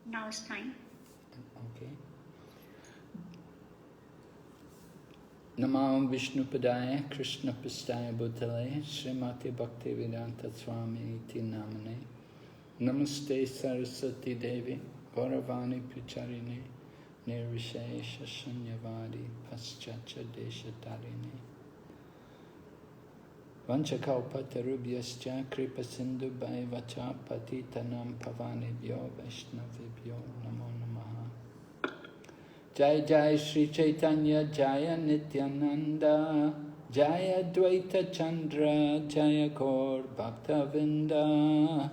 Now it's time. Okay. Namam Vishnupadaya Krishna Pistaya Bhutale Srimati Bhaktivedanta Swami Iti Namane Namaste Saraswati Devi Gauravani Pucharine Nirvishesha Shanyavadi Paschacha Deshatarine Vanchakalpatarubhyascha Kripa Sindhu Bhaivacha Patitanam Pavanebhyo Vaishnavibhyo Namo Namaha Jai Jai Sri Caitanya Jaya Nityananda Jaya Dvaita Chandra Jaya Gaur Bhaktavinda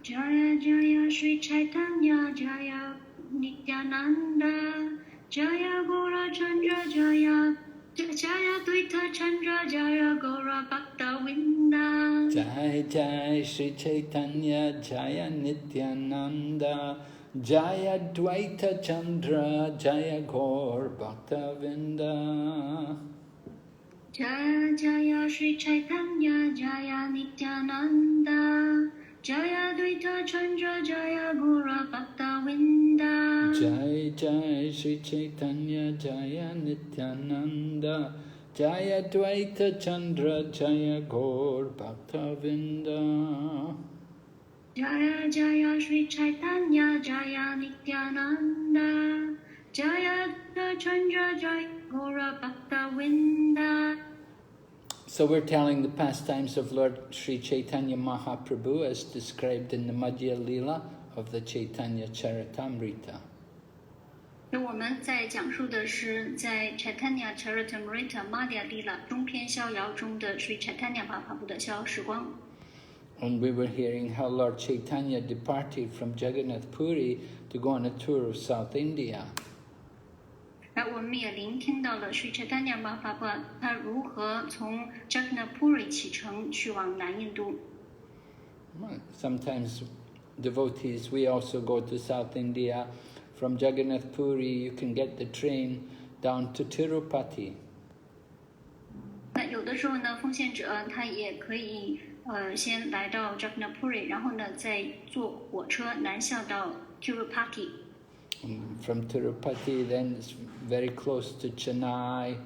Jaya Jaya Sri Chaitanya Jaya Nityananda Jaya Gora Chandra Jaya Jaya Dvaita Chandra Jaya Gora Bhaktavinda Jai Jai Sri Chaitanya Jaya Nityananda Jaya Dvaita Chandra Jaya Gaur Bhaktavinda Jaya Jaya Sri Chaitanya Jaya Nityananda Jaya Dvaita Chandra Jaya Gora Bhaktavinda Jai Jai Sri Chaitanya Jaya Nityananda Jaya Dvaita Chandra Jaya Gaur Bhaktavinda Jaya Jaya Sri Chaitanya Jaya Nityananda Jaya Dvaita Chandra Jaya Gora Bhaktavinda. So we're telling the pastimes of Lord Sri Caitanya Mahaprabhu as described in the Madhya Lila of the Caitanya Caritamrta. 我们在讲述的是在 Caitanya Caritamrta Madhya Lila 中篇逍遥中的 Sri Caitanya Mahaprabhu 的逍遥时光。 And we were hearing how Lord Caitanya departed from Jagannath Puri to go on a tour of South India. 那我们也聆听到了 Sri Caitanya Mahaprabhu 他如何从 Jagannath Puri 启程去往南印度。 Sometimes devotees, we also go to South India. From Jagannath Puri, you can get the train down to Tirupati. 那有的时候呢，奉献者他也可以先来到 Jagannath Puri， 然后呢再坐火车南下到 Tirupati。 From Tirupati, then it's very close to Chennai,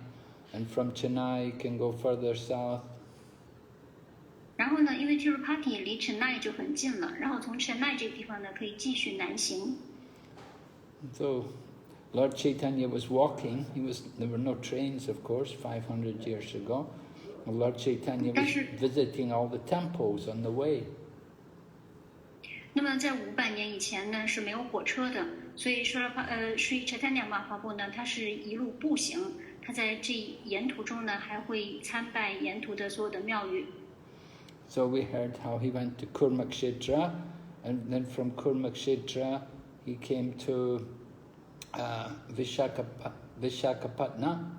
and from Chennai you can go further south. 然后呢，因为 Tirupati 离 Chennai 就很近了，然后从 Chennai 这个地方呢可以继续南行。 So Lord Chaitanya was walking. There were no trains, of course, 500 years ago. Lord Chaitanya was visiting all the temples on the way. 那么在500年以前呢是没有火车的，所以说Sri Chaitanya Mahaprabhu 呢他是一路步行，他在这沿途中呢还会参拜沿途的所有的庙宇。 So we heard how he went to Kurmakshetra, and then from Kurmakshetra he came to Vishakhapatnam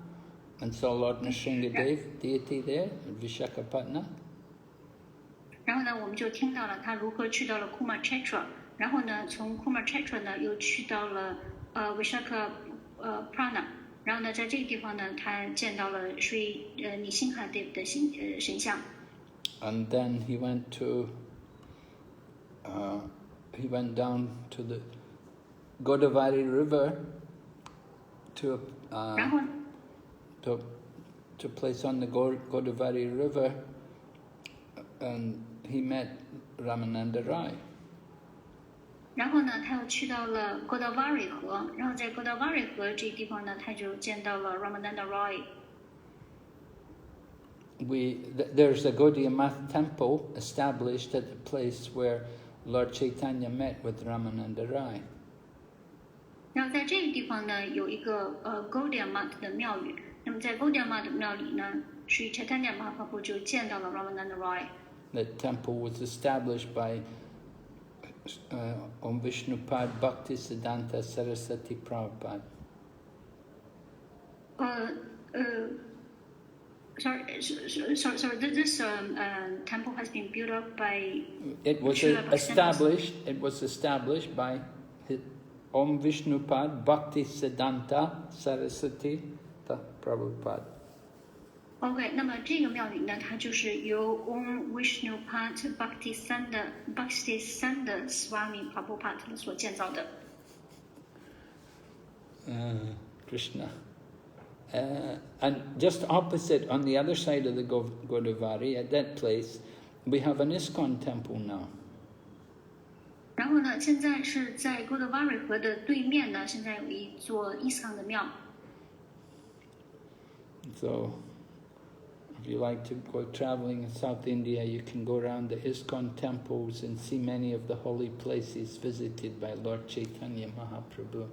and saw Lord Nrsingadev, deity there, at Vishakhapatnam. 然后呢，我们就听到了他如何去到了 Kurmakshetra， 然后呢，从 Kurmakshetra 呢又去到了Vishakhapatnam， 然后呢，在这个地方呢，他见到了 Sri Nrsingadev 的神像。 And then he went down to the Godhavari river to a place on the Godhavari river, and he met Ramananda Rai. 然后呢，他又去到了 Godhavari 河，然后在 Godhavari 河这个地方呢，他就见到了 Ramananda Rai。 There's a Gaudiya Math temple established at the place where Lord Chaitanya met with Ramananda Rai. 然后在这个地方呢，有一个Gaudiya Math 的庙宇。那么在 Gaudiya Math 的庙里呢， Sri Chaitanya Mahaprabhu 就见到了 Ramananda Rai。 That temple was established by Om Vishnupad Bhakti Siddhanta Saraswati Prabhupada. Sorry. This temple has been built up by. It was established by Om Vishnupad Bhakti Siddhanta Saraswati Prabhupada. OK， 那么这个庙宇呢，它就是由 Om Vishnupat Bhaktisanda Swami Prabhupada 所建造的。Krishna. And just opposite, on the other side of the Godhavari, at that place, we have an ISKCON temple now. 然后呢，现在是在 Godhavari 河的对面呢，现在有一座 ISKCON 的庙。So, if you like to go traveling in South India, you can go around the ISKCON temples and see many of the holy places visited by Lord Caitanya Mahaprabhu.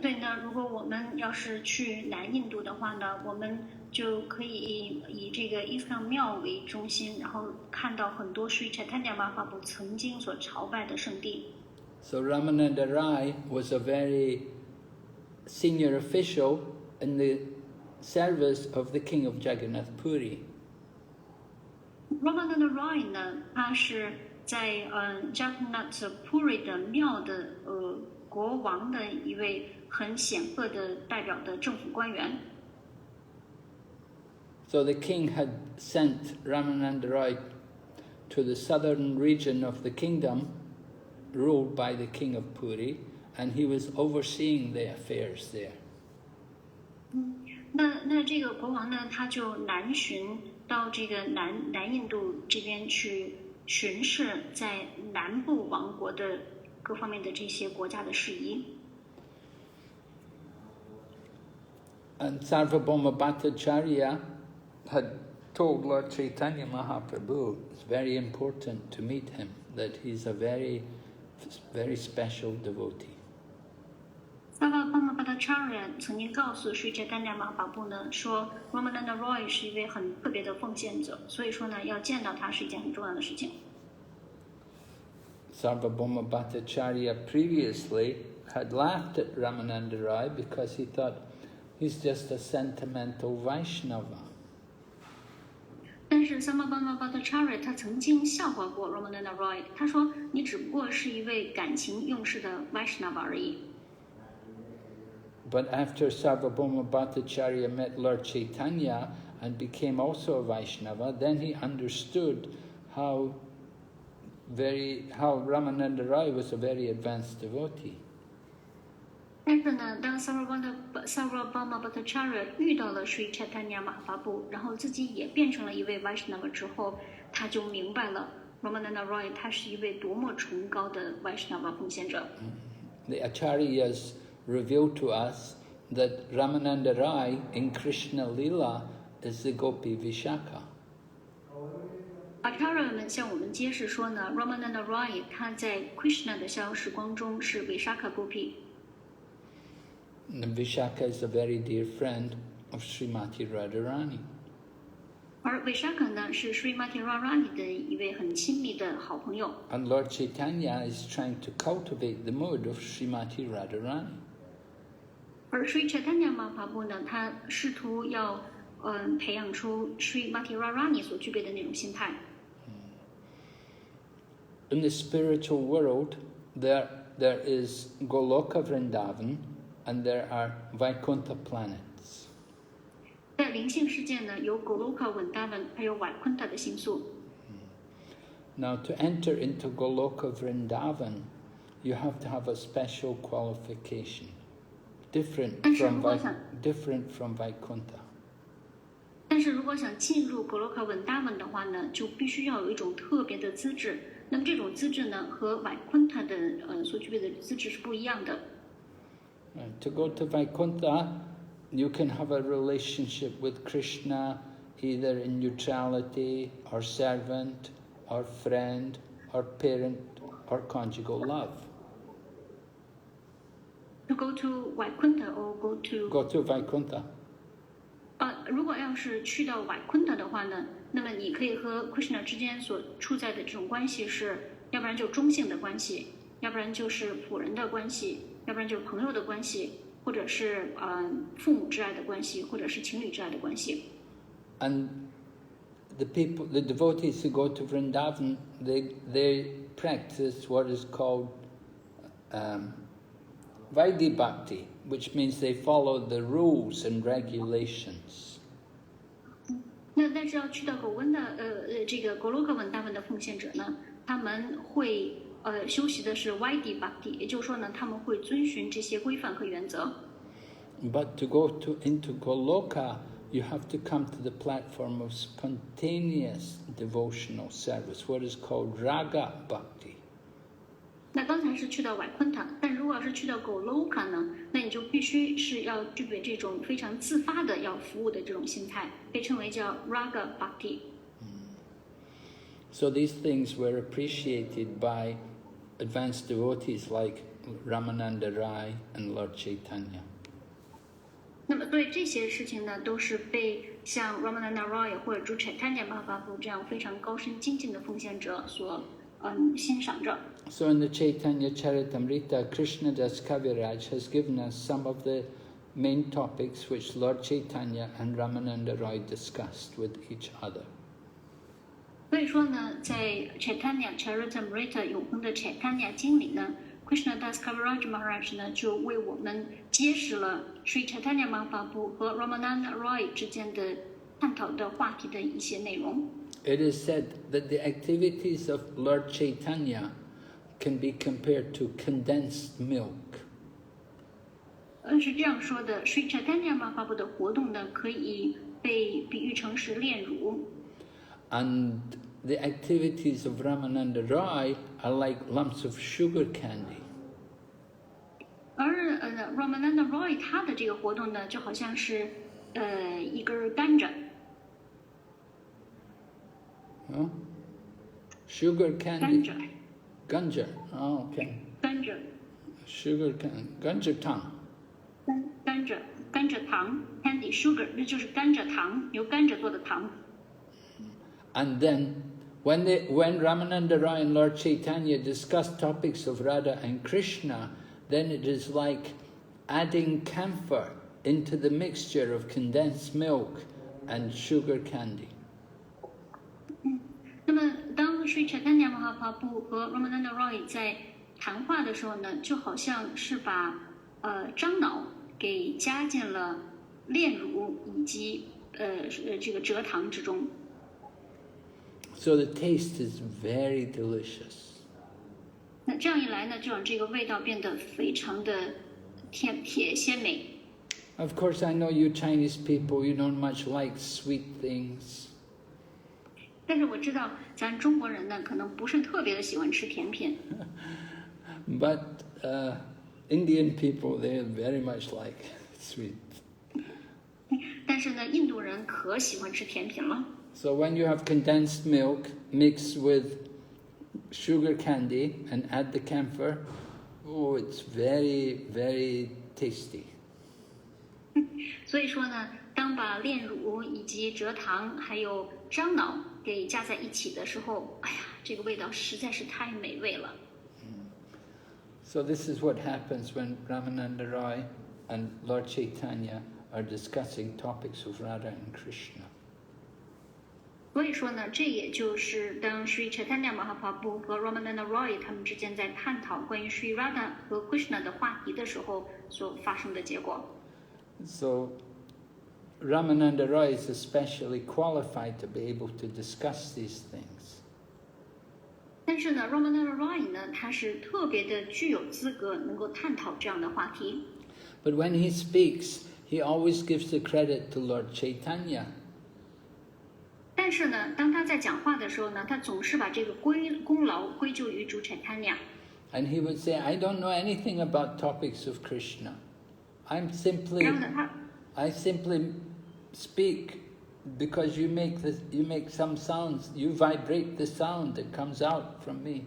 对呢，如果我们要是去南印度的话呢，我们就可以以这个ISKCON庙为中心，然后看到很多Sri Chaitanya Mahaprabhu曾经所朝拜的圣地。So Ramananda Rai was a very senior official in the service of the King of Jagannath Puri. Ramananda Rai 呢，他是在Jagannath Puri 的庙的国王的一位很显赫的代表的政府官员。So the king had sent Ramananda Rai to the southern region of the kingdom, ruled by the king of Puri, and he was overseeing the affairs there. 那这个国王呢，他就南巡到这个南印度这边去巡视在南部王国的各方面的这些国家的事宜。And Sarvabhauma Bhattacharya had told Lord Caitanya Mahaprabhu it's very important to meet him, that he's a very, very special devotee. Sarvabhauma Bhattacharya 曾经告诉Sri Chaitanya Mahaprabhu 呢，说 Ramananda Rai 是一位很特别的奉献者，所以说呢，要见到他是一件很重要的事情。Sarvabhauma Bhattacharya previously had laughed at Ramananda Rai because he thought he's just a sentimental Vaishnava. 但是 Sarvabhauma Bhattacharya 他曾经笑话过 Ramananda Rai， 他说你只不过是一位感情用事的 Vaishnava 而已。But after Sarvabhauma Bhattacharya met Lord Caitanya and became also a Vaishnava, then he understood how Ramananda Rai was a very advanced devotee. 但是呢，当 Sarvabhauma Bhattacharya 遇到了 Sri Chaitanya Mahaprabhu， 然后自己也变成了一位 Vaishnava 之后，他就明白了 Ramananda Rai 他是一位多么崇高的 Vaishnava 奉献者。The Acharyas revealed to us that Ramananda Rai in Krishna Lila is the Gopi Vishaka. Acharya 们向我们揭示说呢 ，Ramananda Rai 他在 Krishna 的逍遥时光中是 Vishaka Gopi。And Vishaka is a very dear friend of Srimati Radharani. 而 Vishaka 呢是 Srimati Radharani 的一位很亲密的好朋友。And Lord Caitanya is trying to cultivate the mood of Srimati Radharani. 而 Sri Chaitanya Mahaprabhu 呢，他试图要培养出 Srimati Radharani 所具备的那种心态。In the spiritual world, there is Goloka Vrindavan and there are Vaikuntha planets. 在灵性世界呢，有 Goloka Vrindavan 还有 Vaikuntha 的星宿。Now, to enter into Goloka Vrindavan, you have to have a special qualification, different from Vaikuntha. 但是如果想进入 Goloka Vrindavan 的话呢，就必须要有一种特别的资质。那么这种资质呢，和 Vaikuntha 的所具备的资质是不一样的。To go to Vaikuntha, you can have a relationship with Krishna either in neutrality or servant or friend or parent or conjugal love. To go to Vaikuntha or go to Vaikuntha. 如果要是去到 Vaikuntha 的话呢，那么你可以和 Krishna 之间所处在的这种关系是，要不然就中性的关系，要不然就是仆人的关系，要不然就是朋友的关系，或者是父母之爱的关系，或者是情侣之爱的关系。And the devotees who go to Vrindavan, they practice what is called Vaidhi Bhakti, which means they follow the rules and regulations. 那但是要去到狗温的这个狗罗克文大文的奉献者呢，他们会修习的是 Vaidhi Bhakti， 也就是说呢，他们会遵循这些规范和原则。But to go into Goloka, you have to come to the platform of spontaneous devotional service, what is called Raga Bhakti. 那刚才是去到外昆塔，但如果要是去到狗罗卡呢，那你就必须是要具备这种非常自发的要服务的这种心态，被称为叫 Raga Bhakti。So these things were appreciated by advanced devotees like Ramananda Rai and Lord Caitanya. 那么对这些事情呢，都是被像 Ramananda Rai 或者主 Caitanya Mahaprabhu 这样非常高深精进的奉献者所欣赏着。So in the Caitanya Caritamrta, Krishnadas Kaviraj has given us some of the main topics which Lord Caitanya and Ramananda Rai discussed with each other. 所以说呢，在 Caitanya Caritamrta 永恒的 Caitanya 经里呢 ，Krishnadas Kaviraj Maharaj 呢就为我们揭示了 Sri Caitanya Mahaprabhu 和 Ramananda Rai 之间的探讨的话题的一些内容。It is said that the activities of Lord Caitanya can be compared to condensed milk. 是这样说的 ，Sri Caitanya Mahaprabhu 的活动呢，可以被比喻成是炼乳。And the activities of Ramananda Rai are like lumps of sugar candy. 而Ramananda Rai 他的这个活动呢，就好像是一根甘蔗。Sugar candy. 甘蔗。Ganja. Oh, okay. 甘蔗。Sugar candy. Ganja tang. 甘蔗糖 ，candy sugar， 那就是甘蔗糖，由甘蔗做的糖。And then, when Ramananda Rai and Lord Caitanya discuss topics of Radha and Krishna, then it is like adding camphor into the mixture of condensed milk and sugar candy. 那么，当 Sri Caitanya Mahaprabhu 和 Ramananda Rai 在谈话的时候呢，就好像是把樟脑给加进了炼乳以及这个蔗糖之中。So the taste is very delicious. 那这样一来呢，就让这个味道变得非常的甜鲜美。Of course, I know you Chinese people, you don't much like sweet things. 但是我知道咱中国人呢，可能不是特别的喜欢吃甜品。But Indian people, they very much like sweet. 但是呢，印度人可喜欢吃甜品了。So when you have condensed milk mixed with sugar candy and add the camphor, oh, it's very, very tasty. 所以说呢，当把炼乳以及蔗糖还有樟脑给加在一起的时候，哎呀，这个味道实在是太美味了。So this is what happens when Ramananda Rai and Lord Caitanya are discussing topics of Radha and Krishna. 所以说呢，这也就是当 Sri Caitanya Mahaprabhu 和 Ramananda Rai 他们之间在探讨关于 Sri Radha 和 Krishna 的话题的时候所发生的结果。So Ramananda Rai is especially qualified to be able to discuss these things. 但是呢 ，Ramananda Rai 呢，他是特别的具有资格能够探讨这样的话题。But when he speaks, he always gives the credit to Lord Caitanya. 但是呢，当他在讲话的时候呢，他总是把这个功劳归咎于主 Caitanya。 And he would say, I don't know anything about topics of Krishna. I simply speak because you make some sounds, you vibrate the sound that comes out from me.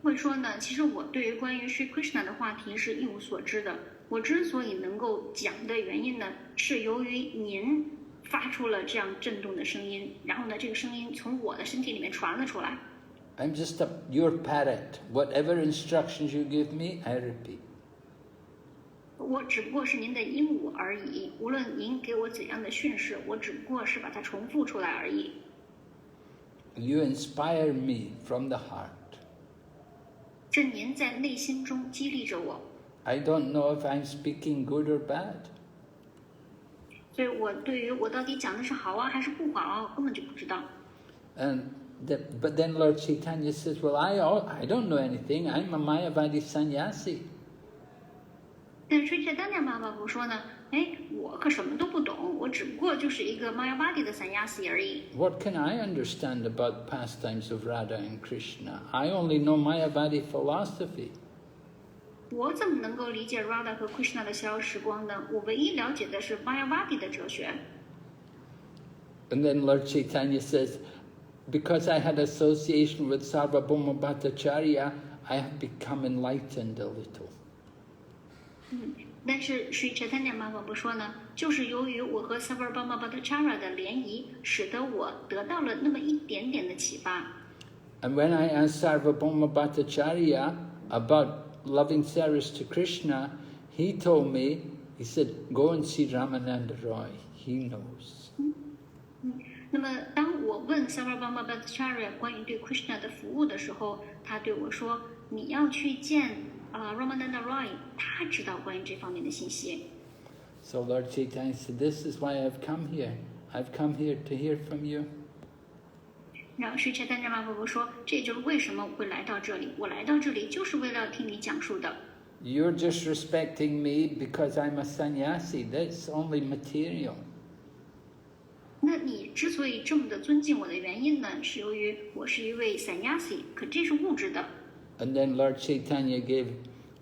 会说呢，其实我对于关于 Sri Krishna 的话题是一无所知的。我之所以能够讲的原因呢，是由于您发出了这样震动的声音，然后呢，这个声音从我的身体里面传了出来。I'm just your parrot. Whatever instructions you give me, I repeat. 我只不过是您的鹦鹉而已，无论您给我怎样的训示，我只不过是把它重复出来而已。You inspire me from the heart. 是您在内心中激励着我。I don't know if I'm speaking good or bad. 所以我对于我到底讲的是好啊还是不好，根本就不知道。But then Lord Caitanya says, well, I don't know anything. I'm a Mayavadi sannyasi. 但是Chaitanya Mahaprabhu说呢，我可什么都不懂，我只不过就是一个 Mayavadi 的 sannyasi 而已。What can I understand about pastimes of Radha and Krishna? I only know Mayavadi philosophy. 我怎么能够理解 Radha 和 Krishna 的逍遥时光呢？我唯一了解的是 Mayavadi 的哲学。And then Lord Chaitanya says, because I had association with Sarvabhauma Bhattacharya, I have become enlightened a little. 但是Sri Chaitanya Mahaprabhu说呢，就是由于我和 Sarvabhauma Bhattacharya 的联谊，使得我得到了那么一点点的启发。And when I asked Sarvabhauma Bhattacharya about loving service to Krishna, he told me, he said, go and see Ramananda Roy, he knows. 那么当我问 Sarvabhauma Bhattacharya 关于对 Krishna 的服务的时候，他对我说，你要去见Ramananda Roy， 他知道关于这方面的信息。So Lord Chaitanya said, this is why I've come here. I've come here to hear from you. 然后Sri Chaitanya Mahaprabhu说，这就是为什么我会来到这里。我来到这里就是为了听你讲述的。You're just respecting me because I'm a sannyasi. That's only material. 那你之所以这么的尊敬我的原因呢，是由于我是一位 sannyasi， 可这是物质的。And then Lord Chaitanya gave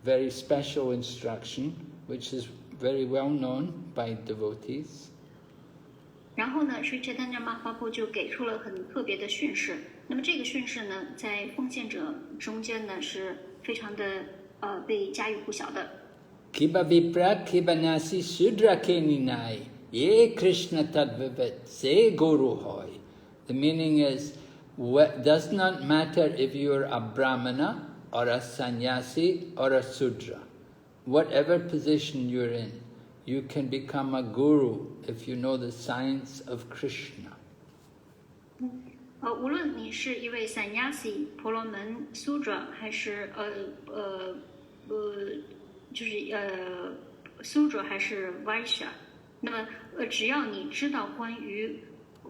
very special instruction, which is very well known by devotees. 然后呢，Sri Chaitanya Mahaprabhu就给出了很特别的训示。那么这个训示呢，在奉献者中间呢，是非常的被家喻户晓的。Kiba vipra kiba nasi sudra keninai, ye Krishna tadvivat, se guru hoy. The meaning is, does not matter if you're a brahmana or a sannyasi or a sudra. Whatever position you're in, you can become a guru if you know the science of Krishna. 无论你是一位 sannyasi、婆罗门、sudra， 还是sudra 还是 vaishya， 那么只要你知道关于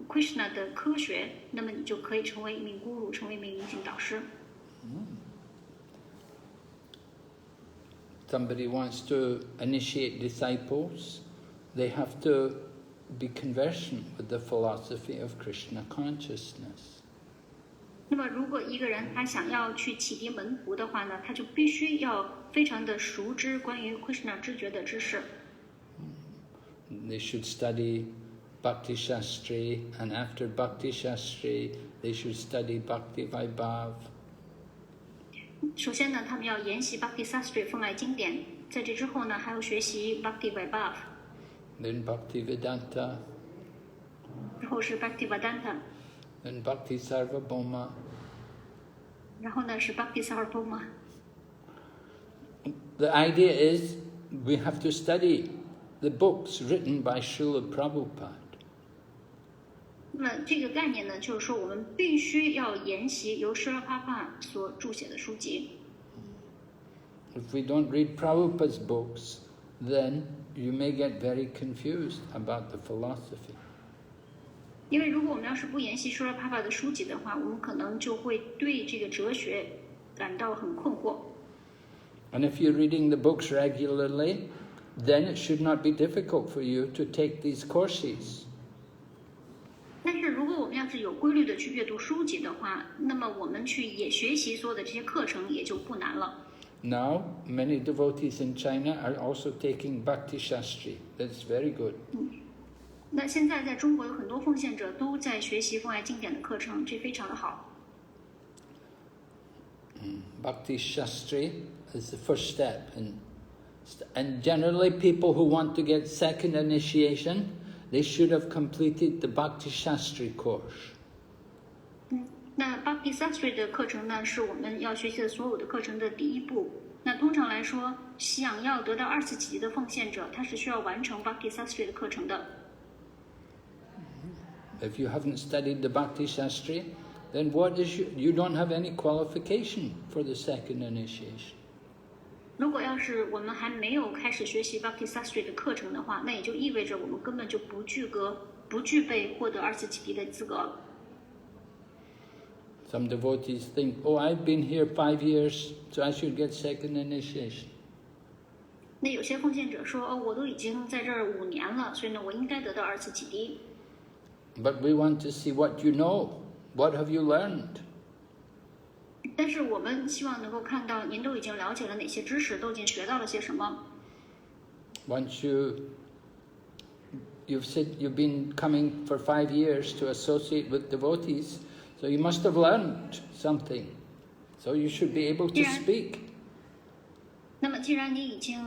Krishna 的科学，那么你就可以成为一名 guru， 成为一名灵性导师。Somebody wants to initiate disciples, they have to be conversant with the philosophy of Krishna consciousness. 那么如果一个人他想要去启迪门徒的话呢，他就必须要非常的熟知关于 Krishna 知觉的知识。They should study Bhakti Shastri, and after Bhakti Shastri, they should study Bhakti Vaibhav. 首先呢，他们要研习 Bhakti Shastri 奉爱经典，在这之后呢，还要学习 Bhakti Vaibhav。Then Bhakti Vedanta. 之后是 Bhakti Vedanta。Then Bhakti Sarvabhauma. 然后呢是 Bhakti Sarvabhauma。The idea is we have to study the books written by Srila Prabhupada. 那么这个概念呢，就是说我们必须要研习由 Srila Prabhupada 所著写的书籍。If we don't read Prabhupada's books, then you may get very confused about the philosophy. 因为如果我们要是不研习 Srila Prabhupada 的书籍的话，我们可能就会对这个哲学感到很困惑。And if you're reading the books regularly, then it should not be difficult for you to take these courses. 但是如果我们要是有规律的去阅读书籍的话，那么我们去也学习所有的这些课程也就不难了。Now, many devotees in China are also taking Bhakti Shastri. That's very good. 那现在在中国有很多奉献者都在学习奉爱经典的课程，这非常的好。Bhakti Shastri is the first step. And generally people who want to get second initiation, they should have completed the Bhakti Shastri course. 那 Bhakti Shastri 的课程呢，是我们要学习的所有的课程的第一步。那通常来说，想要得到2次级的奉献者，他是需要完成 Bhakti Shastri 的课程的。If you haven't studied the Bhakti Shastri, then you don't have any qualification for the second initiation. 如果要是我们还没有开始学习 Bhakti Sastri 的课程的话，那也就意味着我们根本就不具备获得二次启迪的资格。Some devotees think, oh, I've been here 5 years, so I should get second initiation. 那有些奉献者说，我都已经在这儿5年了，所以呢，我应该得到二次启迪。But we want to see what you know. What have you learned? 但是我们希望能够看到您都已经了解了哪些知识，都已经学到了些什么。Once you've said you've been coming for 5 years to associate with devotees, so you must have learned something. So you should be able to speak. 那么，既然你已经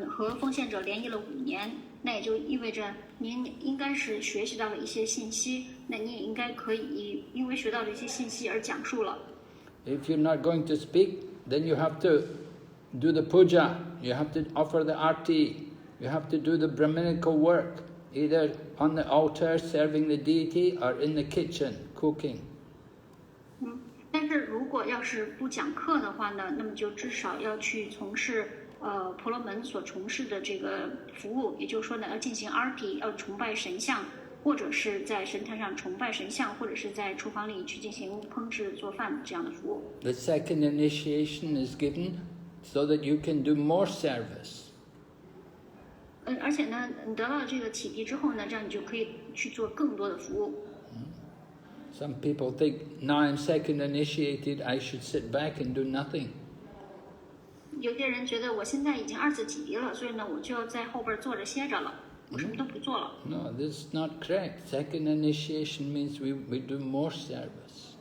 和奉献者联谊了5年，那也就意味着您应该是学习到了一些信息，那你也应该可以因为学到了一些信息而讲述了。If you're not going to speak, then you have to do the puja, you have to offer the arti, you have to do the Brahminical work, either on the altar serving the deity or in the kitchen cooking. 但是如果要是不讲课的话呢，那么就至少要去从事婆罗门所从事的这个服务，也就是说呢，要进行 arti， 要崇拜神像，或者是在神坛上崇拜神像，或者是在厨房里去进行烹制做饭这样的服务。The second initiation is given so that you can do more service. 而且呢，你得到这个启迪之后呢，这样你就可以去做更多的服务。Some people think, now I'm second initiated, I should sit back and do nothing. 有些人觉得我现在已经2次启迪了，所以呢，我就要在后边坐着歇着了，我什么都不做了。No, this is not correct. Second initiation means we do more service.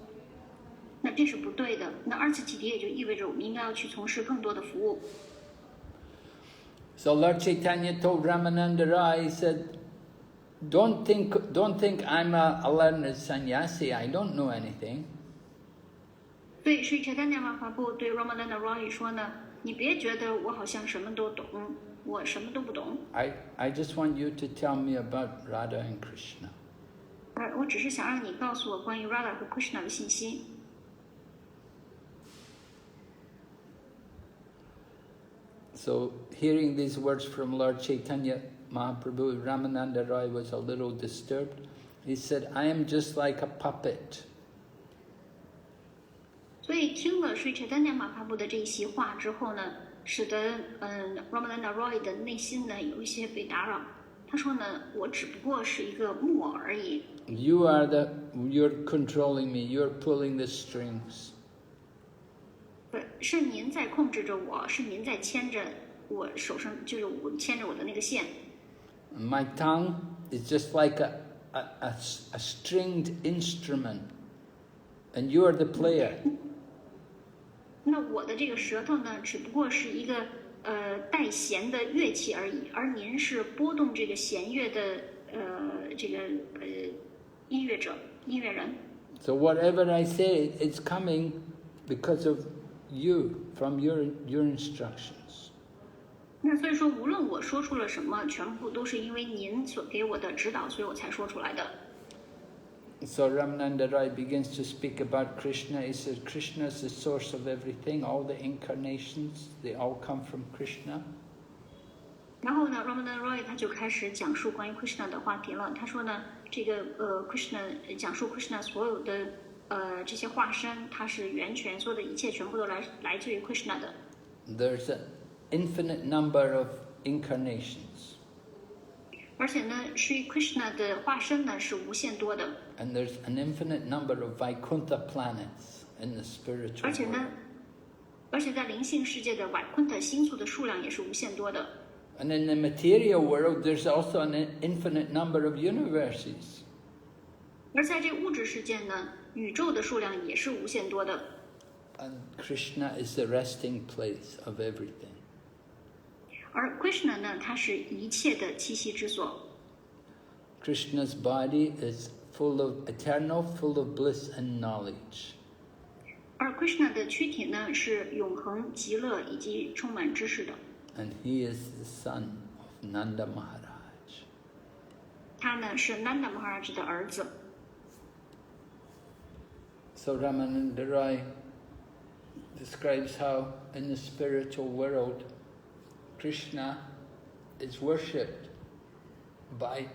那这是不对的。那2次启迪也就意味着我们应该要去从事更多的服务。So Lord Caitanya told Ramananda Rai, he said, Don't think I'm a learned sannyasi, I don't know anything. 所以Sri Chaitanya Mahaprabhu对 Ramananda Rai 说呢，你别觉得我好像什么都懂，我什么都不懂。I just want you to tell me about Radha and Krishna. 我只是想让你告诉我关于 Radha 和 Krishna 的信息。So hearing these words from Lord Chaitanya Mahaprabhu, Ramananda Rai was a little disturbed. He said, I am just like a puppet. 所以听了Sri Chaitanya Mahaprabhu 的这一席话之后呢，使得Ramananda Rai 的内心呢有一些被打扰。他说呢，我只不过是一个木偶而已。You're controlling me, you're pulling the strings. 是您在控制着我，是您在牵着我手上，就是我牵着我的那个线。My tongue is just like a stringed instrument, and you are the player. 那我的这个舌头呢，只不过是一个带弦的乐器而已，而您是拨动这个弦乐的音乐人。So whatever I say, it's coming because of you, from your instructions. 那所以说，无论我说出了什么，全部都是因为您所给我的指导，所以我才说出来的。So Ramananda Rai begins to speak about Krishna. He says, Krishna is the source of everything. All the incarnations, they all come from Krishna. 然后呢 ，Ramananda Rai 他就开始讲述关于 Krishna 的话题了。他说呢，这个Krishna 讲述 Krishna 所有的这些化身，它是源泉，所有的一切全部都来自于 Krishna 的。There's an infinite number of incarnations. 而且呢，Sri Krishna 的化身呢是无限多的。And there's an infinite number of Vaikuntha planets in the spiritual 而且呢 world. 而且在灵性世界的 Vaikuntha 星宿的数量也是无限多的。And in the material world, there's also an infinite number of universes. 而在这物质世界呢，宇宙的数量也是无限多的。And Krishna is the resting place of everything. 而 Krishna 呢，它是一切的栖息之所。Krishna's body is full of eternal, full of bliss and knowledge. 而 Krishna 的躯体呢，是永恒、极乐以及充满知识的。And he is the son of Nanda Maharaj. 他呢是 Nanda Maharaj 的儿子。So Ramananda Rai describes how in the spiritual world Krishna is worshipped by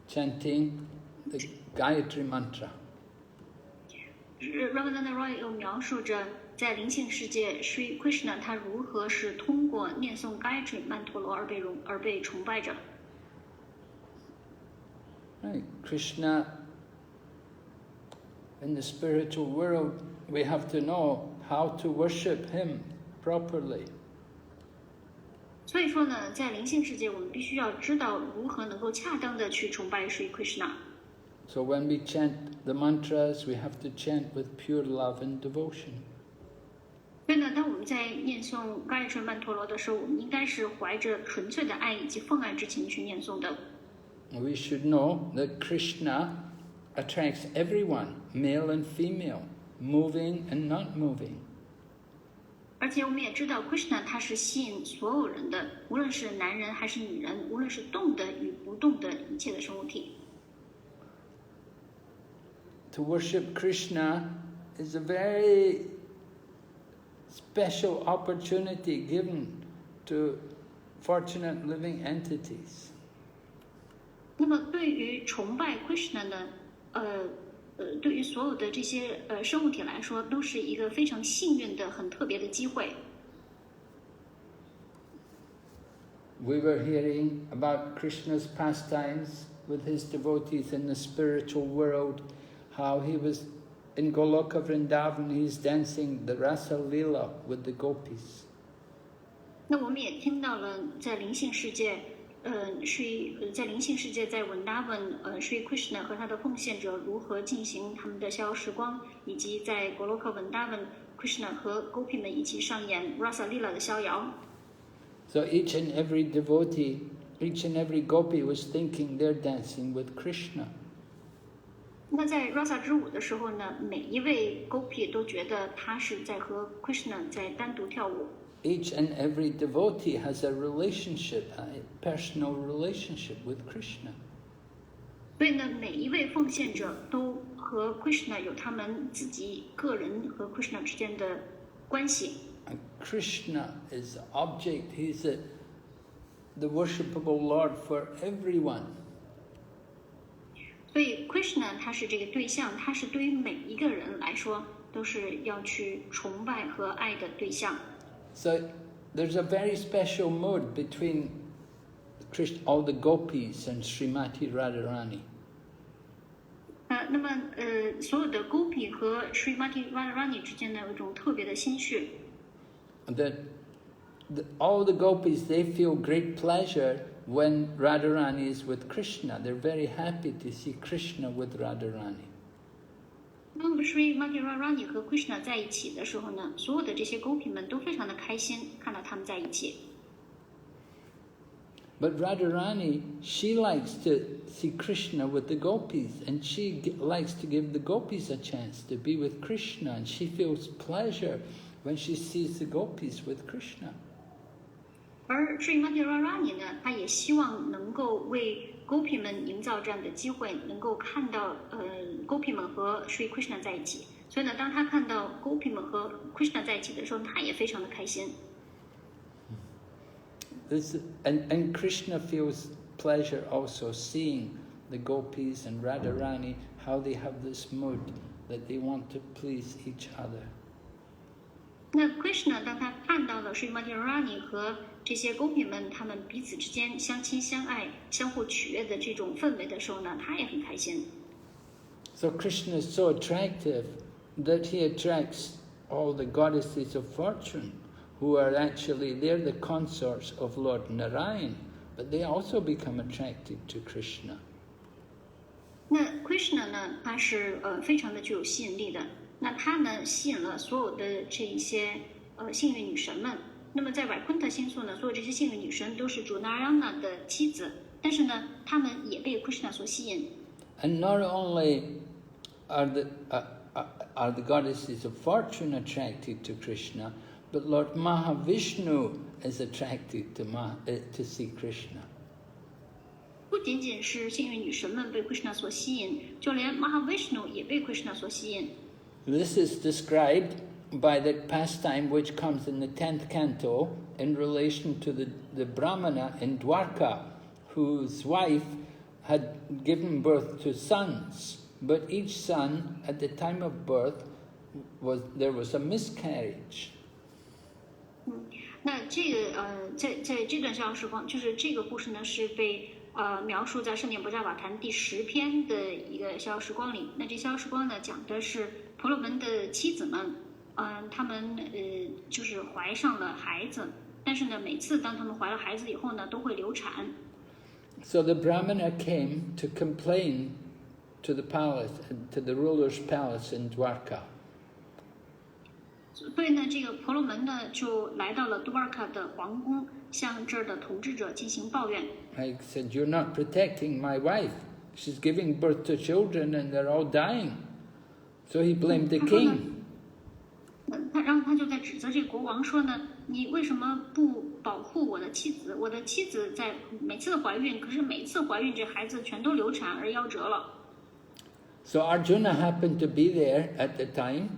chanting the Gayatri Mantra. Ramananda Roy 又描述着在灵性世界 Sri Krishna 他如何是通过念诵 Gayatri 曼陀罗而被崇拜着。Right. Krishna in the spiritual world, we have to know how to worship him properly. 所以说呢，在灵性世界，我们必须要知道如何能够恰当的去崇拜 Sri Krishna。So when we chant the mantras, we have to chant with pure love and devotion. 所以呢，当我们在念诵 Gayatri 曼陀罗的时候，我们应该是怀着纯粹的爱以及奉爱之情去念诵的。We should know that Krishna attracts everyone, male and female, moving and not moving. 而且我们也知道 Krishna 他是吸引所有人的，无论是男人还是女人，无论是动的与不动的一切的生物体。To worship Krishna is a very special opportunity given to fortunate living entities. 那么对于崇拜 Krishna 呢，对于所有的这些生物体来说，都是一个非常幸运的、很特别的机会。We were hearing about Krishna's pastimes with his devotees in the spiritual world, how he was in Goloka Vrindavan, he's dancing the Rasa Lila with the gopis. 那我们也听到了在灵性世界。在灵性世界，在 Vrindavan，Sri Krishna 和他的奉献者如何进行他们的逍遥时光，以及在 Goloka Vrindavan，Krishna 和 Gopi 们一起上演 Rasa Lila 的逍遥。So each and every devotee, each and every gopi was thinking they're dancing with Krishna. 那在 Rasa 之舞的时候呢，每一位 Gopi 都觉得他是在和 Krishna 在单独跳舞。Each and every devotee has a relationship, a personal relationship with Krishna. 所以呢，每一位奉献者都和 Krishna 有他们自己个人和 Krishna 之间的关系。And Krishna is the object, he's the worshipable Lord for everyone. 所以 Krishna 他是这个对象，他是对于每一个人来说都是要去崇拜和爱的对象。So there's a very special mood between all the gopis and Srimati Radharani. 那么所有的 Gopi 和 Srimati Radharani 之间呢，有一种特别的心绪。All the gopis, they feel great pleasure when Radharani is with Krishna. They're very happy to see Krishna with Radharani. 那么 Srimati Radharani 和 Krishna 在一起的时候呢，所有的这些 Gopi 们都非常的开心，看到他们在一起。But Radharani, she likes to see Krishna with the gopis, and she likes to give the gopis a chance to be with Krishna, and she feels pleasure when she sees the gopis with Krishna. 而 Srimati Radharani 呢，她也希望能够为 Gopi 们营造这样的机会，能够看到Gopi 们和 Sri Krishna 在一起。所以呢，当她看到 Gopi 们和 Krishna 在一起的时候，她也非常的开心。And Krishna feels pleasure also seeing the gopis and Radharani, how they have this mood that they want to please each other. 那 Krishna 当他看到了 Srimati Radharani 和这些 Gopi 们他们彼此之间相亲相爱、相互取悦的这种氛围的时候呢，他也很开心。So Krishna is so attractive that he attracts all the goddesses of fortune, who are actually, they're the consorts of Lord Narayan, but they also become attracted to Krishna. 那 Krishna 呢，他是非常的具有吸引力的。那他呢，吸引了所有的这一些幸运女神们。那么在瓦昆特星宿呢，所有这些幸运女神都是主 Narayana 的妻子，但是呢，她们也被 Krishna 所吸引。And not only are the goddesses of fortune attracted to Krishna, but Lord Mahavishnu is attracted to see Krishna. 不仅仅是幸运女神们被 Krishna 所吸引，就连 Mahavishnu 也被 Krishna 所吸引。This is described by that pastime which comes in the 10th canto in relation to the Brahmana in Dwarka, whose wife had given birth to sons, but each son at the time of birth there was a miscarriage. 那这个在这段逍遥时光，就是这个故事呢，是被描述在圣典博扎瓦坛第10篇的一个逍遥时光里。那这逍遥时光呢，讲的是婆罗门的妻子们，他们就是怀上了孩子，但是呢，每次当他们怀了孩子以后呢，都会流产。So the Brahmana came to complain to the palace, to the ruler's palace in Dwarka. 所以呢，这个婆罗门呢就来到了多尔卡的皇宫，向这儿的统治者进行抱怨。I said, "You're not protecting my wife. She's giving birth to children and they're all dying." So he blamed the king. 然后他就在指责这个国王说呢，你为什么不保护我的妻子？我的妻子在每次怀孕，可是每次怀孕这孩子全都流产而夭折了。So Arjuna happened to be there at the time,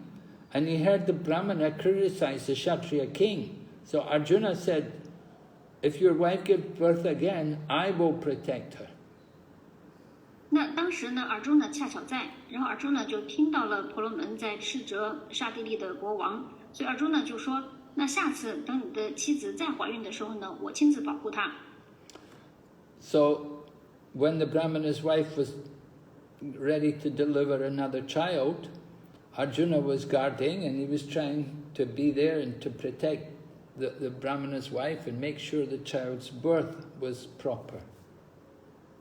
and he heard the Brahmana criticize the Kshatriya king. So Arjuna said, "If your wife gives birth again, I will protect her." 那当时呢，尔朱呢恰巧在，然后尔朱呢就听到了婆罗门在斥责刹帝利的国王，所以尔朱呢就说，那下次等你的妻子再怀孕的时候呢，我亲自保护她。So when the Brahmana's wife was ready to deliver another child, Arjuna was guarding and he was trying to be there and to protect the Brahmana's wife and make sure the child's birth was proper.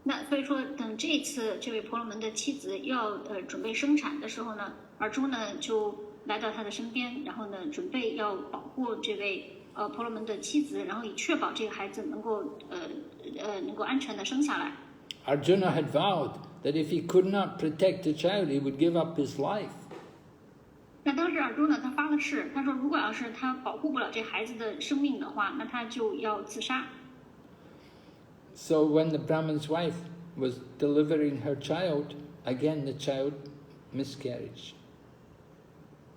那所以说，等这次这位婆罗门的妻子要准备生产的时候呢，尔朱呢就来到他的身边，然后呢准备要保护这位婆罗门的妻子，然后以确保这个孩子能够安全的生下来。Arjuna had vowed that if he could not protect the child, he would give up his life. 那当时尔朱呢，他发了誓，他说如果要是他保护不了这孩子的生命的话，那他就要自杀。So when the Brahman's wife was delivering her child, again the child miscarried.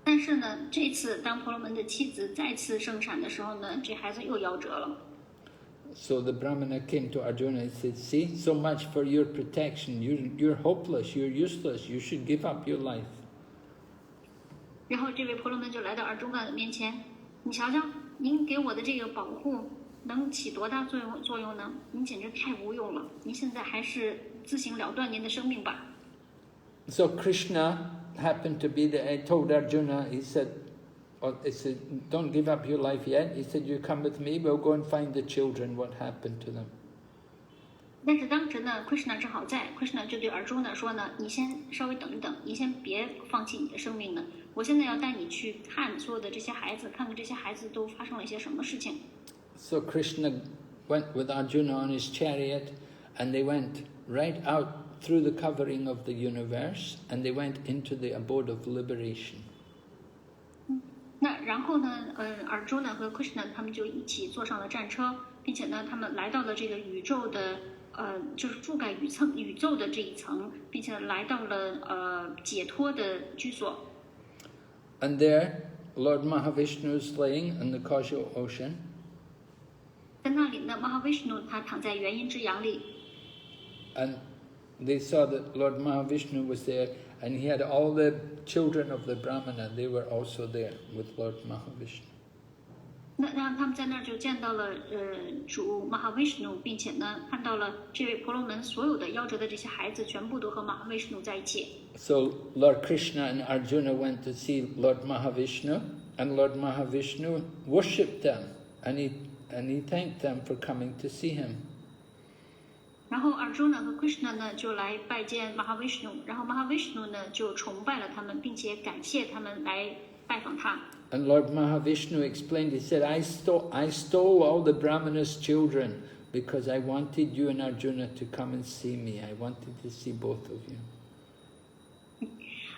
但是呢，这次当婆罗门的妻子再次生产的时候呢，这孩子又夭折了。So the Brahmana came to Arjuna and said, "See, so much for your protection. You're hopeless, you're useless, you should give up your life." 然后这位婆罗门就来到尔朱那的面前，你瞧瞧，您给我的这个保护能起多大作用呢？您简直太无用了，您现在还是自行了断您的生命吧。So Krishna happened to be there. I told Arjuna, he said, "Don't give up your life yet." He said, "You come with me, we'll go and find the children, what happened to them." 但是当时呢 ，Krishna 正好在 ，Krishna 就对尔朱呢说呢，你先稍微等一等，你先别放弃你的生命呢，我现在要带你去看所有的这些孩子，看看这些孩子都发生了一些什么事情。So Krishna went with Arjuna on his chariot, and they went right out through the covering of the universe, and they went into the abode of liberation. 那然后呢，尔朱呢和 Krishna 他们就一起坐上了战车，并且呢，他们来到了这个宇宙的就是覆盖宇宙的这一层，并且来到了解脱的居所。And there, Lord Mahavishnu is laying in the causal ocean. 在那里呢，Mahavishnu 他躺在元阴之阳里。And they saw that Lord Mahavishnu was there, and he had all the children of the Brahmana. They were also there with Lord Mahavishnu. 那他们在那儿就见到了主 Mahavishnu， 并且呢看到了这位婆罗门所有的夭折的这些孩子全部都和 Mahavishnu 在一起。So Lord Krishna and Arjuna went to see Lord Mahavishnu, and Lord Mahavishnu worshipped them, and he thanked them for coming to see him. 然后 Arjuna 和 Krishna 呢就来拜见 Mahavishnu， 然后 Mahavishnu 呢就崇拜了他们，并且感谢他们来拜访他。And Lord Mahavishnu explained, he said, I stole all the Brahmana's children because I wanted you and Arjuna to come and see me. I wanted to see both of you.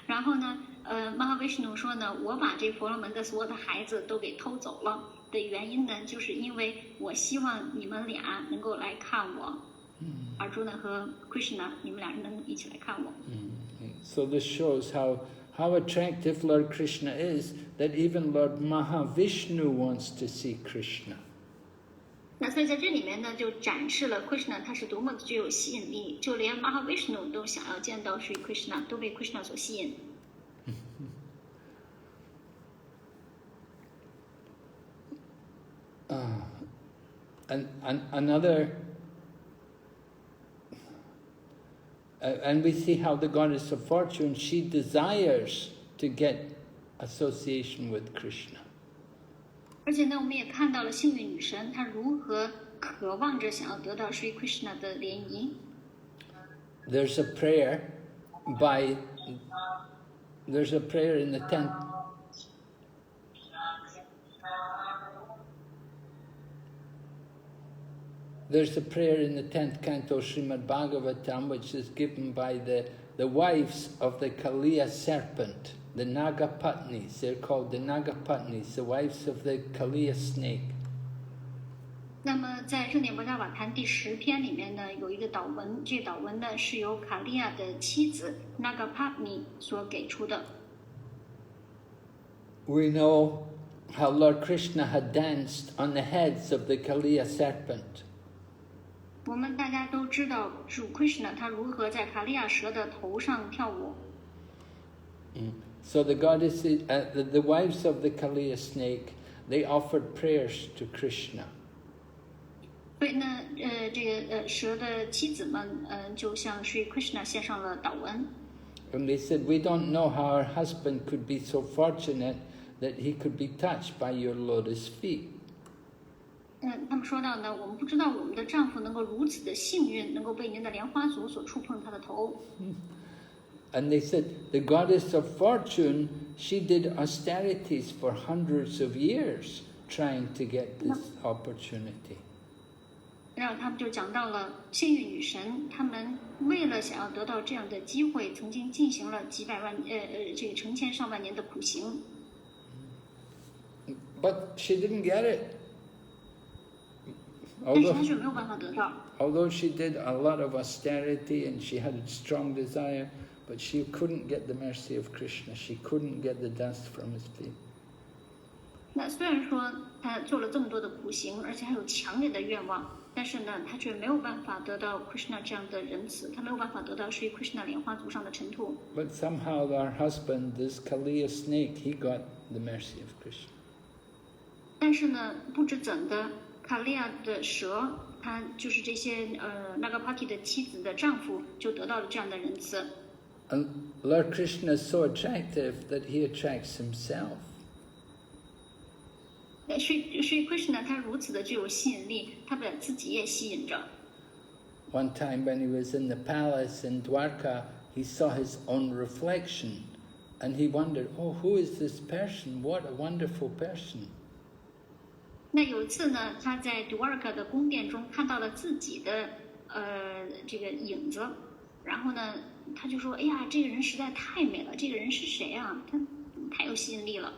然后呢，Mahavishnu 说呢，我把这婆罗门的所有的孩子都给偷走了的原因呢，就是因为我希望你们俩能够来看我。Arjuna 和 Krishna， 你们俩人能一起来看我。So this shows how attractive Lord Krishna is that even Lord Mahavishnu wants to see Krishna. 那所以在这里面呢，就展示了 Krishna 他是多么具有吸引力，就连 Mahavishnu 都想要见到 Sri Krishna， 都被 Krishna 所吸引。And we see how the goddess of fortune, she desires to get association with Krishna. 而且呢，我们也看到了幸运女神她如何渴望着想要得到 Sri Krishna 的联谊。There's a prayer in the 10th. There's a prayer in the 10th canto Srimad Bhagavatam which is given by the wives of the Kaliya serpent, the Nagapatnis. They're called the Nagapatnis, the wives of the Kaliya snake. 那么在圣典博伽瓦坛第10篇里面呢，有一个祷文，这个祷文呢是由卡利亚的妻子 Nagapatni 所给出的。We know how Lord Krishna had danced on the heads of the Kaliya serpent. 我们大家都知道主 Krishna 他如何在卡利亚蛇的头上跳舞。So the goddesses, the wives of the Kaliya snake, they offered prayers to Krishna. 所以呢，这个蛇的妻子们，就向 Sri Krishna 献上了祷文。And they said, we don't know how our husband could be so fortunate that he could be touched by your lotus feet. 他们说到呢，我们不知道我们的丈夫能够如此的幸运，能够被您的莲花足所触碰他的头。And they said, the goddess of fortune, she did austerities for hundreds of years trying to get this opportunity. 然后他们就讲到了幸运女神，他们为了想要得到这样的机会，曾经进行了几百万这个成千上万年的苦行。But she didn't get it. 但是她却没有办法得到。Although she did a lot of austerity and she had a strong desire, but she couldn't get the mercy of Krishna. She couldn't get the dust from his feet. 那虽然说她做了这么多的苦行，而且还有强烈的愿望，但是呢，她却没有办法得到 Krishna 这样的仁慈，她没有办法得到Sri Krishna 莲花足上的尘土。But somehow our husband, this Kaliya snake, he got the mercy of Krishna. 但是呢，不知怎的，卡利亚的蛇，他就是这些Nagapati 的妻子的丈夫，就得到了这样的仁慈。And Lord Krishna is so attractive that he attracts himself. Sri Krishna 他如此的具有吸引力，他把自己也吸引着。One time when he was in the palace in Dwarka, he saw his own reflection, and he wondered, "Oh, who is this person? What a wonderful person!" 那有一次呢，他在 Dwarka 的宫殿中看到了自己的这个影子，然后呢，他就说：“哎呀，这个人实在太美了，这个人是谁啊？他太有吸引力了。”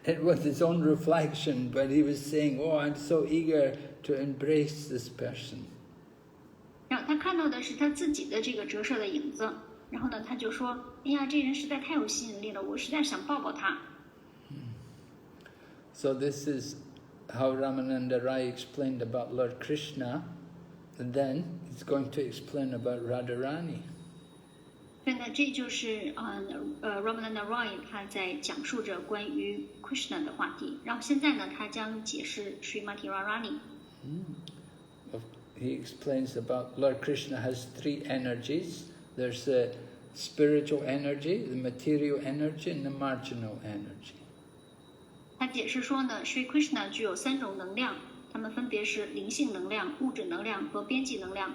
It was his own reflection, but he was saying, "Oh, I'm so eager to embrace this person." 然后他看到的是他自己的这个折射的影子，然后呢，他就说：“哎呀，这人实在太有吸引力了，我实在想抱抱他。” So this is how Ramananda Rai explained about Lord Krishna, and then he's going to explain about Radharani. 所以呢，这就是Ramananda Rai 他在讲述着关于 Krishna 的话题。然后现在呢，他将解释 Srimati Radharani。He explains about Lord Krishna has three energies. There's the spiritual energy, the material energy, and the marginal energy. 他解释说呢，Sri Krishna 具有3种能量，它们分别是灵性能量、物质能量和边际能量。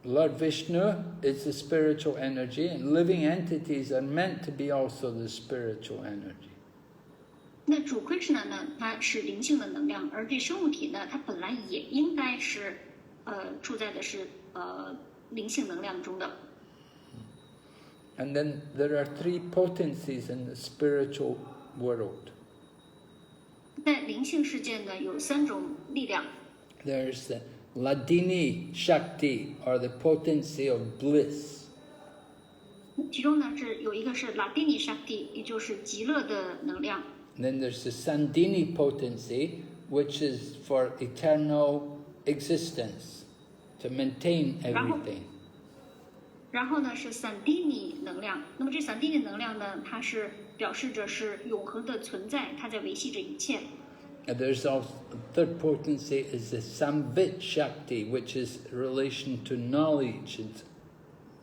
Lord Vishnu is the spiritual energy, and living entities are meant to be also the spiritual energy. 那主 Krishna 呢，它是灵性的能量，而这生物体呢，它本来也应该是处在的是灵性能量中的。And then there are three potencies in the spiritual world. 在灵性世界呢，有3种力量。There's the Ladini Shakti, or the potency of bliss. 其中呢是有一个是 Ladini Shakti， 也就是极乐的能量。And then there's the Sandini potency, which is for eternal existence, to maintain everything. 然后呢是 Sandini 能量，那么这 Sandini 能量呢，它是表示着是永恒的存在，它在维系着一切。And there's also third potency is the Samvit Shakti, which is relation to knowledge and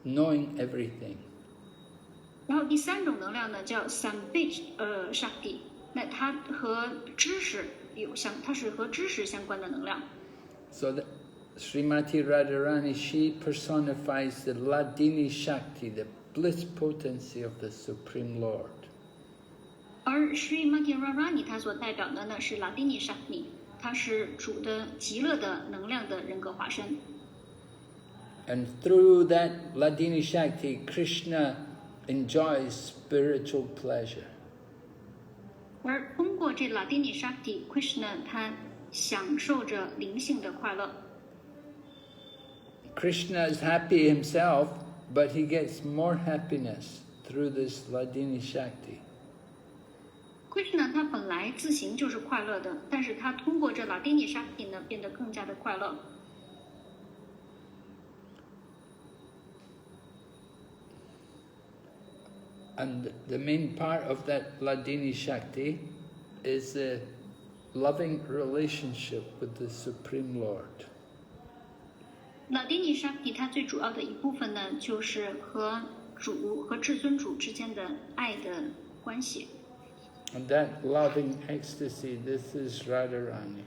knowing everything. 然后第三种能量呢叫 Samvit Shakti， 那它和知识它是和知识相关的能量。So Srimati Radharani, she personifies the Ladini Shakti, the bliss potency of the Supreme Lord. 而 Srimati Radharani 它所代表的呢是 Ladini Shakti， 它是主的极乐的能量的人格化身。And through that Ladini Shakti, Krishna enjoys spiritual pleasure. 而通过这 Ladini Shakti，Krishna 他享受着灵性的快乐。Krishna is happy himself, but he gets more happiness through this Ladini Shakti. Krishna 他本来自行就是快乐的，但是他通过这 Ladini Shakti 呢，变得更加的快乐。And the main part of that Ladini Shakti is a loving relationship with the Supreme Lord. Ladini Shakti 它最主要的一部分呢，就是和至尊主之间的爱的关系。And that loving ecstasy, this is Radharani.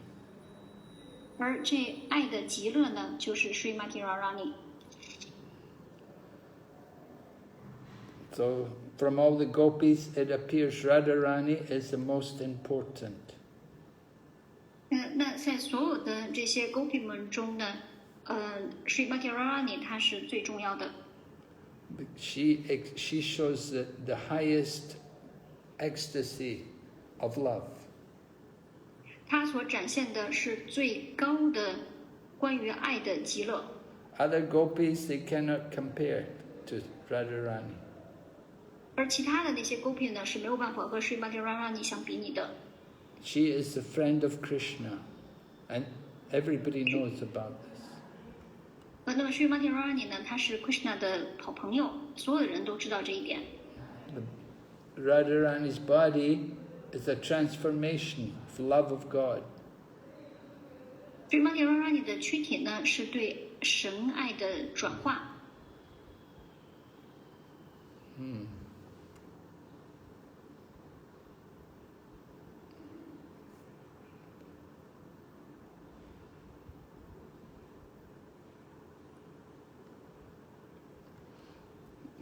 而这爱的极乐呢，就是 Srimati Radharani。So from all the gopis, it appears Radharani is the most important. 那在所有的这些 gopi 们中呢，Srimati Radharani 她是最重要的。She shows the highest ecstasy of love. 她所展现的是最高的关于爱的极乐。Other gopis, they cannot compare to Radharani. 而其他的那些 gopi 呢，是没有办法和 Srimati Radharani 相比拟的。She is a friend of Krishna, and everybody knows about this. 那么 Srimati Radharani 呢，她是 Krishna 的好朋友，所有的人都知道这一点。Radharani's body is a transformation of love of God. Srimati Radharani 的躯体呢，是对神爱的转化。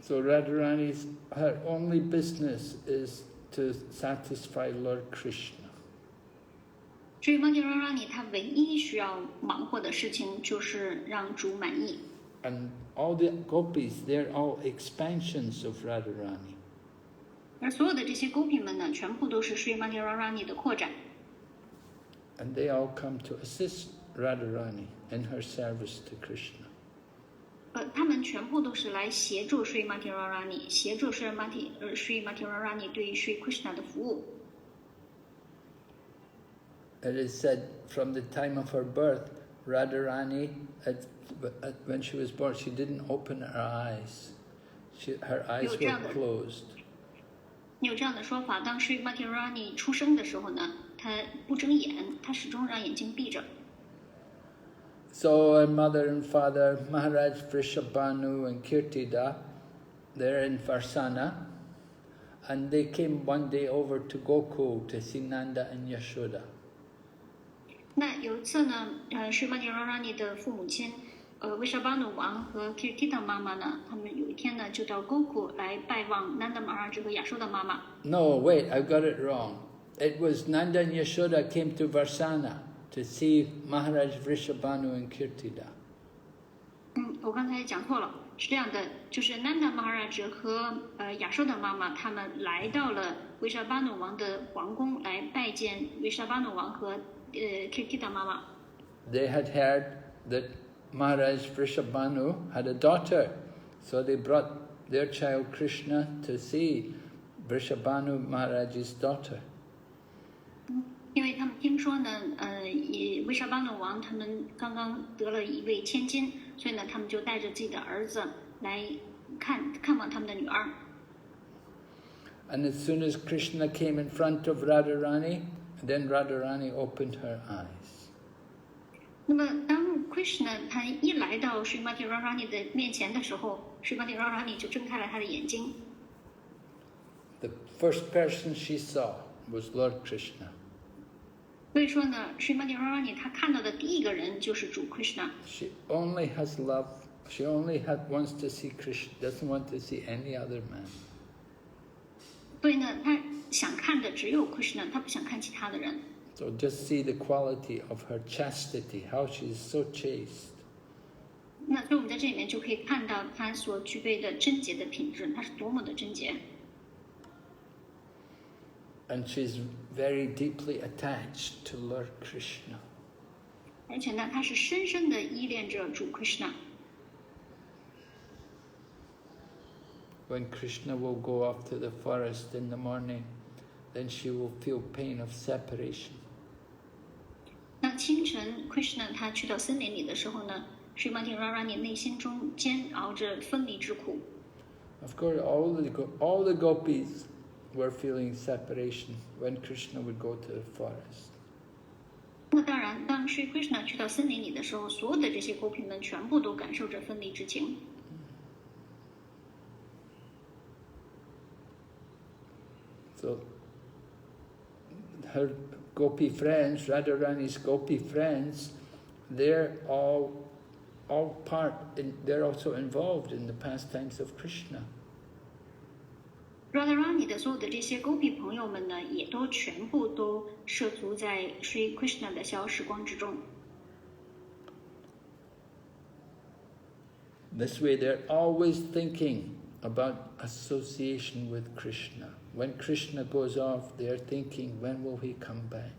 So Radharani's, her only business is to satisfy Lord Krishna. Srimati Radharani 她唯一需要忙活的事情就是让主满意。And all the gopis, they're all expansions of Radharani. 而所有的这些 gopi 们呢，全部都是 Srimati Radharani 的扩展。And they all come to assist Radharani in her service to Krishna. 他们全部都是来协助 Srimati Radharani， 协助 Srimati Radharani 对 Sri Krishna 的服务。It is said from the time of her birth, Radharani, when she was born, she didn't open her eyes. Her eyes were closed. 有这样的说法，当 Srimati Radharani 出生的时候呢，她不睁眼，她始终让眼睛闭着。So her mother and father, Maharaj Vrishabhanu and Kirtida, they're in Varsana, and they came one day over to Gokul to see Nanda and Yashoda. 那有一次呢，Srimati Radharani 的父母亲，Vrishabhanu 王和 Kirtida 妈妈呢，他们有一天呢就到 Gokul 来拜望 Nanda Maharaj 和 Yashoda 妈妈。No, wait, I got it wrong. It was Nanda and Yashoda came to Varsana to see Maharaj Vrishabhanu and Kirtida. 我刚才讲错了，是这样的，就是 Nanda Maharaj 和Yashoda 妈妈他们来到了 Vrishabhanu 王的皇宫来拜见 Vrishabhanu 王和Kirtida 妈妈。They had heard that Maharaj Vrishabhanu had a daughter, so they brought their child Krishna to see Vrishabhanu Maharaj's daughter. 因为他们听说呢，威沙巴努王他们刚刚得了一位千金，所以呢，他们就带着自己的儿子来看望他们的女儿。And as soon as Krishna came in front of Radharani, then Radharani opened her eyes. 那么当 Krishna 他一来到 Srimati Radharani 的面前的时候 ，Srimati Radharani 就睁开了他的眼睛。The first person she saw was Lord Krishna. 所以说呢 ，Srimati Radharani 他看到的第一个人就是主 Krishna。She only has love. She only wants to see Krishna. Doesn't want to see any other man. 所以呢，他想看的只有 Krishna， 他不想看其他的人。So just see the quality of her chastity, how she is so chaste. 那所以我们在这里面就可以看到他所具备的贞洁的品质，他是多么的贞洁。And she's very deeply attached to Lord Krishna. 而且呢，他是深深的依恋着主 Krishna。When Krishna will go off to the forest in the morning, then she will feel pain of separation. 那清晨 Krishna 他去到森林里的时候呢 ，Srimati Radharani 内心中煎熬着分离之苦。Of course, all the gopis were feeling separation when Krishna would go to the forest. 那当然，当 Sri Krishna 去到森林里的时候，所有的这些狗品们全部都感受着分离之情。So, her gopi friends, Radharani's gopi friends, they're all they're also involved in the pastimes of Krishna. Radharani 的所有的这些狗品朋友们呢，也都全部都涉足在 Sri Krishna 的逍遥时光之中。This way, they're always thinking about association with Krishna. When Krishna goes off, they're thinking, when will he come back?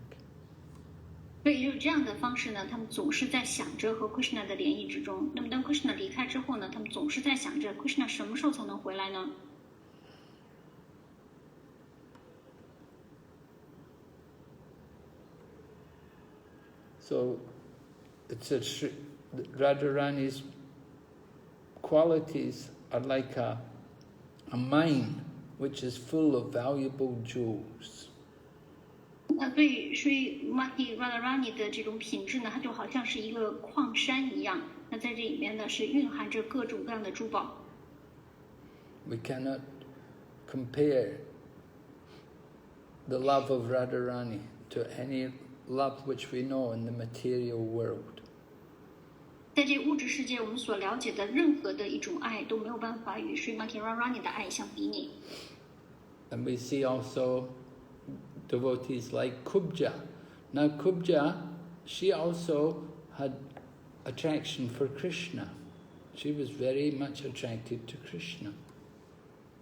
所以就是这样的方式呢，他们总是在想着和 Krishna 的联谊之中。那么当 Krishna 离开之后呢，他们总是在想着 Krishna 什么时候才能回来呢？ So, it's Radharani's qualities are like a mine which is full of valuable jewels. 那对Srimati Radharani 的这种品质呢，它就好像是一个矿山一样。那在这里面呢，是蕴含着各种各样的珠宝。We cannot compare the love of Radharani to any love which we know in the material world. 在这物质世界，我们所了解的任何的一种爱都没有办法与 Srimati Radharani 的爱相比拟。And we see also devotees like Kubja. Now Kubja, she also had attraction for Krishna. She was very much attracted to Krishna.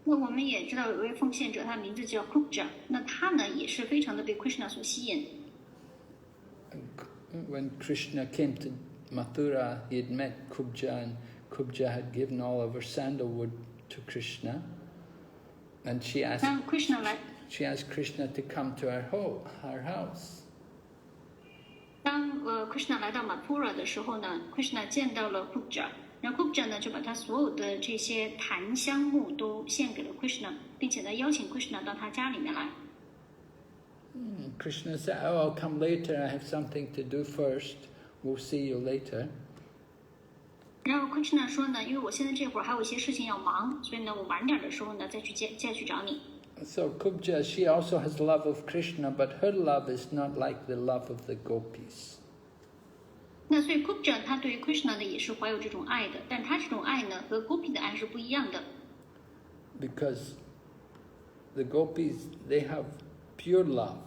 那我们也知道有位奉献者，他的名字叫 Kubja。那他呢，也是非常的被 Krishna 所吸引。When Krishna came to Mathura, he had met Kubja, and Kubja had given all of her sandalwood to Krishna. And she asked Krishna to come to her house. 当Krishna 来到 Mathura 的时候呢 ，Krishna 见到了 Kubja， 然后 Kubja 呢就把他所有的这些檀香木都献给了 Krishna， 并且呢邀请 Krishna 到他家里面来。Krishna said, "Oh, I'll come later. I have something to do first. We'll see you later." 然后 Krishna 说呢，因为我现在这会儿还有一些事情要忙，所以呢，我晚点的时候呢再去找你。So Kubja, she also has love of Krishna, but her love is not like the love of the gopis. 那所以 Kubja 他对于 Krishna 呢也是怀有这种爱的，但他这种爱呢和 Gopi 的爱是不一样的。Because the gopis, they have pure love.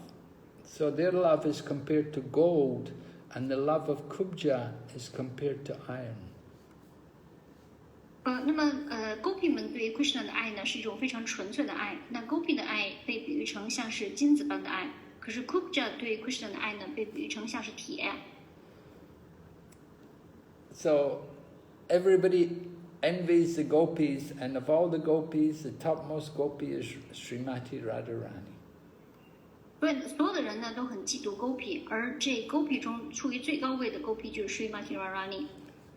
So their love is compared to gold, and the love of Kubja is compared to iron. 那么Gopi 们对于 Krishna 的爱呢是一种非常纯粹的爱，那 Gopi 的爱被比喻成像是金子般的爱，可是 Kubja 对于 Krishna 的爱呢被比喻成像是铁。So everybody envies the gopis, and of all the gopis, the topmost gopi is Srimati Radharani. 所有的人呢都很嫉妒 Gopi， 而这 Gopi 中处于最高位的 Gopi 就是 Srimati Radharani。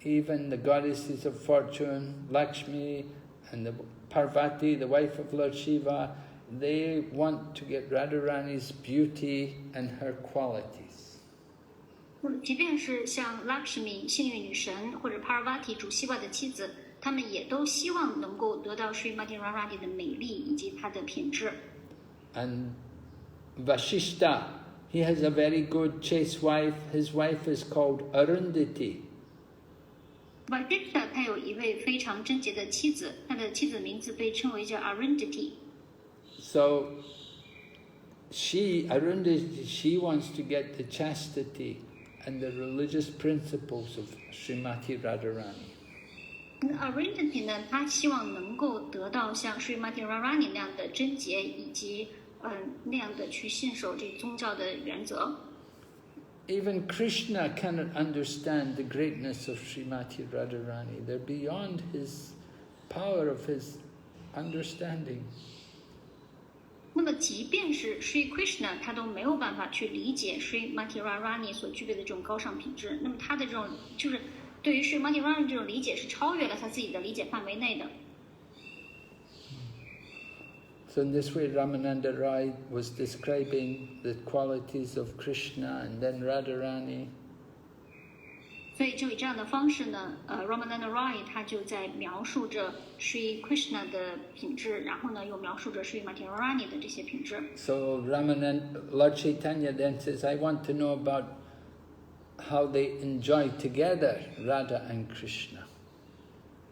Even the goddesses of fortune, Lakshmi and the Parvati, the wife of Lord Shiva, they want to get Radharani's beauty and her qualities. 即便是像 Lakshmi 幸运女神或者 Parvati 主希望的妻子，他们也都希望能够得到 Srimati Radharani 的美丽以及她的品质。 And Vashishta, he has a very good chaste wife. His wife is called Arundhati. Vashishta 他有一位非常贞洁的妻子，他的妻子名字被称为叫 Arundhati。 So Arundhati, she wants to get the chastity and the religious principles of Srimati Radharani. Arundhati 呢，她希望能够得到像 Srimati Radharani 那样的贞洁以及那样的去信守这宗教的原则。 Even Krishna cannot understand the greatness of Srimati Radharani. They're beyond his power of his understanding. 那么，即便是 Sri Krishna， 他都没有办法去理解 Srimati Radharani 所具备的这种高尚品质。那么，他的这种就是对于 Srimati Radharani 这种理解是超越了他自己的理解范围内的。 So in this way, Ramananda Rai was describing the qualities of Krishna and then Radharani. 所以，就以这样的方式呢，Ramananda Rai 他就在描述着 Sri Krishna 的品质，然后呢，又描述着 Srimati Radharani 的这些品质。 So Lord Caitanya then says, I want to know about how they enjoy together, Radha and Krishna.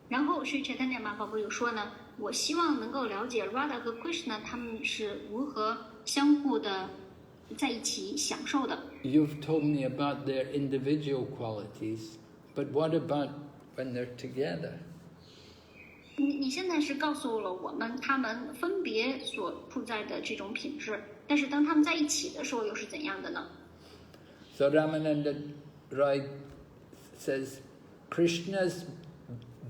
然后Sri Chaitanya Mahaprabhu 又说呢，我希望能够了解 Radha 和 Krishna 他们是如何相互的在一起享受的。 You've told me about their individual qualities, but what about when they're together? 你现在是告诉了我们他们分别所处在的这种品质，但是当他们在一起的时候又是怎样的呢？ So Ramananda Rai says, Krishna's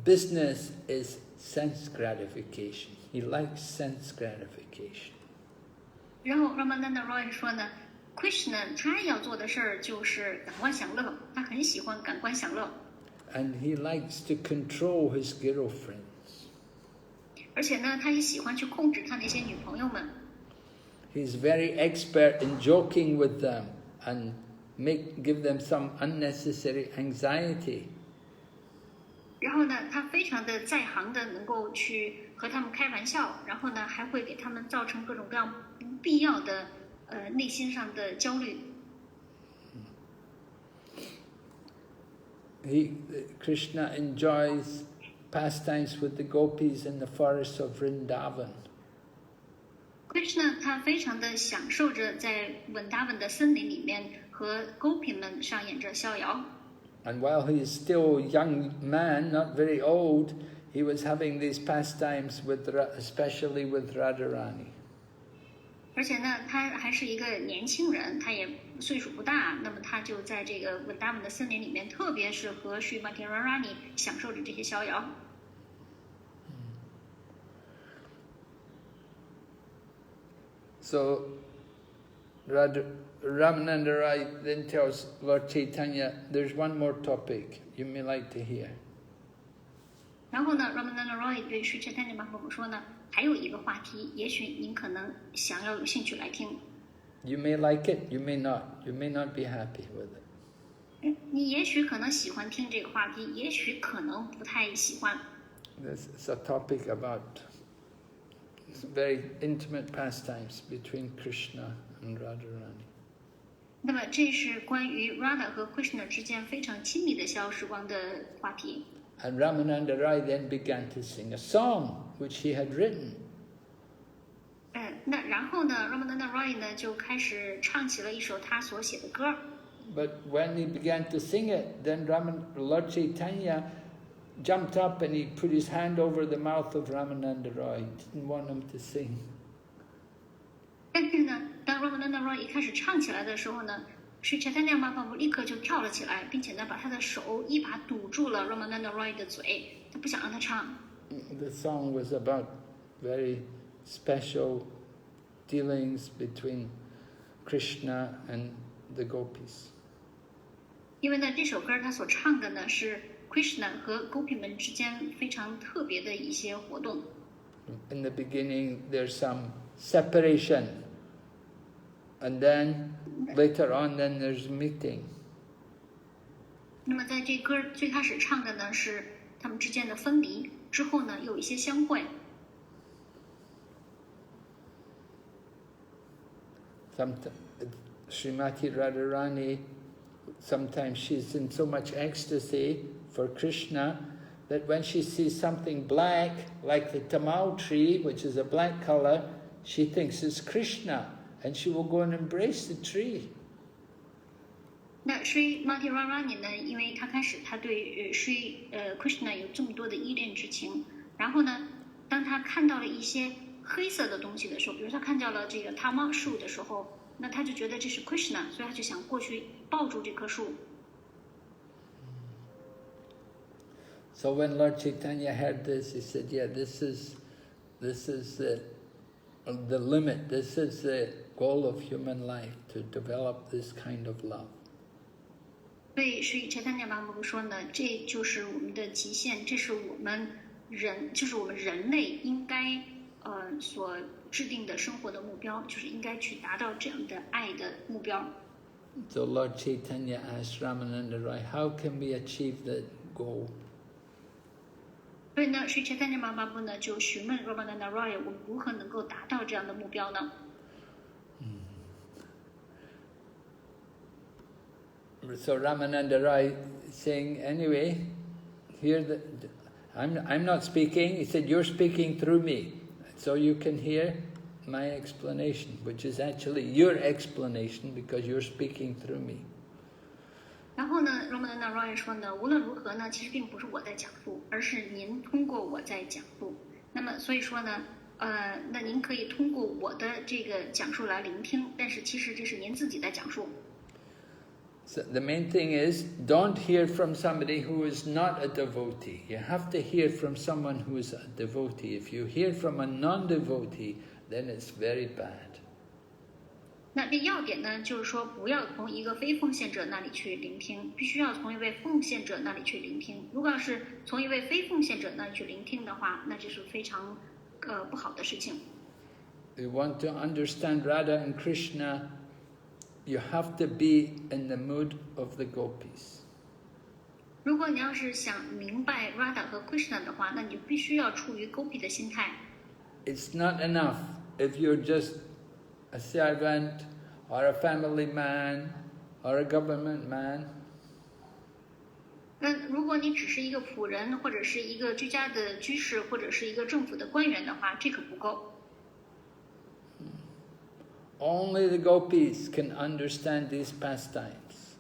business is sense gratification. He likes sense gratification. 然后 Ramananda Rai 说呢 ，Krishna 他要做的事儿就是感官享乐，他很喜欢感官享乐。 And he likes to control his girlfriends. 而且呢，他也喜欢去控制他那些女朋友们。 He's very expert in joking with them and give them some unnecessary anxiety. 然后呢，他非常的在行的，能够去和他们开玩笑，然后呢，还会给他们造成各种各样不必要的内心上的焦虑。Krishna enjoys pastimes with the gopis in the forests of Vrindavan. Krishna 他非常的享受着在稳达文的森林里面和 Gopi 们上演着逍遥。 And while he is still a young man, not very old, he was having these pastimes especially with Radharani. 而且呢，他还是一个年轻人，他也岁数不大，那么他就在这个稳达文的森林里面，特别是和 Srimati Radharani 享受着这些逍遥。 So Ramananda Rai then tells Lord Caitanya, there's one more topic you may like to hear. 然后呢 ，Ramananda Rai 对 Sri Chaitanya Mahaprabhu 说呢，还有一个话题，也许您可能想要有兴趣来听。 You may like it, you may not. You may not be happy with it. 你也许可能喜欢听这个话题，也许可能不太喜欢。 This is a topic about very intimate pastimes between Krishna and Radharani. 那么这是关于 Radha 和 Krishna 之间非常亲密的逍遥时光的话题。 And Ramananda Rai then began to sing a song which he had written. 那然后呢 ，Ramananda Rai 呢就开始唱起了一首他所写的歌。 But when he began to sing it, then Lord Caitanya jumped up and he put his hand over the mouth of Ramananda Rai. He didn't want him to sing. 但是呢，当 Ramananda Rai 一开始唱起来的时候呢 Sri Chaitanya Mahaprabhu 立刻就跳了起来，并且呢把他的手一把堵住了 Ramananda Roy 的嘴，他不想让他唱。The song was about very special dealings between Krishna and the gopis. 因为呢这首歌他所唱的呢是 Krishna 和 Gopi 们之间非常特别的一些活动。In the beginning there's some separation, and then later on then there's meeting. 那么在这歌最开始唱的呢是他们之间的分离，之后呢有一些相会。Srimati Radharani, sometimes she's in so much ecstasy for Krishna that when she sees something black, like the tamal tree, which is a black color, she thinks it's Krishna, and she will go and embrace the tree. 那 Sri Madhya Lila 呢，因为他开始他对Sri Krishna 有这么多的依恋之情，然后呢，当他看到了一些黑色的东西的时候，比如他看到了这个 tamal 树的时候，那他就觉得这是 Krishna， 所以他就想过去抱住这棵树。So when Lord Chaitanya heard this, he said, "Yeah, this is the limit. This is the goal of human life, to develop this kind of love." 所以Sri Chaitanya Mahaprabhu 说呢，这就是我们的极限，这是我们人类应该所制定的生活的目标，就是应该去达到这样的爱的目标。So Lord Chaitanya asked Ramananda Roy, "How can we achieve that goal?" 所以呢，Sri Chaitanya Mahaprabhu 呢就询问 Ramananda Roy， 我们如何能够达到这样的目标呢？ So Ramananda Roy saying, anyway, I'm not speaking. He said, "You're speaking through me, so you can hear my explanation," which is actually your explanation because you're speaking through me. 然后呢 ，Ramananda Roy 说呢，无论如何呢，其实并不是我在讲述，而是您通过我在讲述。那么所以说呢，那您可以通过我的这个讲述来聆听，但是其实这是您自己在讲述。So the main thing is, don't hear from somebody who is not a devotee. You have to hear from someone who is a devotee. If you hear from a non-devotee, then it's very bad. 那这要点呢，就是说不要从一个非奉献者那里去聆听，必须要从一位奉献者那里去聆听。如果要是从一位非奉献者那里去聆听的话，那这是非常不好的事情。You want to understand Radha and Krishna, you have to be in the mood of the gopis. 如果你要是想明白 Radha 和 Krishna 的话，那你就必须要处于 Gopi 的心态。It's not enough if you're just a servant or a family man or a government man. 那如果你只是一个仆人，或者是一个居家的居士，或者是一个政府的官员的话，这可不够。Only the gopis can understand these pastimes.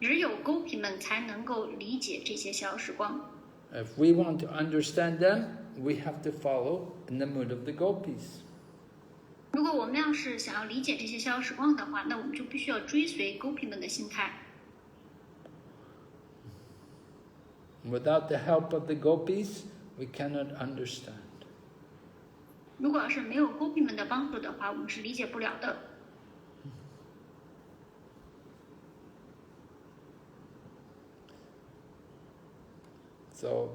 只有 Gopi 们才能够理解这些逍遥时光。If we want to understand them, we have to follow in the mood of the gopis. 如果我们要是想要理解这些逍遥时光的话，那我们就必须要追随 Gopi 们的心态。Without the help of the gopis, we cannot understand. 如果要是没有 Gopi 们的帮助的话，我们是理解不了的。So,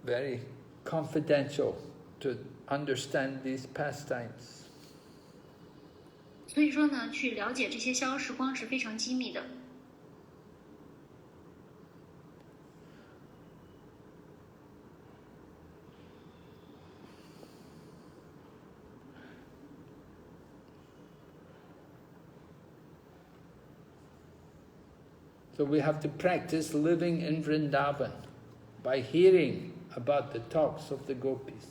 very confidential to understand these pastimes. 所以说呢，去了解这些逍遥时光是非常机密的。So we have to practice living in Vrindavan by hearing about the talks of the gopis.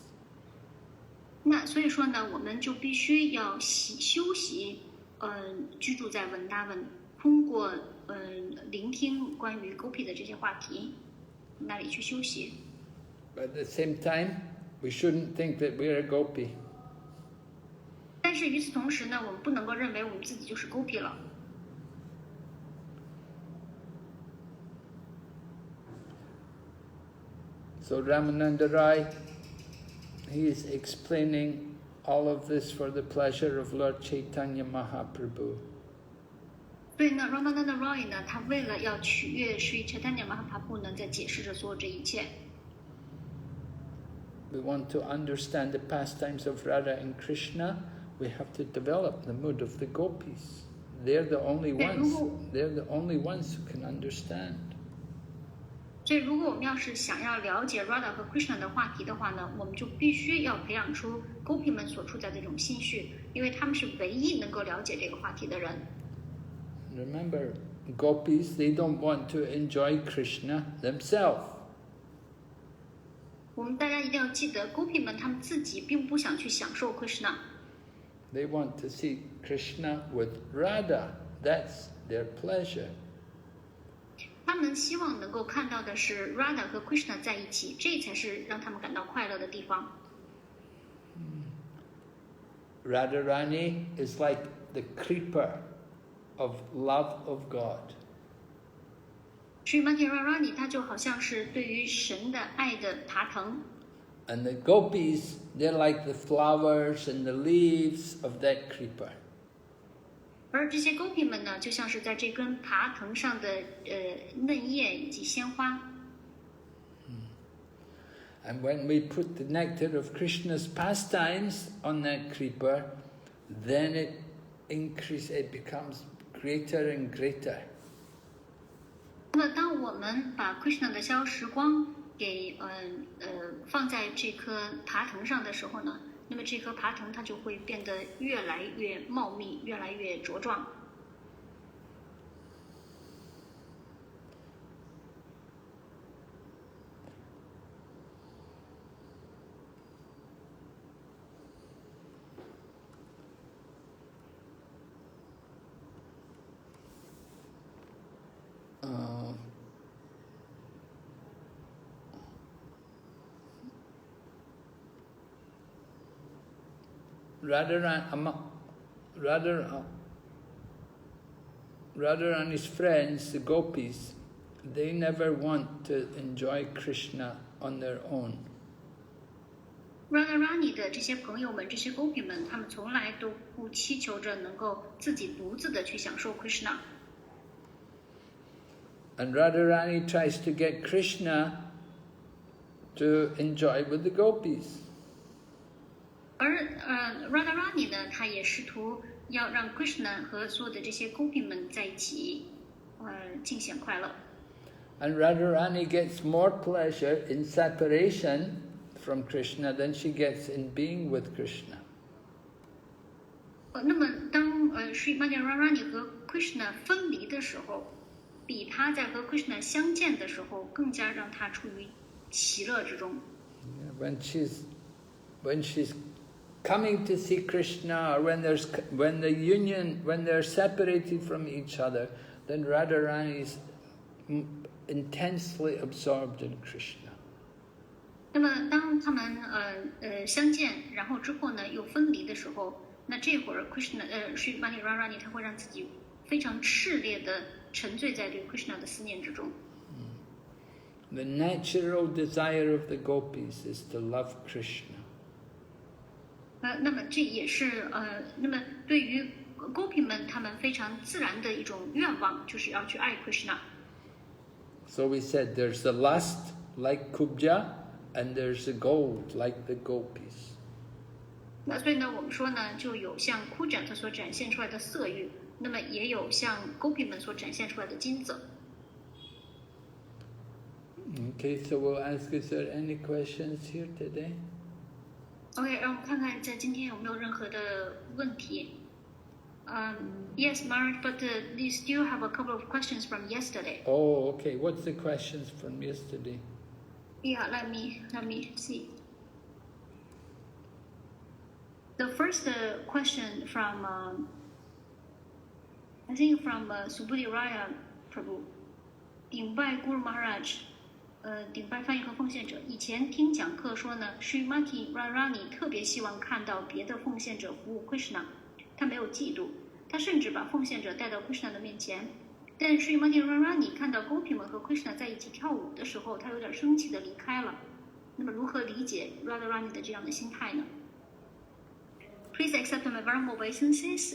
那所以说呢，我们就必须要修习，居住在文达文，通过聆听关于 Gopi 的这些话题，那里去修习。But at the same time, we shouldn't think that we're a gopi. 但是与此同时呢，我们不能够认为我们自己就是 Gopi 了。So Ramananda Rai, he is explaining all of this for the pleasure of Lord Caitanya Mahaprabhu. 所以呢 ，Ramananda Rai 呢，他为了要取悦 Sri Chaitanya Mahaprabhu 呢，在解释着所有这一切。We want to understand the pastimes of Radha and Krishna. We have to develop the mood of the gopis. They're the only ones. They're the only ones who can understand. 所以，如果我们要是想要了解 Radha 和 Krishna 的话题的话呢，我们就必须要培养出 Gopi 们所处在这种心绪，因为他们是唯一能够了解这个话题的人。Remember, gopis, they don't want to enjoy Krishna themselves. 我们大家一定要记得 ，Gopi 们他们自己并不想去享受 Krishna。They want to see Krishna with Radha. That's their pleasure. 他们希望能够看到的是 Radha 和 Krishna 在一起，这才是让他们感到快乐的地方。Radharani is like the creeper of love of God. Srimati Radharani 它就好像是对于神的爱的爬藤。And the gopis, they're like the flowers and the leaves of that creeper. 而这些 Gopi 们呢，就像是在这根爬藤上的嫩叶以及鲜花。And when we put the nectar of Krishna's pastimes on that creeper, then it becomes greater and greater. 那么，当我们把 Krishna 的消时光给放在这棵爬藤上的时候呢，那么这棵爬藤它就会变得越来越茂密，越来越茁壮。Radharani's friends, the gopis, they never want to enjoy Krishna on their own. Radharani 的这些朋友们，这些 Gopi 们，他们从来都不祈求着能够自己独自的去享受 Krishna。And Radharani tries to get Krishna to enjoy with the gopis. 而Radharani 呢，他也试图要让 Krishna 和所有的这些 Gopi 们在一起，尽显快乐。And Radharani gets more pleasure in separation from Krishna than she gets in being with Krishna. 那么当Srimati Radharani 和 Krishna 分离的时候，比他在和 Krishna 相见的时候更加让他处于喜乐之中。When she's coming to see Krishna, or when they're separated from each other, then Radharani is intensely absorbed in Krishna. 那么当他们相见，然后之后呢又分离的时候，那这会儿 Srimati Radharani 他会让自己非常炽烈的沉醉在对 Krishna 的思念之中。The natural desire of the gopis is to love Krishna. 那么这也是那么对于 Gopi 们他们非常自然的一种愿望，就是要去爱 Krishna。So we said there's the lust like Kubja, and there's the gold like the gopis. 那所以呢，我们说呢，就有像 Kuja 它所展现出来的色欲，那么也有像 Gopi 们所展现出来的金子。Okay, so we'll ask, is there any questions here today? OK， 让我们看看在今天有没有任何的问题。Yes, Marit, but we still have a couple of questions from yesterday. Oh, okay. What's the questions from yesterday? Yeah, let me see. The first question from I think from Subudhi Raya Prabhu, 顶拜 Guru Maharaj。顶拜翻译和奉献者，以前听讲课说呢 ，Srimati Radharani 特别希望看到别的奉献者服务 Krishna， 他没有嫉妒，他甚至把奉献者带到 Krishna 的面前。但 Srimati Radharani 看到 Gopi 们和 Krishna 在一起跳舞的时候，他有点生气的离开了。那么如何理解 Radharani 的这样的心态呢？ Please accept my very humble obeisances.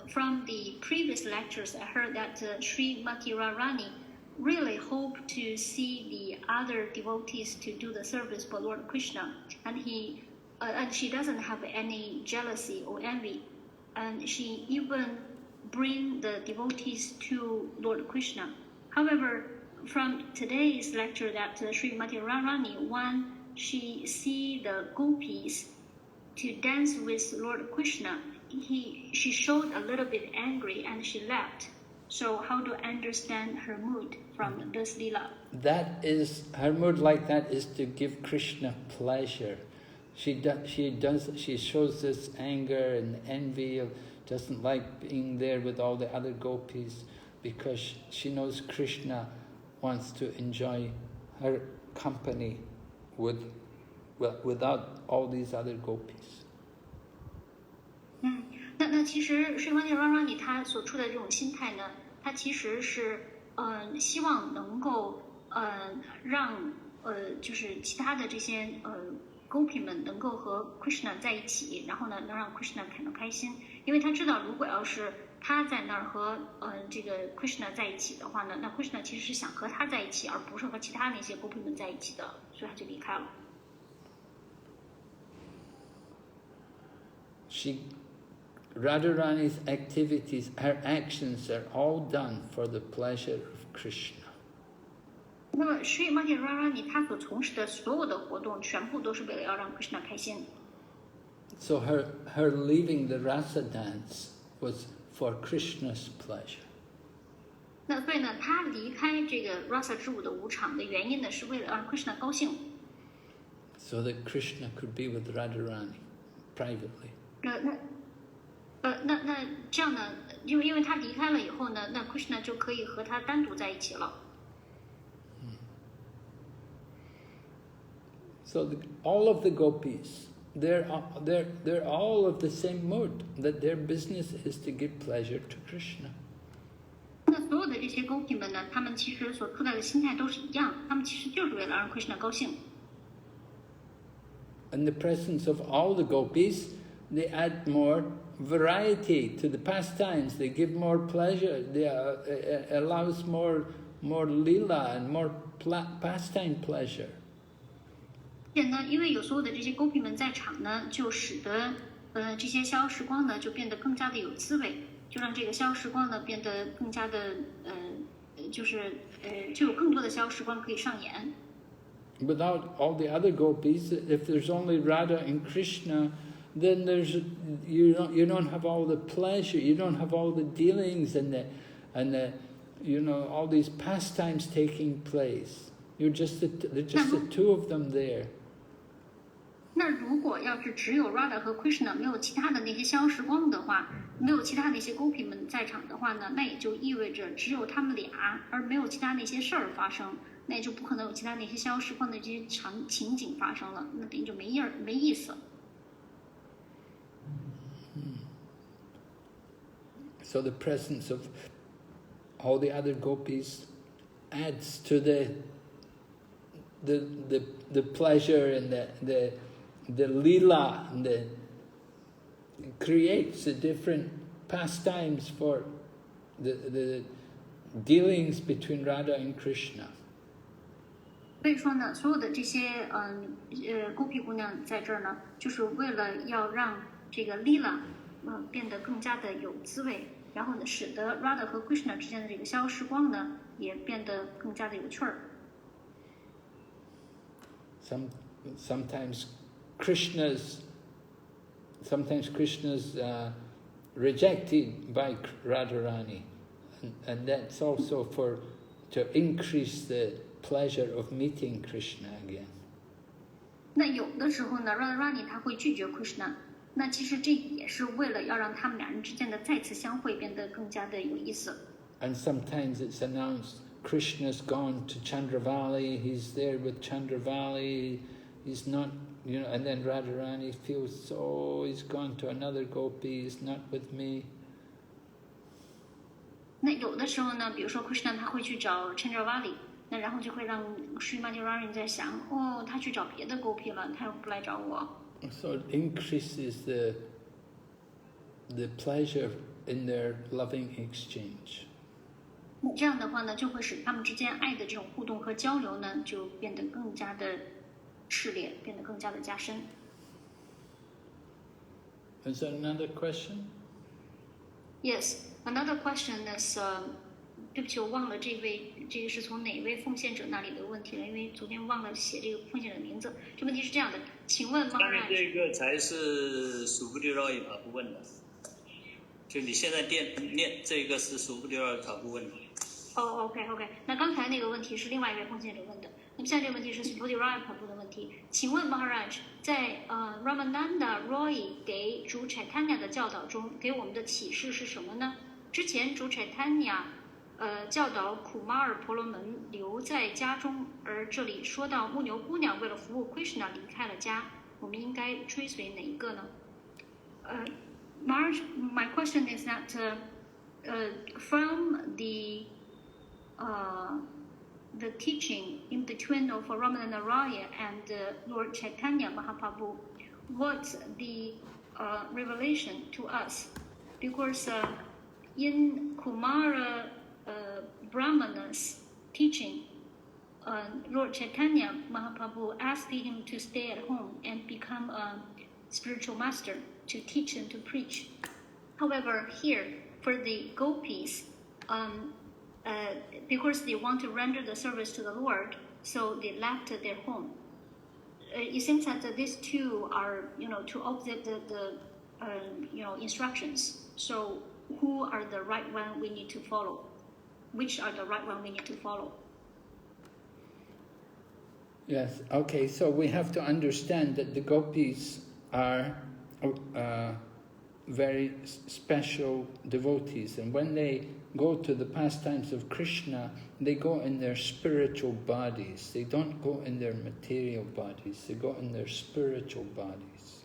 From the previous lectures, I heard that Sri Mati Radharani really hope to see the other devotees to do the service for Lord Krishna, and she doesn't have any jealousy or envy, and she even bring the devotees to Lord Krishna. However, from today's lecture that Sri Mati Radharani, when she see the gopis to dance with Lord Krishna, she showed a little bit angry and she left. So how to understand her mood from this lila? That is, her mood like that is to give Krishna pleasure. She shows this anger and envy, doesn't like being there with all the other gopis because she knows Krishna wants to enjoy her company without all these other gopis. 那其实Sri Mati Radharani 她所处的这种心态呢，她其实是希望能够让就是其他的这些gopi 们能够和 Krishna 在一起，然后呢能让 Krishna 感到开心，因为他知道如果要是他在那儿和这个 Krishna 在一起的话呢，那 Krishna 其实是想和他在一起，而不是和其他那些 gopi 们在一起的，所以他就离开了。Radharani's activities, her actions are all done for the pleasure of Krishna. 那么 Sri Mati Radharani 她所从事的所有的活动，全部都是为了要让 Krishna 开心。So her leaving the rasa dance was for Krishna's pleasure. 那所以呢，她离开这个 rasa 之舞的舞场的原因呢，是为了让 Krishna 高兴。So that Krishna could be with Radharani privately. 那这样呢，因为他离开了以后呢，那 Krishna 就可以和他单独在一起了。So all of the gopis, they're all of the same mood, that their business is to give pleasure to Krishna. 那所有的这些 gopi 们呢，他们其实所处在的心态都是一样，他们其实就是为了让 Krishna 高兴。In the presence of all the gopis, they add more variety to the pastimes. They give more pleasure. They allows more lila and more pastime pleasure. 因为有所有的这些 gopi 们在场呢，就使得这些逍遥时光呢就变得更加的有滋味，就让这个逍遥时光呢变得更加的就有更多的逍遥时光可以上演。Without all the other gopis, if there's only Radha and Krishna, then you don't have all the pleasure, you don't have all the dealings and the all these pastimes taking place. There's just the two of them there. 那如果要是只有 Radha 和 Krishna 没有其他的那些逍遥时光的话，没有其他那些 gopi 们在场的话呢，那也就意味着只有他们俩，而没有其他那些事儿发生，那也就不可能有其他那些逍遥时光的这些情景发生了，那等于就没意思。So the presence of all the other gopis adds to the pleasure and the lila, and it creates a different pastimes for the dealings between Radha and Krishna. 所以说呢，所有的这些gopi 姑娘在这儿呢，就是为了要让这个 lila 变得更加的有滋味，然后呢，使得 Radha 和 Krishna 之间的这个逍遥时光呢，也变得更加的有趣儿。Sometimes Krishna's rejected by Radharani, and that's also to increase the pleasure of meeting Krishna again. 那有的时候呢 ，Radharani 他会拒绝 Krishna， 那其实这也是为了要让他们两人之间的再次相会变得更加的有意思。And sometimes it's announced Krishna's gone to Chandravali, he's there with Chandravali, he's not, and then Radharani feels, oh, he's gone to another gopi, he's not with me. 那有的时候呢，比如说 Krishna 他会去找 Chandravali，那然后就会让 Sri Madhya 在想，哦，他去找别的 gopi 了，他又不来找我。So it increases the pleasure in their loving exchange. 那这样的话呢，就会使他们之间爱的这种互动和交流呢，就变得更加的炽烈，变得更加的加深。Is there another question? Yes, another question is, 对不起，我忘了这个是从哪位奉献者那里的问题了，因为昨天忘了写这个奉献者的名字。这问题是这样的，请问 下面这个才是苏布迪罗伊塔布问的，就你现在念这个是苏布迪罗伊塔布问的。OK， 那刚才那个问题是另外一位奉献者问的，那么现在这个问题是 Bodhiraya Prabhu 的问题。请问 Maharaj， 在Ramananda Roy 给主 Caitanya 的教导中，给我们的启示是什么呢？之前主 Caitanya 教导苦马尔婆罗门留在家中，而这里说到牧牛姑娘为了服务 Krishna 离开了家，我们应该追随哪一个呢？Maharaj, my question is that from the teaching in between of Ramananda Raya and Lord Caitanya Mahaprabhu, what's the revelation to us? Because in Kumara Brahmana's teaching, Lord Caitanya Mahaprabhu asked him to stay at home and become a spiritual master, to teach and to preach. However, here, for the gopis, because they want to render the service to the Lord, so they left their home. It seems that these two are, to observe the instructions. So, who are the right one we need to follow? Which are the right one we need to follow? Yes, okay, so we have to understand that the gopis are very special devotees, and when they go to the pastimes of Krishna, they go in their spiritual bodies. They don't go in their material bodies, they go in their spiritual bodies.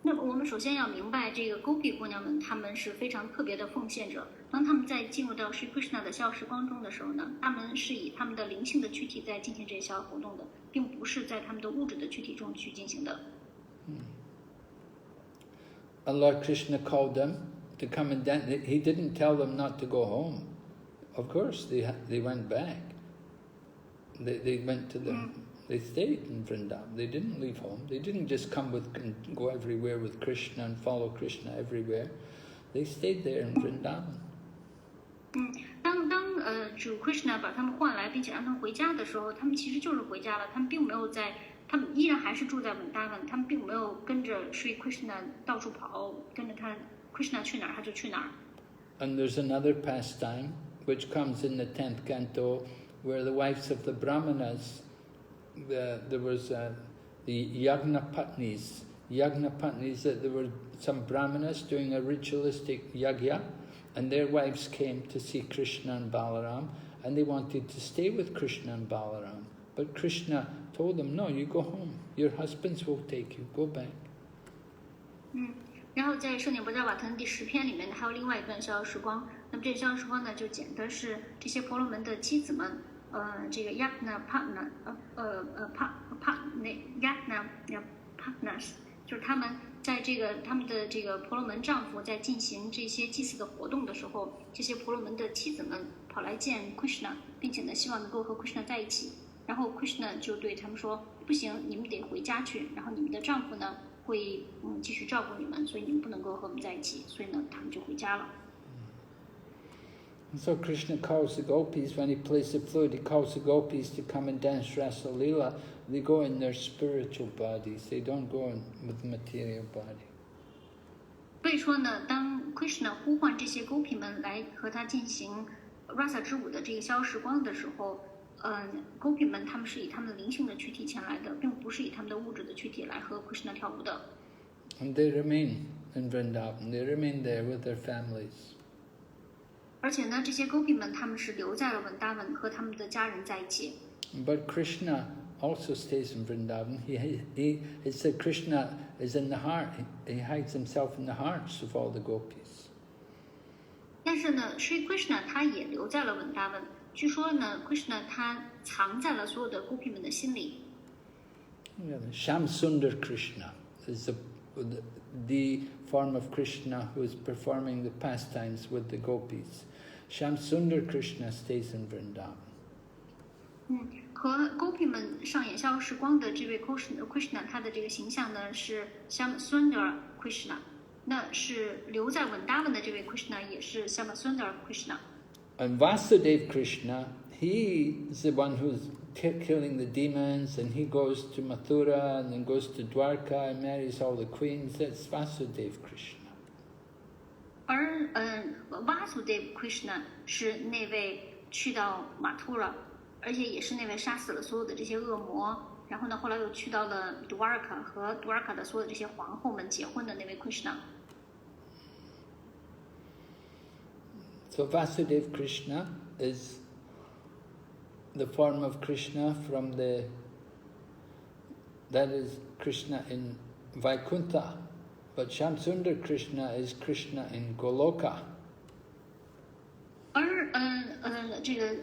那么我们首先要明白，这个 Gopi 姑娘们，她们是非常特别的奉献者。当她们在进入到 Sri Krishna 的逍遥时光中的时候呢，她们是以她们的灵性的躯体在进行这些逍遥活动的，并不是在她们的物质的躯体中去进行的。And Lord Krishna called them to come and dance. He didn't tell them not to go home. Of course, they went back. They went to the. They stayed in Vrindavan. They didn't leave home. They didn't just come and go everywhere with Krishna and follow Krishna everywhere. They stayed there in Vrindavan. 当主 Krishna 把他们唤来，并且让他们回家的时候，他们其实就是回家了。他们并没有他们依然还是住在文达文，他们并没有跟着 Sri Krishna 到处跑，跟着他 Krishna 去哪儿他就去哪儿。And there's another pastime which comes in the 10th canto, where the wives of the Brahmanas, there was the Yagna Patnis, that there were some Brahmanas doing a ritualistic yagya, and their wives came to see Krishna and Balaram, and they wanted to stay with Krishna and Balaram. But Krishna told them, no, you go home. Your husbands will take you. Go back. 然后在《圣典博伽瓦腾》第10篇里面呢，还有另外一段逍遥时光。那么这个逍遥时光呢，就讲的是这些婆罗门的妻子们，这个 Yagna Partners， 就是他们在他们的这个婆罗门丈夫在进行这些祭祀的活动的时候，这些婆罗门的妻子们跑来见 Krishna， 并且呢，希望能够和 Krishna 在一起。然后 Krishna 就对他们说：“不行，你们得回家去。然后你们的丈夫呢，会继续照顾你们，所以你们不能够和我们在一起。所以呢，他们就回家了。” So Krishna calls the gopis, when he plays the flute, he calls the gopis to come and dance Rasa Lila. They go in their spiritual bodies, they don't go in with the material body. 所以说呢，当 Krishna 呼唤这些 Gopi 们来和他进行 Rasa 之舞的这个逍遥时光的时候，Gopi 们他们是以他们的灵性的躯体前来的，并不是以他们的物质的躯体来和 Krishna 跳舞的。And they remain in Vrindavan, they remain there with their families. 而且呢，这些 Gopi 们他们是留在了文达文，和他们的家人在一起。But Krishna also stays in Vrindavan. It said Krishna is in the heart. He hides himself in the hearts of all the gopis. 但是呢，Sri Krishna 他也留在了文达文，据说呢 ，Krishna 他藏在了所有的 Gopi 们的心里。Shamsundar Krishna is the form of Krishna who is performing the pastimes with the gopis. Shamsundar Krishna stays in Vrindavan. 和 Gopi 们上演消时光的这位 Krishna， 他的这个形象呢是 Shamsundar Krishna， 那是留在文达文的这位 Krishna 也是 Shamsundar Krishna。And Vasudeva Krishna, he is the one who's killing the demons, and he goes to Mathura and then goes to Dwarka and marries all the queens. That's Vasudeva Krishna. 而Vasudeva Krishna 是那位去到马图拉，而且也是那位杀死了所有的这些恶魔，然后呢，后来又去到了 Dwarka 和 Dwarka 的所有的这些皇后们结婚的那位 Krishna。So Vasudeva Krishna is the form of Krishna that is Krishna in Vaikuntha, but Shamsundar Krishna is Krishna in Goloka. 而这个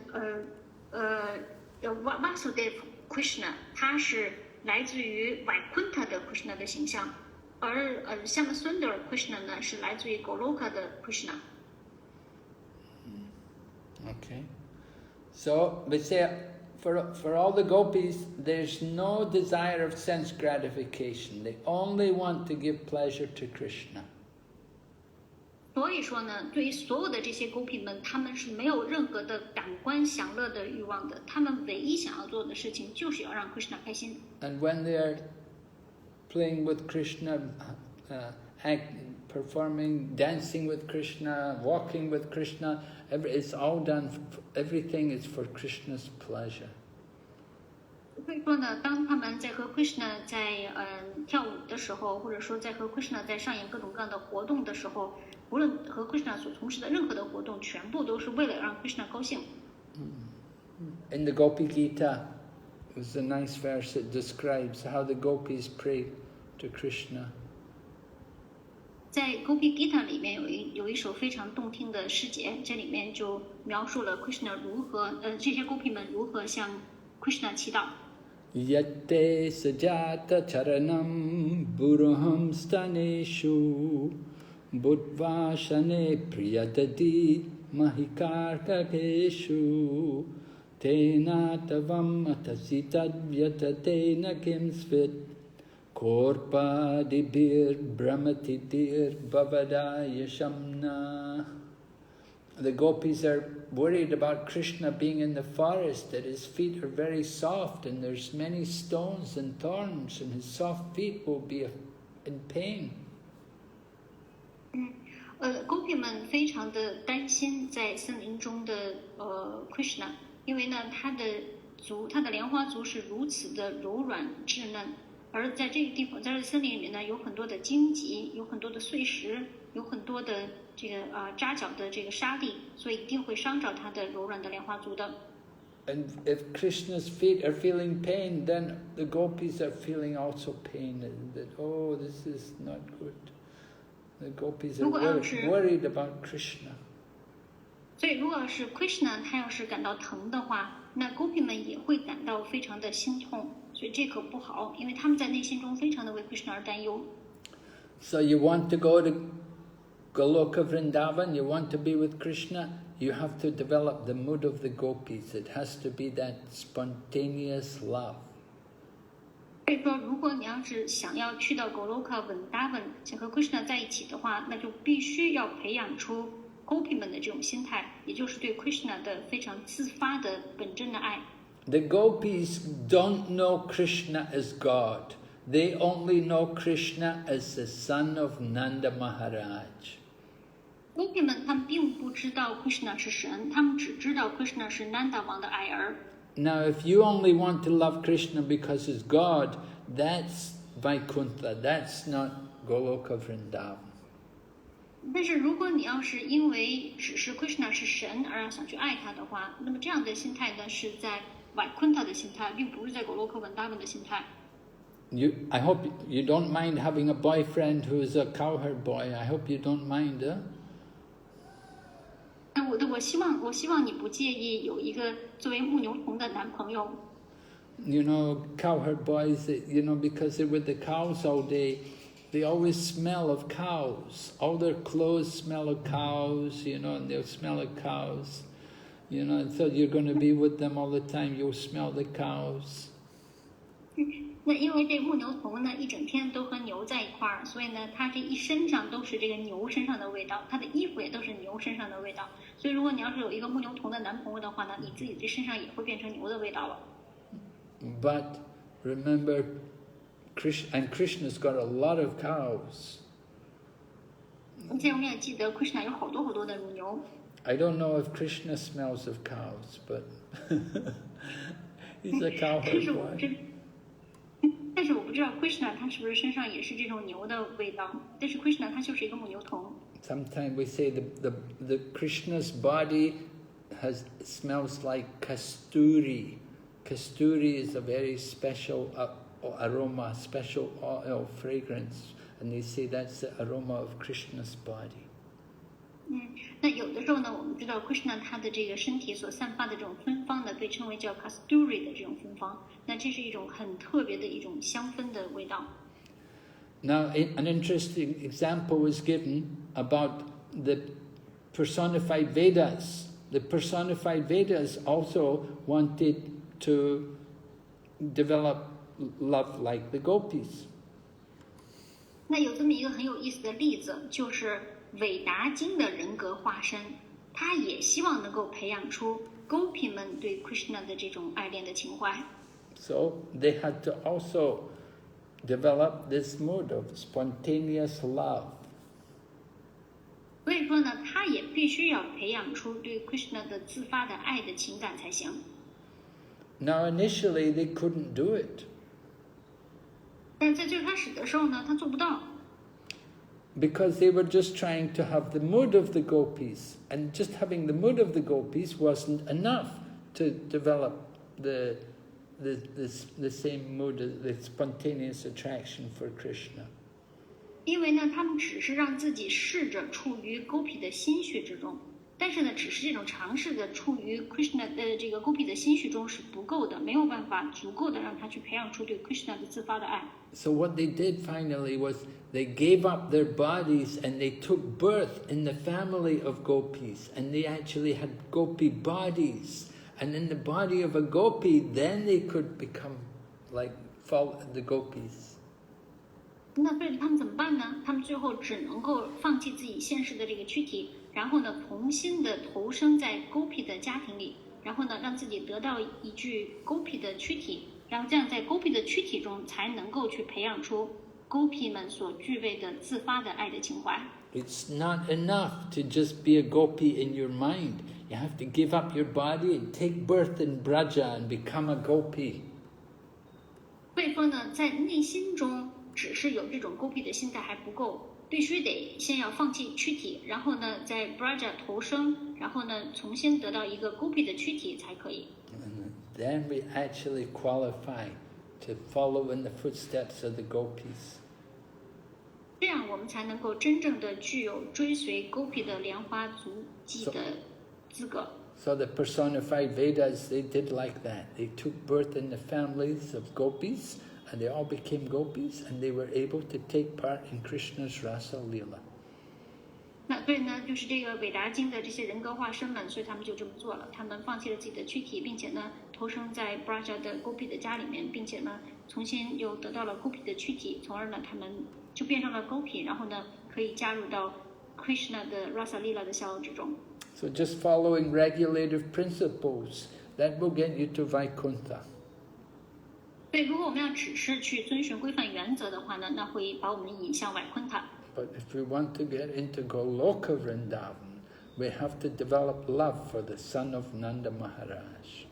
Vasudeva Krishna 他是来自于 Vaikuntha 的 Krishna 的形象，而Shamsundar Krishna 呢是来自于 Goloka 的 Krishna。Okay. So we say for all the gopis, there's no desire of sense gratification. They only want to give pleasure to Krishna. 所以说呢，对于所有的这些 Gopi 们，他们是没有任何的感官享乐的欲望的。他们唯一想要做的事情，就是要让 Krishna 开心。And when they are playing with Krishna, performing, dancing with Krishna, walking with Krishna, it's all done. Everything is for Krishna's pleasure. 所以说呢，当他们在和 Krishna 在跳舞的时候，或者说在和 Krishna 在上演各种各样的活动的时候，无论和 Krishna 所从事的任何的活动，全部都是为了让 Krishna 高兴。In the Gopi Gita, there's a nice verse that describes how the gopis pray to Krishna. 在 Gopi Gita 里面有一首非常动听的诗节，这里面就描述了 Krishna 如何这些 Gopi 们如何向 Krishna 祈祷。Yatte sajata charanam buruham staneshu budvashane priyadadi mahikarkakeshu tena tavam atasitadvyatatena kimsvit korpa dibir brahmatidir bhavadaya shamna. The gopis are worried about Krishna being in the forest, that his feet are very soft and there's many stones and thorns and his soft feet will be in pain. Gopi 们非常的担心在森林中的Krishna， 因为呢他的莲花足是如此的柔软稚嫩，而在这个地方，在这森林里面呢，有很多的荆棘，有很多的碎石，有很多的这个扎脚的这个沙地，所以一定会伤着他的柔软的莲花足的。And if Krishna's feet are feeling pain, then the gopis are feeling also pain. That oh, this is not good. The gopis are worried about Krishna. 所以，如果是 Krishna 他要是感到疼的话，那 Gopi 们也会感到非常的心痛。所以这可不好，因为他们在内心中非常的为 Krishna 而担忧。So you want to go to Goloka Vrindavan, you want to be with Krishna, you have to develop the mood of the gopis. It has to be that spontaneous love. 所以说，如果你要是想要去到 Goloka Vrindavan， 想和 Krishna 在一起的话，那就必须要培养出 Gopi 们的这种心态，也就是对 Krishna 的非常自发的本真的爱。The gopis don't know Krishna as God. They only know Krishna as the son of Nanda Maharaj. Gopi 们他们并不知道 Krishna 是神，他们只知道 Krishna 是 Nanda 王的爱儿。Now, if you only want to love Krishna because he's God, that's Vaikuntha. That's not Goloka Vrindavan. 但是如果你要是因为只是 Krishna 是神而想去爱他的话，那么这样的心态呢是在 Vaikuntha 的心态，并不是在 Goloka Vrindavan 的心态。I hope you don't mind having a boyfriend who is a cowherd boy. I hope you don't mind, huh? 我的我希望你不介意有一个作为牧牛童的男朋友。You know, cowherd boys, you know, because they're with the cows all day, they always smell of cows. All their clothes smell of cows, you know, and they'll smell of cows. You know, and so you're going to be with them all the time, you'll smell the cows. 那因为这牧牛童呢，一整天都和牛在一块儿，所以呢，他这一身上都是这个牛身上的味道，他的衣服也都是牛身上的味道。所以，如果你要是有一个牧牛童的男朋友的话呢，你自己这身上也会变成牛的味道了。But remember, Krishna's got a lot of cows. 而且我们也记得 Krishna 有好多的乳牛。I don't know if Krishna smells of cows, but he's a cowherd boy. 但是我不知道 Krishna 他是不是身上也是这种牛的味道。但是 Krishna 他就是一个牧牛童。Sometimes we say the Krishna's body smells like kasturi. Kasturi is a very special aroma, special oil fragrance, and they say that's the aroma of Krishna's body. 那有的时候呢，我们知道 Krishna 他的这个身体所散发的这种芬芳呢，被称为叫 kasturi 的这种芬芳。那这是一种很特别的一种香氛的味道。Now, an interesting example was given about the personified Vedas. The personified Vedas also wanted to develop love like the gopis. 那有这么一个很有意思的例子，就是韦达经的人格化身，他也希望能够培养出 Gopi 们对 Krishna 的这种爱恋的情怀。So they had to also develop this mood of spontaneous love. 所以说呢，他也必须要培养出对 Krishna 的自发的爱的情感才行。Now initially they couldn't do it. 但在最开始的时候呢，他做不到。Because they were just trying to have the mood of the gopis, and just having the mood of the gopis wasn't enough to develop the same mood, the spontaneous attraction for Krishna. 因为呢，他们只是让自己试着处于 Gopi 的心绪之中，但是呢，只是这种尝试的处于 Krishna 的这个 Gopi 的心绪中是不够的，没有办法足够的让他去培养出对 Krishna 的自发的爱。So what they did finally was they gave up their bodies and they took birth in the family of gopis, and they actually had gopi bodies. And in the body of a gopi, then they could become like the gopis. 那所以他们怎么办呢？他们最后只能够放弃自己现实的这个躯体，然后呢，重新的投生在 Gopi 的家庭里，然后呢，让自己得到一具 Gopi 的躯体，然后这样在 Gopi 的躯体中才能够去培养出 Gopi 们所具备的自发的爱的情怀。It's not enough to just be a gopi in your mind. You have to give up your body and take birth in Braja and become a gopi. 所以说呢，在内心中只是有这种 Gopi 的心态还不够，必须得先要放弃躯体，然后呢，在 Braja 投生，然后呢，重新得到一个 Gopi 的躯体才可以。And then we actually qualify to follow in the footsteps of the gopis. 这样我们才能够真正的具有追随 Gopi 的莲花足迹的资格。So the personified Vedas, they did like that. They took birth in the families of gopis, and they all became gopis, and they were able to take part in Krishna's Rasa Lila. 那所以呢，就是这个韦达经的这些人格化身们，所以他们就这么做了。他们放弃了自己的躯体，并且呢，投生在 Braja 的 Gopi 的家里面，并且呢，重新又得到了 Gopi 的躯体，从而呢，他们就变成了 Gopi， 然后呢，可以加入到 Krishna 的 Rasa Lila 的逍遥之中。So just following regulative principles, that will get you to Vaikuntha. 所以，如果我们要只是去遵循规范原则的话呢，那会把我们引向外昆塔。But if we want to get into Goloka Vrindavan, we have to develop love for the son of Nanda Maharaj.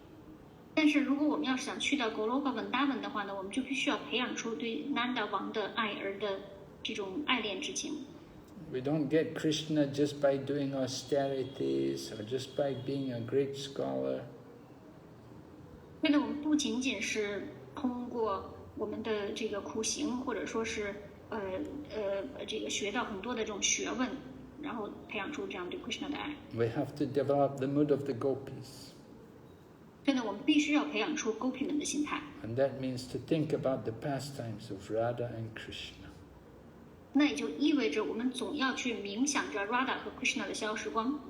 但是，如果我们要是想去到 Goloka Vrindavan 的话呢，我们就必须要培养出对 Nanda 王的爱儿的这种爱恋之情。We don't get Krishna just by doing austerities or just by being a great scholar. 所以呢，我们不仅仅是通过我们的这个苦行，或者说是这个学到很多的这种学问，然后培养出这样对 Krishna 的爱。We have to develop the mood of the gopis. 所以呢，我们必须要培养出 Gopi 们的心态。And that means to think about the pastimes of Radha and Krishna. 那也就意味着我们总要去冥想着 Radha 和 Krishna 的逍遥时光。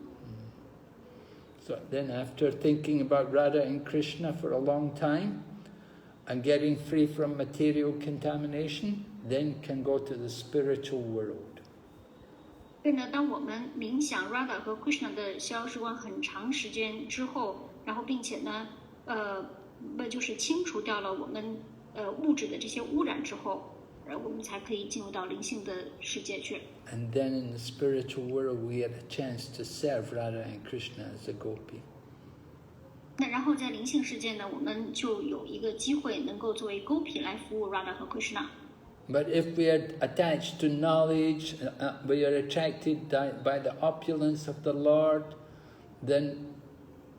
So then after thinking about Radha and Krishna for a long time and getting free from material contamination, then can go to the spiritual world. 所以呢，当我们冥想 Radha 和 Krishna 的逍遥时光很长时间之后，然后并且呢，就是清除掉了我们物质的这些污染之后，我们才可以进入到灵性的世界去。And then in the spiritual world, we had a chance to serve Radha and Krishna as a gopi. 那然后在灵性世界呢，我们就有一个机会能够作为 Gopi 来服务 Radha 和 Krishna。But if we are attached to knowledge, we are attracted by the opulence of the Lord, then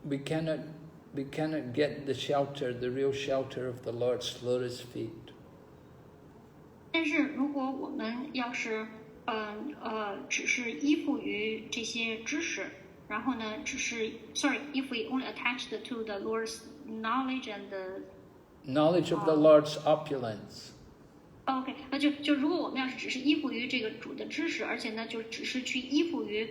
we cannot get the shelter, the real shelter of the Lord's lotus feet. 但是如果我们要是只是依附于这些知识，然后呢，if we only attached to the Lord's knowledge and the knowledge of the Lord's opulence. OK， 就如果我们要是只是依附于这个主的知识，而且呢，就只是去依附于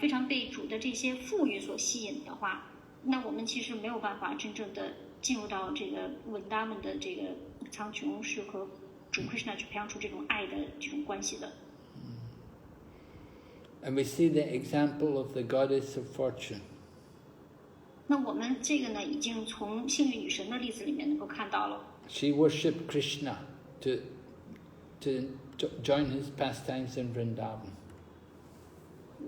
非常被主的这些富裕所吸引的话，那我们其实没有办法真正的进入到这个稳达们的这个苍穹，是和主 Krishna 去培养出这种爱的这种关系的。And we see the example of the goddess of fortune. 那我们这个呢，已经从幸运女神的例子里面能够看到了。She worshipped Krishna to join his pastimes in Vrindavan.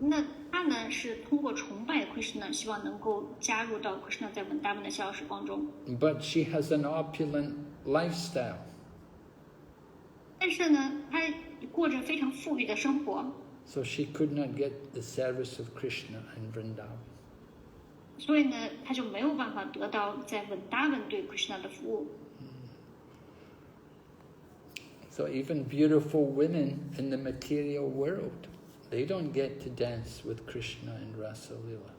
那她呢是通过崇拜 Krishna， 希望能够加入到 Krishna 在文达文的逍遥时光中。But she has an opulent lifestyle. 但是呢，她过着非常富裕的生活。So she could not get the service of Krishna in Vrindavan. 所以呢，她就没有办法得到在文达文对 Krishna 的服务。So even beautiful women in the material world, they don't get to dance with Krishna in Rasa Lila.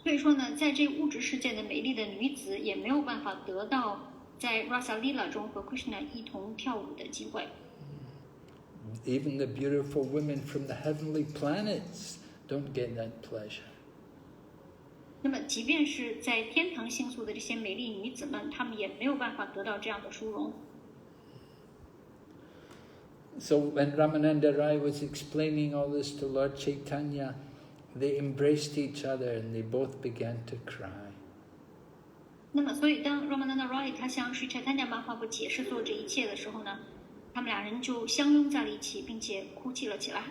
所以说呢，在这物质世界的美丽的女子也没有办法得到在 Rasa Lila 中和 Krishna 一同跳舞的机会。Even the beautiful women from the heavenly planets don't get that pleasure. 那么，即便是在天堂星宿的这些美丽女子们，她们也没有办法得到这样的殊荣。So when Ramananda Rai was explaining all this to Lord Caitanya, they embraced each other and they both began to cry. 那么，所以当 Ramananda Rai 他向 Sri Chaitanya Mahaprabhu 解释做这一切的时候呢，他们俩人就相拥在了一起，并且哭泣了起来。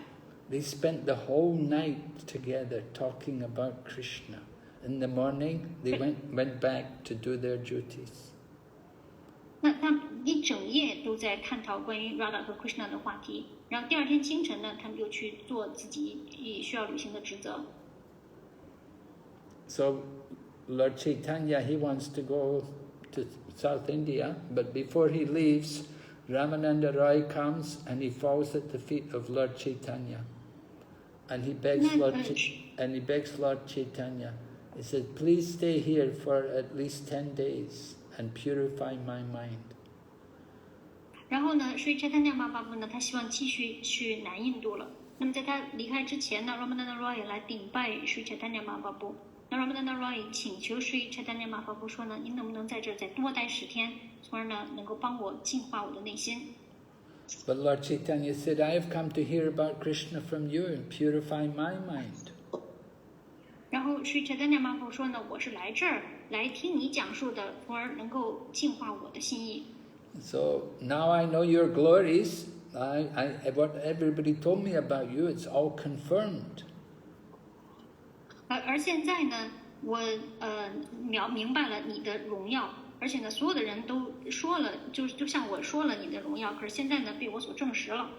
They spent the whole night together talking about Krishna. In the morning, they went back to do their duties. 那他们一整夜都在探讨关于 Radha 和 Krishna 的话题，然后第二天清晨呢，他们就去做自己需要履行的职责。So Lord Caitanya, he wants to go to South India, but before he leaves, Ramananda Rai comes and he falls at the feet of Lord Caitanya, and he begs Lord Caitanya. He said, "Please stay here for at least 10 days and purify my mind." 然后呢，Sri Chaitanya Mahaprabhu 呢，他希望继续去南印度了。那么在他离开之前呢 ，Ramananda Rai 来顶拜 Sri Chaitanya Mahaprabhu。那 Ramananda Rai 请求 Sri Chaitanya Mahaprabhu 说呢，您能不能在这儿再多待10天，从而呢能够帮我净化我的内心。But Lord Caitanya said, "I have come to hear about Krishna from you and purify my mind." 然后 Sri Chaitanya Mahaprabhu 说呢，我是来这儿来听你讲述的，从而能够净化我的心意。So now I know your glories. What everybody told me about you, it's all confirmed. 而现在呢，我明白了你的荣耀，而且呢，所有的人都说了，就像我说了你的荣耀，可是现在呢，被我所证实了。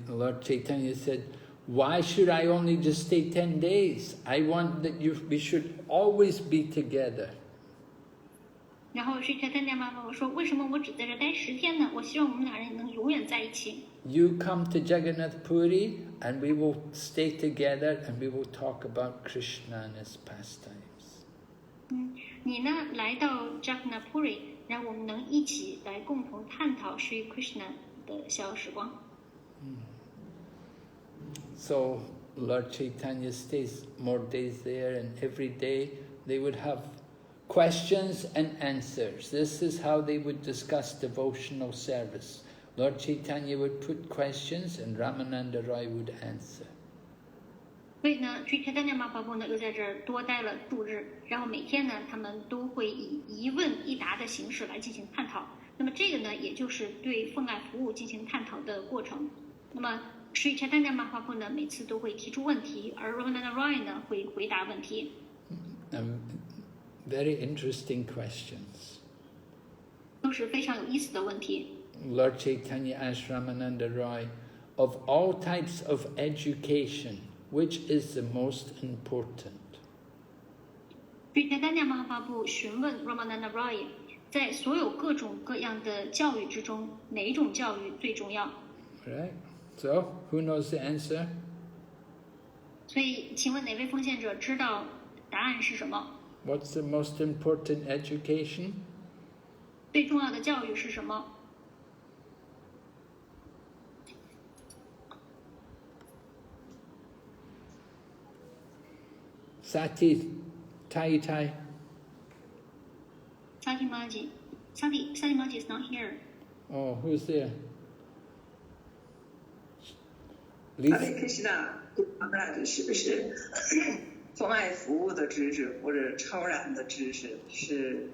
Lord Caitanya said, "Why should I only just stay 10 days? I want that we should always be together." 然后Sri Chaitanya Mahaprabhu说：“为什么我只在这待10天呢？我希望我们俩人能永远在一起。” you come to Jagannath Puri and we will stay together and we will talk about Krishna and his pastimes. 你呢来到 Jagannath Puri， 然后我们能一起来共同探讨 Sri Krishna 的逍遥时光。So Lord Chaitanya stays more days there, and every day they would have questions and answers. This is how they would discuss devotional service. Lord Chaitanya would put questions and Ramananda Roy would answer. 所以呢 Sri Chaitanya Mahaprabhu 呢又在这儿多待了数日，然后每天呢他们都会以一问一答的形式来进行探讨。那么这个呢也就是对奉爱服务进行探讨的过程。那么 Sri Chaitanya Mahaprabhu 呢每次都会提出问题，而 Ramananda Roy 呢会回答问题。Very interesting questions. 都是非常有意思的问题。Lord Chaitanya asked Ramananda Roy, of all types of education, which is the most important? Sri Chaitanya Mahaprabhu 询问 Ramananda Roy， 在所有各种各样的教育之中，哪一种教育最重要？ Right. So, who knows the answer? 所以，请问哪位奉献者知道答案是什么？ What's the most important education? 最重要的教育是什么？ Sati, Tai. Sati Maji is not here. Oh, who's there? Hare Krishna， 是不是奉爱服务的知识或者超然的知识是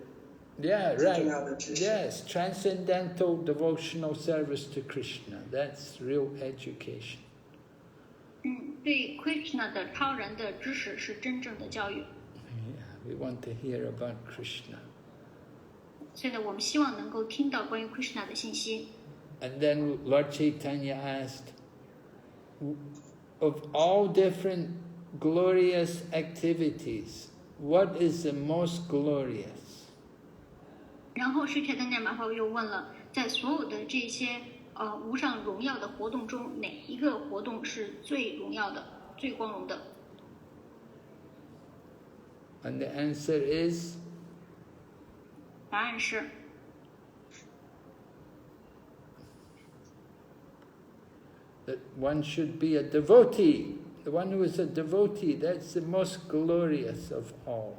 Yeah, 最 right. 重要的知识？ Yes, transcendental devotional service to Krishna. That's real education. 对 Krishna 的超然的知识是真正的教育。Yeah, we want to hear about Krishna. 所以呢，我们希望能够听到关于 Krishna 的信息。 And then Lord Chaitanya asked, of all different glorious activities, what is the most glorious? 然后Sri Chaitanya Mahaprabhu又问了，在所有的这些无上荣耀的活动中，哪一个活动是最荣耀的、最光荣的？ And the answer is 答案是 that one should be a devotee. The one who is a devotee, that's the most glorious of all.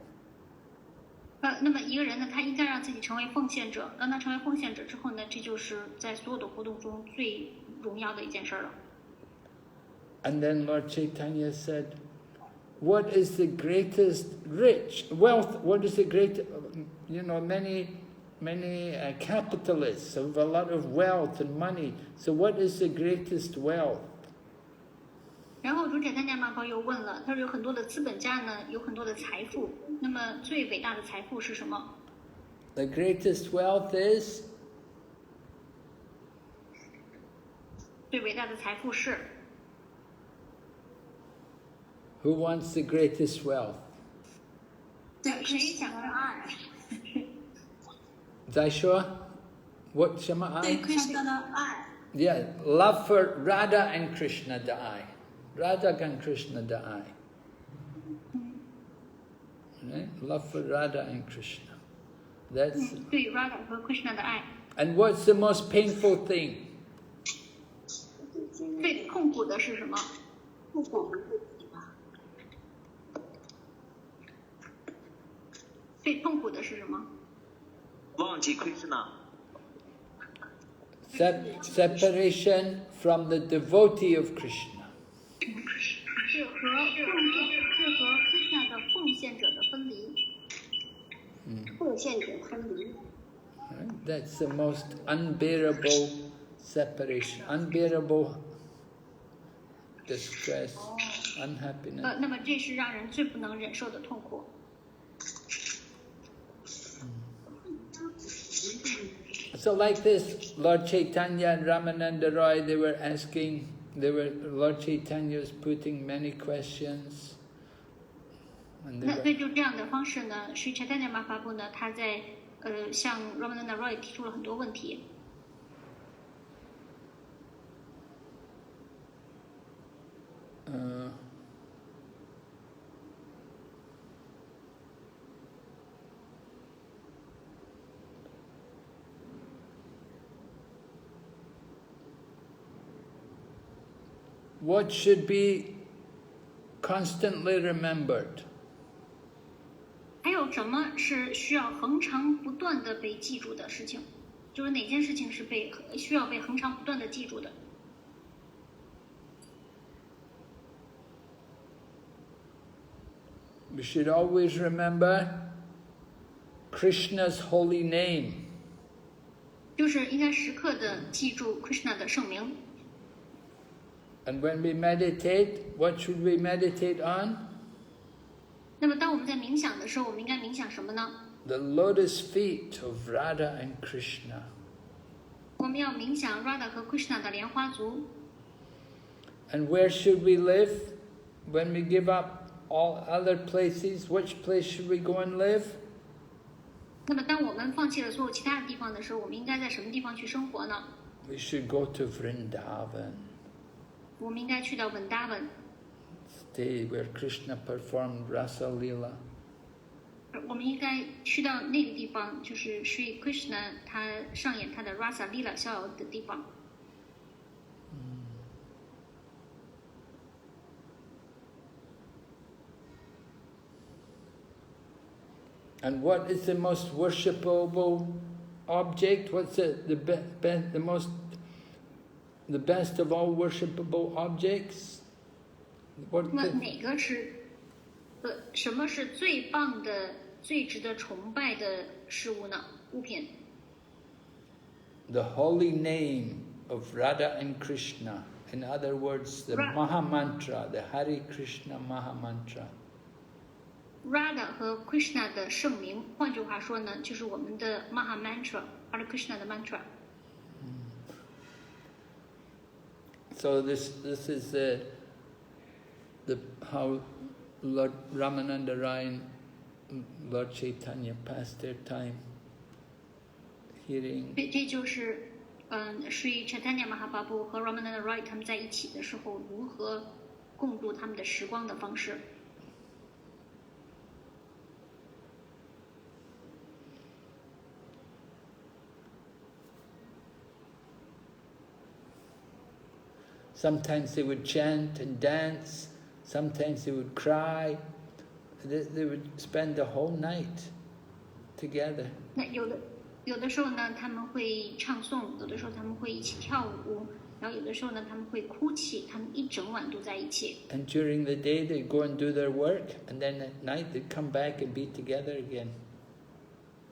那么一个人呢，他应该让自己成为奉献者。当他成为奉献者之后呢，这就是在所有的活动中最荣耀的一件事了。 And then Lord Chaitanya said, what is the greatest wealth? What is the great, many capitalists have a lot of wealth and money. So what is the greatest wealth? 然后主宰他家马宝又问了，他说有很多的资本家呢，有很多的财富，那么最伟大的财富是什么？ The greatest wealth is 最伟大的财富是 who wants the greatest wealth? 谁想要爱？在说 what 什么爱？对 Krishna 的爱。 Yeah, love for Radha and Krishna 的爱。Radha and Krishna 的爱。Right? Love for Radha and Krishna. That's 对 Radha 和 Krishna 的爱。 And what's the most painful thing? 最痛苦的是什么？最痛苦的是什么？忘记 Krishna。 Separation from the devotee of Krishna. 是和 Krishna 的奉献者的分离。奉献者分离。 Right? That's the most unbearable separation, unbearable distress, unhappiness. 那么这是让人最不能忍受的痛苦。 So like this, Lord Chaitanya and Ramananda Roy, Lord Chaitanya was putting many questions. And 那就这样的方式呢，Sri Chaitanya Mahaprabhu呢，他在向 Ramananda Roy 提出了很多问题。What should be constantly remembered? 还有什么是需要恒常不断的被记住的事情？就是哪件事情是需要被恒常不断的记住的？ We should always remember Krishna's holy name. 就是应该时刻的记住 Krishna 的圣名。 And when we meditate, what should we meditate on? 那么当我们在冥想的时候，我们应该冥想什么呢？ The lotus feet of Radha and Krishna. 我们要冥想 Radha 和 Krishna 的莲花足。 And where should we live when we give up all other places? Which place should we go and live? 那么当我们放弃了所有其他的地方的时候，我们应该在什么地方去生活呢？ We should go to Vrindavan. 我们应该去到文达文， Stay where Krishna performed Rasa Lila. 我们应该去到那个地方，就是 Sri Krishna 他上演他的 Rasa Lila 逍遥的地方。 And what is the most worshipable object? What's the best of all worshipable objects? 那么哪个是什么是最棒的、最值得崇拜的事物呢？物品。 The holy name of Radha and Krishna. In other words, the Maha Mantra, the Hare Krishna Maha Mantra. Radha 和 Krishna 的圣名，换句话说呢，就是我们的 Maha Mantra， Hare Krishna 的 Mantra。 So this is the how Lord Ramananda Rai and Lord Caitanya passed their time hearing. 这就是Sri Caitanya Mahaprabhu 和 Ramananda Rai 他们在一起的时候，如何共度他们的时光的方式。 Sometimes they would chant and dance, sometimes they would cry. They would spend the whole night together. 那有的时候呢，他们会唱诵；有的时候他们会一起跳舞；然后有的时候呢，他们会哭泣。他们一整晚都在一起。 And during the day they'd go and do their work, and then at night they'd come back and be together again.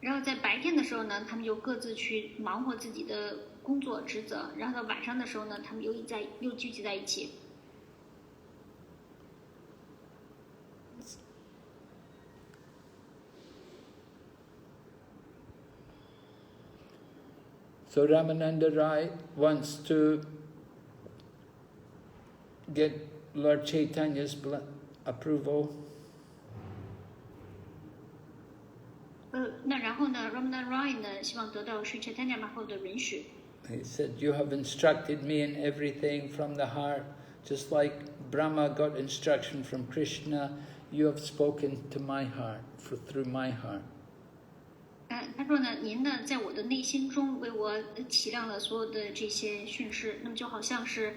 然后在白天的时候呢，他们又各自去忙活自己的工作职责，然后到晚上的时候呢，他们又聚集在一起。 So Ramananda Rai wants to get Lord Chaitanya's approval. 那然后呢 ，Ramananda Rai 呢，希望得到Sri Chaitanya Mahaprabhu 的允许。 He said, "You have instructed me in everything from the heart, just like Brahma got instruction from Krishna. You have spoken to my heart through my heart." 他说呢，您呢，在我的内心中为我启亮了所有的这些训示，那么就好像是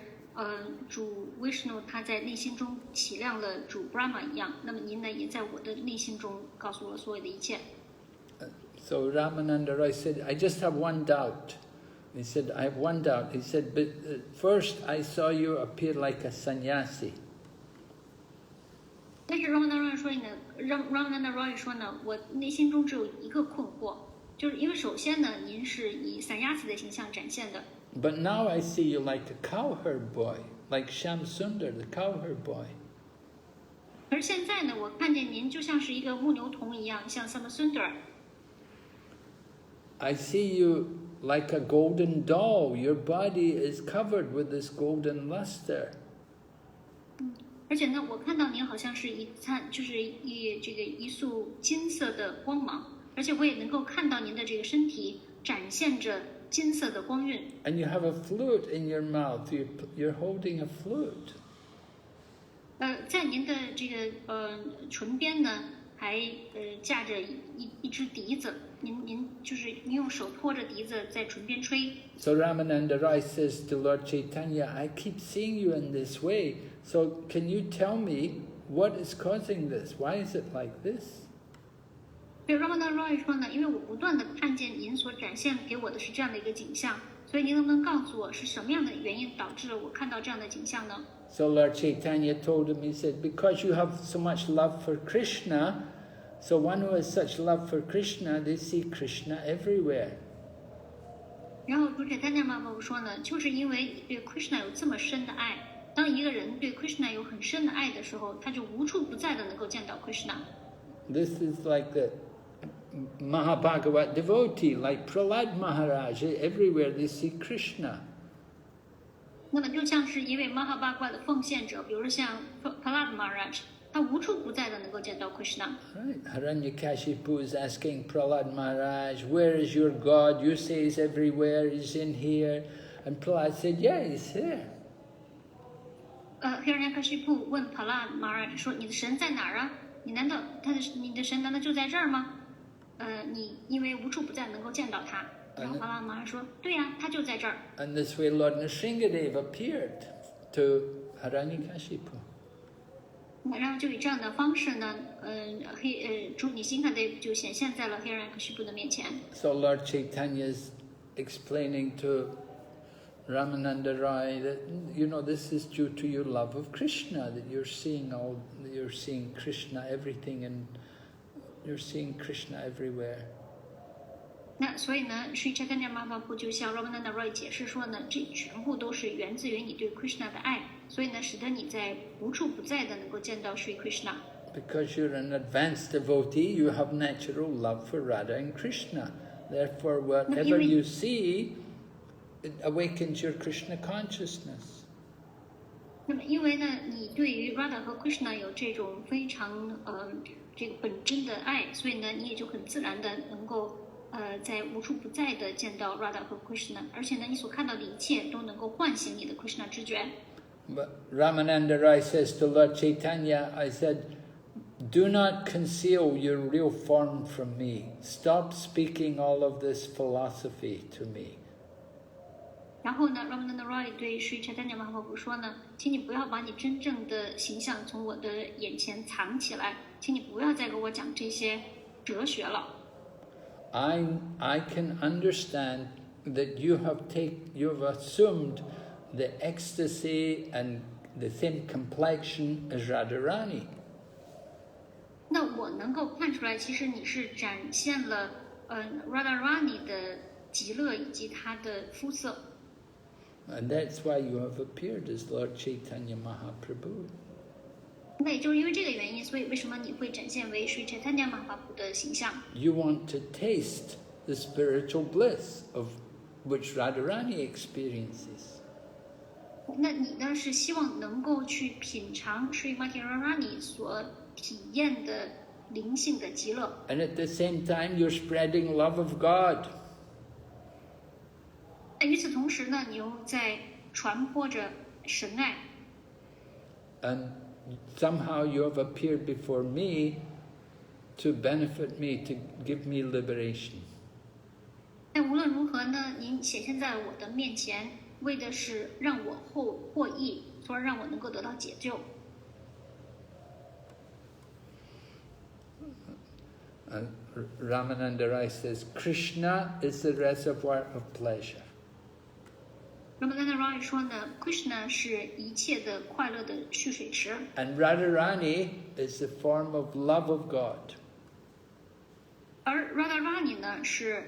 主 Vishnu 他在内心中启亮了主 Brahma 一样，那么您呢，也在我的内心中告诉我所有的一切。 So Ramananda Rai said, "I just have one doubt." He said, "I have one doubt." He said, "But first I saw you appear like a sannyasi." 但是 Ramananda Rai 说呢，我内心中只有一个困惑，就是因为首先呢，您是以sannyasi的形象展现的。 But now I see you like a cowherd boy, like Sham Sundar, the cowherd boy. 而现在呢，我看见您就像是一个牧牛童一样，像 Samasundar。 I see you like a golden doll. Your body is covered with this golden luster. 而且呢，我看到您好像是就是一束金色的光芒，而且我也能够看到您的这个身体展现着金色的光晕。And you have a flute in your mouth. You're holding a flute. 在您的这个唇边呢，还架着一只笛子，您就是您用手托着笛子在唇边吹。So Ramananda Rai says to Lord Chaitanya, I keep seeing you in this way, so can you tell me what is causing this? Why is it like this? 对 Ramananda Rai 说呢，因为我不断的看见您所展现给我的是这样的一个景象，所以您能不能告诉我是什么样的原因导致了我看到这样的景象呢？ So Lord Chaitanya told him, he said, because you have so much love for Krishna, so one who has such love for Krishna, they see Krishna everywhere. 然后主宰丹迦玛巴布说呢，就是因为你对 Krishna 有这么深的爱，当一个人对 Krishna 有很深的爱的时候，他就无处不在的能够见到 Krishna。 This is like the Mahabhagavat devotee, like Prahlad Maharaj, everywhere they see Krishna. 那么就像是一位 Mahabhagavad 的奉献者，比如像 Prahlad Maharaj， 他无处不在的能够见到 Krishna。 Right. Hiranyakashipu is asking Prahlad Maharaj, where is your God? You say he's everywhere, he's in here. And Prahlad said, yeah, he's here. Hiranyakashipu 问 Prahlad Maharaj 说：“你的神在哪儿啊？你的神难道就在这儿吗？你因为无处不在能够见到他。” 然后 Prahlad Maharaj 说：“对呀，他就在这儿。” And this way Lord Nrsingadev appeared to Hiranyakashipu. 然后就以这样的方式呢，主尼辛卡德就显现在了 Hiranyakashipu 的面前。 So Lord Chaitanya is explaining to Ramananda Rai that, you know, this is due to your love of Krishna, that you're seeing Krishna everything, and you're seeing Krishna everywhere. 那所以呢，Sri Chaitanya Mahaprabhu 就向 Ramananda Rai 解释说呢，这全部都是源自于你对 Krishna 的爱，所以呢，使得你在无处不在的能够见到 Sri Krishna。 Because you're an advanced devotee, you have natural love for Radha and Krishna. Therefore, whatever you see, it awakens your Krishna consciousness. 那么，因为呢，你对于 Radha 和 Krishna 有这种非常这个本真的爱，所以呢，你也就很自然的能够在无处不在的见到 Radha 和 Krishna， 而且呢，你所看到的一切都能够唤醒你的 Krishna 知觉。 But Ramananda Rai says to Lord Chaitanya, I said, do not conceal your real form from me. Stop speaking all of this philosophy to me. 然后呢 ，Ramananda Rai 对 Sri Chaitanya Mahaprabhu 说呢，请你不要把你真正的形象从我的眼前藏起来，请你不要再给我讲这些哲学了。 I can understand that you have assumed the ecstasy and the thin complexion as Radharani. 那我能够看出来，其实你是展现了Radharani 的极乐以及她的肤色。 And that's why you have appeared as Lord Chaitanya Mahaprabhu. 那也就是因为这个原因，所以为什么你会展现为Sri Chaitanya Mahaprabhu 的形象？ You want to taste the spiritual bliss of which Radharani experiences. 那你呢是希望能够去品尝 Sri Mati Radharani 所体验的灵性的极乐。 And at the same time, you're spreading love of God. 与此同时呢，你又在传播着神爱。 And somehow you have appeared before me to benefit me, to give me liberation. 但无论如何呢，您显现在我的面前，为的是让我获益，从而让我能够得到解救。 And Ramananda Rai says, Krishna is the reservoir of pleasure. Ramananda Rai 说呢 ，Krishna 是一切的快乐的蓄水池。 And Radharani is the form of love of God. 而 Radharani 呢，是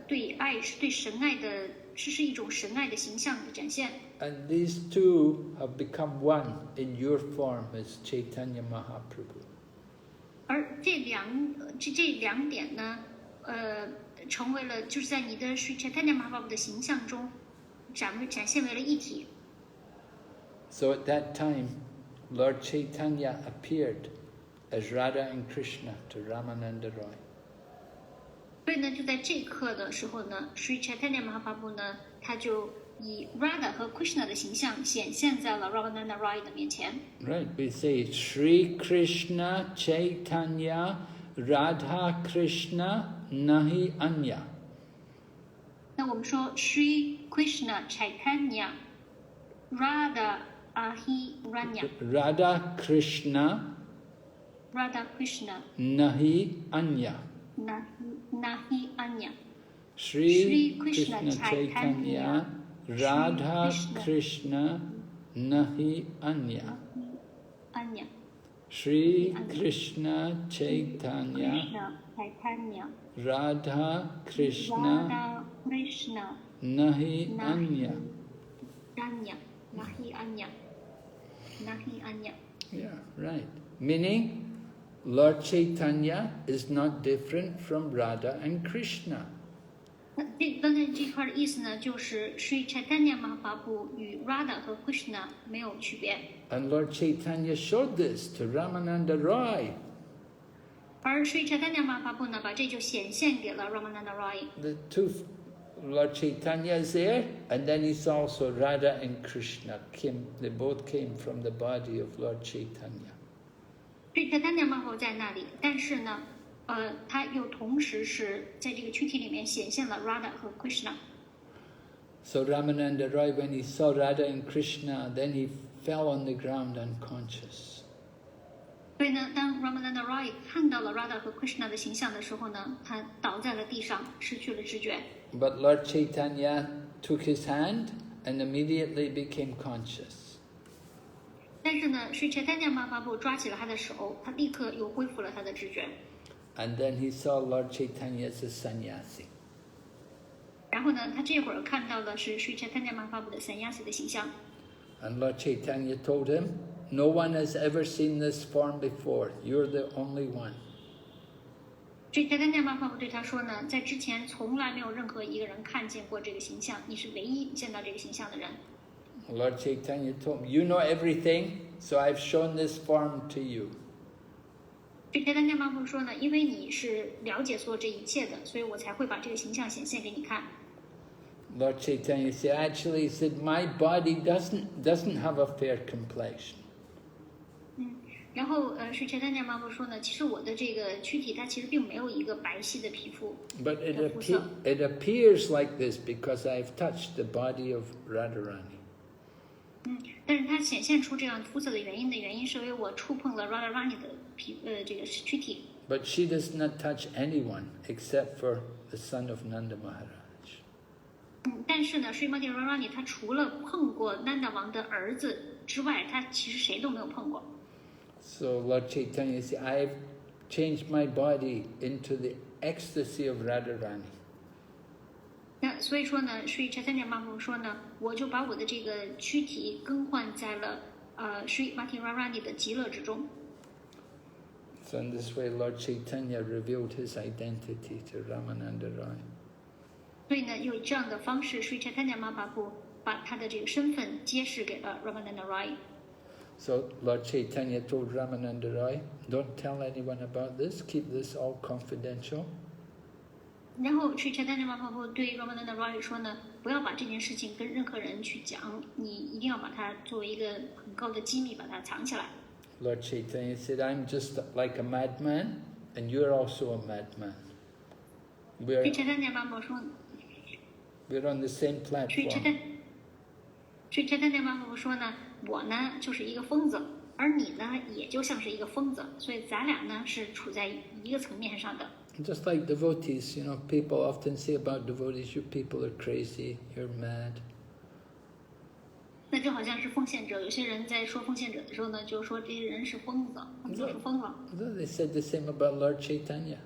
对爱，是对神爱的，是一种神爱的形象的展现。 And these two have become one in your form as Caitanya Mahaprabhu. 而这两点呢，成为了就是在你的 Sri Chaitanya Mahaprabhu 的形象中展现为了一体。 So at that time, Lord Chaitanya appeared as Radha and Krishna to Ramananda Rai. 所以呢，就在这一刻的时候呢 ，Sri Chaitanya Mahaprabhu 呢，他就以 Radha 和 Krishna 的形象显现在了 Ramananda Rai 的面前。Right, we say Sri Krishna Chaitanya Radha Krishna Nahi Anya. 那我们说 Sri Krishna Chaitanya Radha Ahi Ranya Radha Krishna Radha Krishna Nahi Anya. Nahi Anya Sri Krishna Chaitanya Radha Krishna Nahi Anya. Anya Sri Krishna Chaitanya Chaitanya Radha Krishna Radha Krishna Nahi Anya. Anya Nahi Anya Nahi Anya. Yeah, right. Meaning, Lord Chaitanya is not different from Radha and Krishna. 那刚才这块的意思呢，就是 Sri Chaitanya Mahaprabhu 与 Radha 和 Krishna 没有区别。And Lord Chaitanya showed this to Ramananda Rai. 而 Sri Chaitanya Mahaprabhu 呢，把这就显现给了 Ramananda Rai。 The two, Lord Chaitanya is there, and then it's also Radha and Krishna came. They both came from the body of Lord Chaitanya. Sri Chaitanya Mahaprabhu 在那里，但是呢，他又同时是在这个躯体里面显现了 Radha 和 Krishna。 So Ramananda Rai, when he saw Radha and Krishna, then he fell on the ground unconscious. 所以呢，当 Ramananda Rai 看到了 Radha 和 Krishna 的形象的时候呢，他倒在了地上，失去了知觉。 But Lord Chaitanya took his hand and immediately became conscious. 但是呢，Sri Chaitanya Mahaprabhu 抓起了他的手，他立刻又恢复了他的知觉。 And then he saw Lord Chaitanya as a sannyasi. 然后呢，他这会儿看到的是 Sri Chaitanya Mahaprabhu 的 sannyasi 的形象。 And Lord Chaitanya told him, no one has ever seen this form before. You're the only one. Sri Chaitanya Mahaprabhu 对他说呢，在之前从来没有任何一个人看见过这个形象，你是唯一见到这个形象的人。 Lord Chaitanya told him, you know everything, so I've shown this form to you. Sri Chaitanya Mahaprabhu 说呢，因为你是了解所有这一切的，所以我才会把这个形象显现给你看。 Lord Chaitanya said, actually, he said, my body doesn't have a fair complexion. 然后Sri Chaitanya Mahaprabhu 说呢，其实我的这个躯体它其实并没有一个白皙的皮肤。 But it appears like this because I've touched the body of Radharani. 但是它显现出这样肤色的原因是因为我触碰了 Radharani 的这个躯体。 But she does not touch anyone except for the son of Nanda Maharaj. 但是呢，Srimati Radharani 她除了碰过 Nanda 王的儿子之外，她其实谁都没有碰过。 So Lord Chaitanya said, I've changed my body into the ecstasy of Radharani. 那所以说呢，Sri Chaitanya Mahaprabhu 说呢，我就把我的这个躯体更换在了Srimati Radharani 的极乐之中。 So in this way, Lord Chaitanya revealed his identity to Ramananda Rai. 所以呢，用这样的方式，Sri Chaitanya Mahaprabhu 把他的这个身份揭示给了 Ramananda Rai。 So Lord Chaitanya told Ramananda Rai, don't tell anyone about this, keep this all confidential. 然后Sri Chaitanya Mahaprabhu 对 Ramananda Rai 说呢，不要把这件事情跟任何人去讲，你一定要把它作为一个很高的机密，把它藏起来。 Lord Chaitanya said, I'm just like a madman, and you're also a madman. Sri Chaitanya Mahaprabhu 说 We're on the same platform. Sri Chaitanya Mahaprabhu 说呢，我呢就是一个疯子，而你呢也就像是一个疯子，所以咱俩呢是处在一个层面上的。 Just like devotees, people often say about devotees, you people are crazy, you're mad. 那就好像是奉献者，有些人在说奉献者的时候呢，就说这些人是疯子，他们就是疯了。 They said the same about Lord Chaitanya,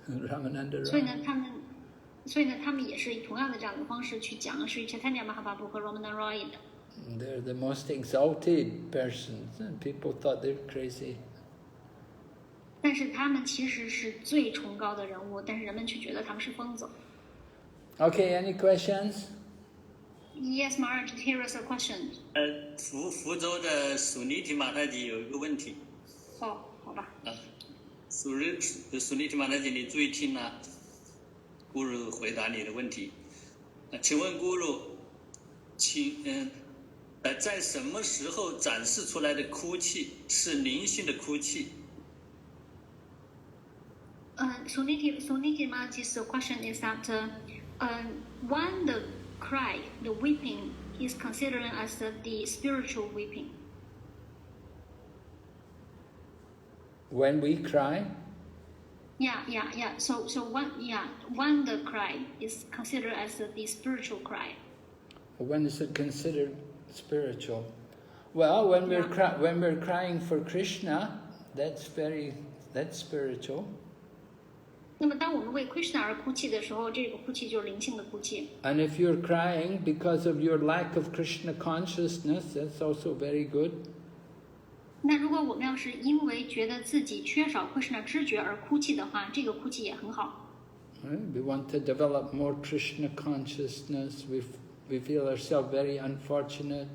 Ramananda 所以呢 Rai.，他们也是同样的这样的方式去讲Sri Chaitanya Mahaprabhu 和 Ramananda Rai 的。 They're the most exalted persons, and people thought they're crazy. 但是他们其实是最崇高的人物，但是人们却觉得他们是疯子。 Okay, any questions? Yes, Maharaj, here is a question. 福州的苏尼提马太吉有一个问题。哦，好吧。苏尼提马太吉，你注意听啊，咕噜回答你的问题。请问咕噜，在什么时候展示出来的哭泣是灵性的哭泣？Suniti Maji's question is that when the cry, the weeping, is considered as the spiritual weeping. When we cry? Yeah. So when the cry is considered as the spiritual cry. When is it considered spiritual? Well, when we're crying for Krishna, that's spiritual. 那么当我们为 Krishna 而哭泣的时候，这个哭泣就是灵性的哭泣。And if you're crying because of your lack of Krishna consciousness, that's also very good. 那如果我们要是因为觉得自己缺少 Krishna 知觉而哭泣的话，这个哭泣也很好。We want to develop more Krishna consciousness. We feel ourselves very unfortunate.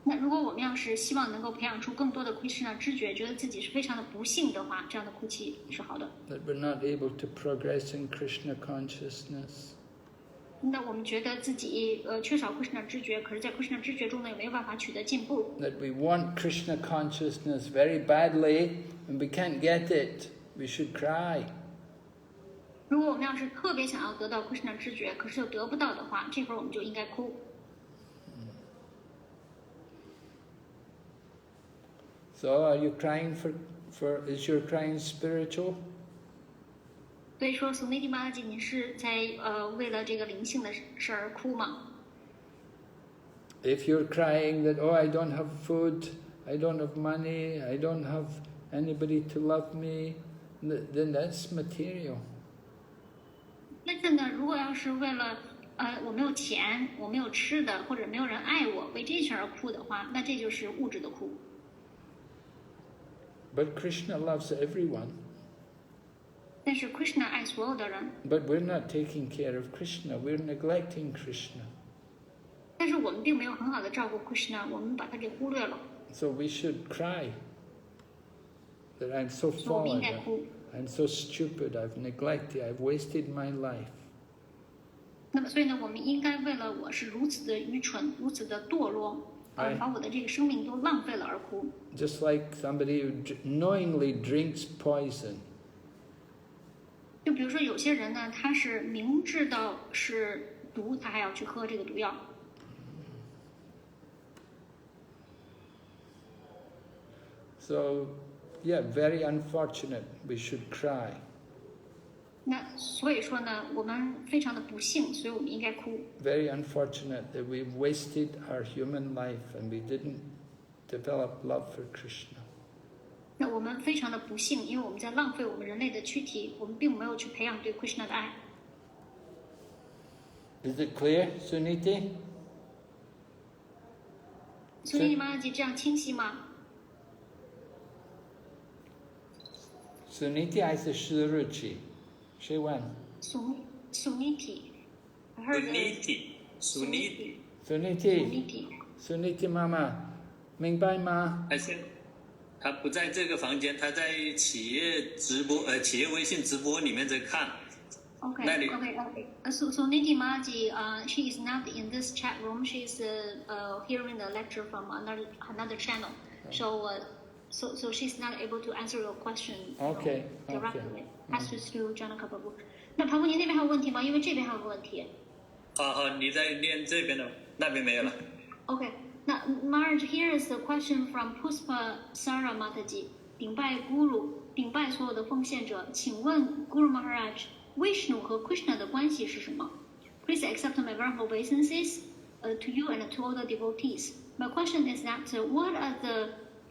那如果我们要是希望能够培养出更多的 Krishna 知觉，觉得自己是非常的不幸的话，这样的哭泣是好的。That we're not able to progress in Krishna consciousness. 那我们觉得自己缺少 Krishna 知觉，可是在 Krishna 知觉中呢，也没有办法取得进步。That we want Krishna consciousness very badly and we can't get it. We should cry. 如果我们要是特别想要得到 Krishna 知觉，可是又得不到的话，这会儿我们就应该哭。So are you crying is your crying spiritual? 所以说 Suniti Maharaj 你是在为了这个灵性的事而哭吗？ If you're crying that, I don't have food, I don't have money, I don't have anybody to love me, then that's material. 但是呢，如果要是为了我没有钱，我没有吃的，或者没有人爱我，为这事而哭的话，那这就是物质的哭。But Krishna loves everyone. 但是 Krishna 爱所有的人。But we're not taking care of Krishna, we're neglecting Krishna. 但是我们并没有很好的照顾 Krishna， 我们把他给忽略了。So we should cry that I'm so fallen, I'm so stupid, I've neglected, I've wasted my life. 那么所以呢，我们应该为了我是如此的愚蠢，如此的堕落，把我的这个生命都浪费了而哭。Just like somebody who knowingly drinks poison. 就比如说有些人呢，他是明知道是毒，他还要去喝这个毒药。So, very unfortunate. We should cry. 那所以说呢，我们非常的不幸，所以我们应该哭。Very unfortunate that we've wasted our human life and we didn't develop love for Krishna. 那我们非常的不幸，因为我们在浪费我们人类的躯体，我们并没有去培养对 Krishna 的爱。Is it clear, Suniti? Suniti Maharaj 这样清晰吗？ Suniti 还是Suruchi? 谁问？ Suniti。Suniti 妈妈，明白吗？还是他不在这个房间，他在企业企业微信直播里面在看。Okay. Suniti Maharaj, she is not in this chat room. She is hearing the lecture from another channel. So she's not able to answer your question directly. Passes to Janaka Prabhu. 那庞布，您那边还有问题吗？因为这边还有个问题。好，你在念这边的，那边没有了。Okay. 那 Maharaj, here is a question from Puspa Sara Mataji. 顶拜 Guru， 顶拜所有的奉献者，请问 Guru Maharaj。Vishnu 和 Krishna 的关系是什么 ？Please accept my very obeisances to you and to all the devotees. My question is that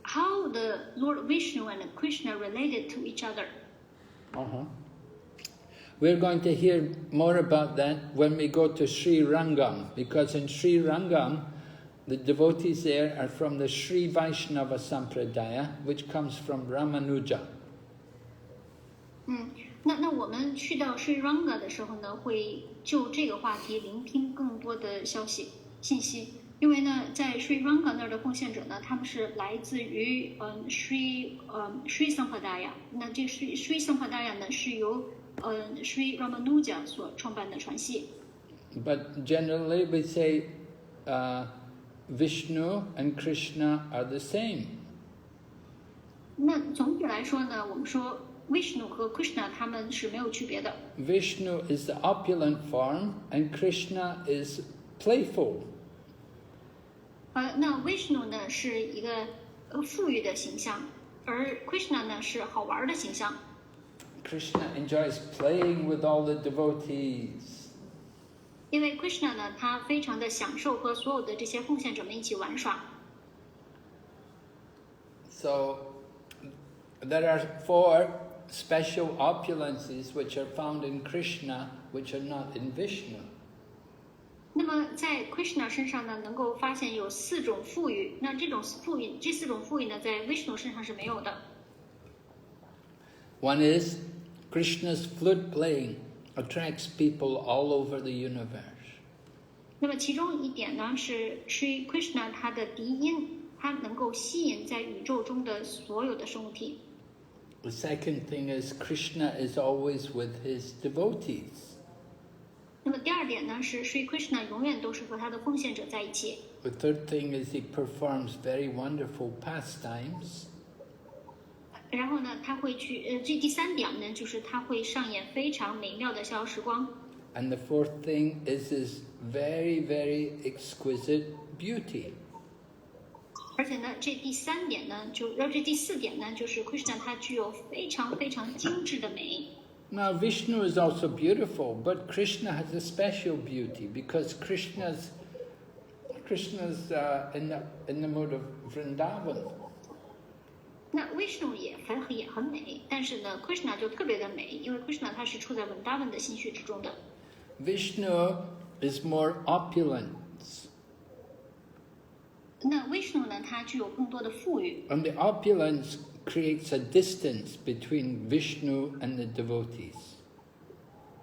how the Lord Vishnu and Krishna related to each other? We're going to hear more about that when we go to Sri Rangam, because in Sri Rangam, the devotees there are from the Sri Vaishnava Sampradaya, which comes from Ramanuja. 那我们去到 Sri Ranga 的时候呢，会就这个话题聆听更多的信息。因为呢，在 Sri Ranga 那儿的奉献者呢，他们是来自于Sri Sampradaya。那这个 Sri Sampradaya 呢，是由Sri Ramanuja 所创办的传系。But generally we say Vishnu and Krishna are the same. 那总体来说呢，我们说 Vishnu 和 Krishna 他们是没有区别的。Vishnu is the opulent form and Krishna is playful. 那 Vishnu 呢是一个富裕的形象，而 Krishna 呢是好玩的形象。Krishna enjoys playing with all the devotees. 因为 Krishna 呢，他非常的享受和所有的这些奉献者们一起玩耍。So there are 4 special opulences which are found in Krishna, which are not in Vishnu. 那么在 Krishna 身上呢，能够发现有4种富裕。那这4种富裕呢，在 Vishnu 身上是没有的。One is Krishna's flute playing attracts people all over the universe. 那么其中一点呢，是 Sri Krishna 他的笛音，它能够吸引在宇宙中的所有的生物体。The second thing is Krishna is always with his devotees. 那么第二点呢，是 Sri Krishna 永远都是和他的奉献者在一起。The third thing is he performs very wonderful pastimes. 然后呢，他会去这第3点呢，就是他会上演非常美妙的逍遥时光。And the fourth thing is his very, very exquisite beauty. 而且呢，这第4点呢，就是 Krishna 他具有非常非常精致的美。Now Vishnu is also beautiful, but Krishna has a special beauty because Krishna's in the mode of Vrindavan. 那 Vishnu 也很美，但是呢 ，Krishna 就特别的美，因为 Krishna 他是处在 Vrindavan 的心绪之中的。Vishnu is more opulent. 那 Vishnu 呢，它具有更多的富裕。And the opulence creates a distance between Vishnu and the devotees.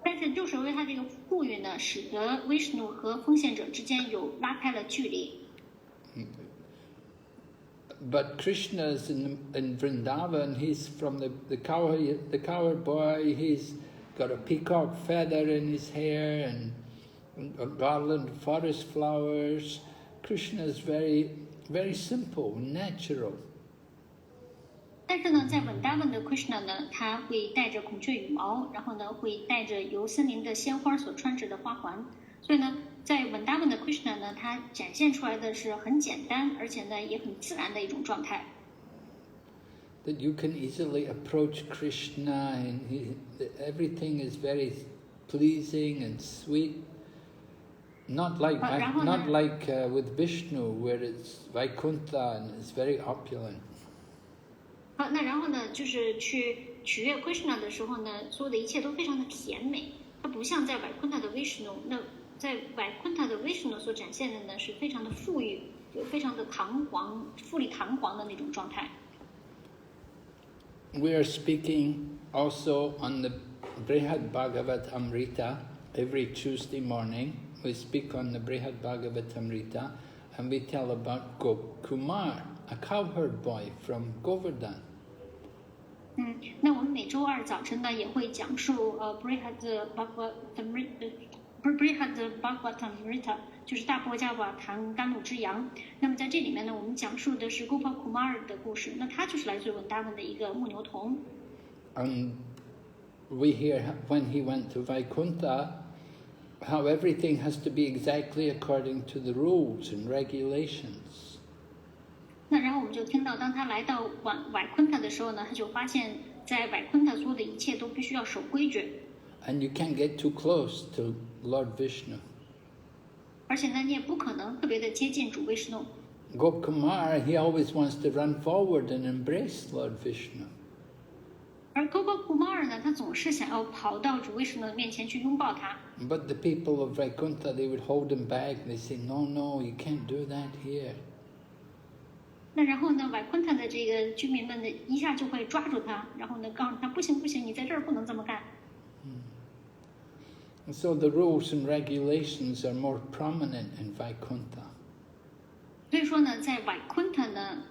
但是就是因为它这个富裕呢，使得 Vishnu 和奉献者之间有拉开了距离。But Krishna is in Vrindavan. He's from the cowherd boy. He's got a peacock feather in his hair and a garland of forest flowers. Krishna is very, very simple, natural. 但是呢，在 Vrindavan 的 Krishna 呢，他会带着孔雀羽毛，然后呢，会带着由森林的鲜花所穿着的花环。所以呢，在 Vrindavan 的 Krishna 呢，它展现出来的是很简单，而且呢，也很自然的一种状态。That you can easily approach Krishna, and everything is very pleasing and sweet. Not like with Vishnu, where it's Vaikuntha and it's very opulent. 那然后呢，就是去取悦 Krishna 的时候呢，所有的一切都非常的甜美。它不像在 Vaikuntha 的 Vishnu， 那在 Vaikuntha 的 Vishnu 所展现的呢，是非常的富裕，就非常的堂皇、富丽堂皇的那种状态。We are speaking also on the Brihad Bhagavatamrita every Tuesday morning. We speak on the Brihad Bhagavatamrita and we tell about Kumar, a cowherd boy from Govardhan. 那我们每周2早晨呢也会讲述Brihad Bhagavatamrita， 就是大波迦瓦唐甘露之羊。那么在这里面呢，我们讲述的是 Gopal Kumar 的故事。那他就是来自Vrindavan的一个牧牛童。And we hear when he went to Vaikuntha, how everything has to be exactly according to the rules and regulations. 那然后我们就听到，当他来到Vaikuntha的时候呢，他就发现，在Vaikuntha所有的一切都必须要守规矩。And you can't get too close to Lord Vishnu. 而且呢，你也不可能特别的接近主Vishnu。Gopkumar, he always wants to run forward and embrace Lord Vishnu. 而 Gopal Kumar 呢，他总是想要跑到主Vishnu的面前去拥抱他。But the people of Vaikuntha, they would hold him back. They say, no, no, you can't do that here. 那然后呢，Vaikuntha的这个居民们呢，一下就会抓住他，然后呢，告诉他不行不行，你在这儿不能这么干。And so the rules and regulations are more prominent in Vaikuntha. 所以说呢，在Vaikuntha呢，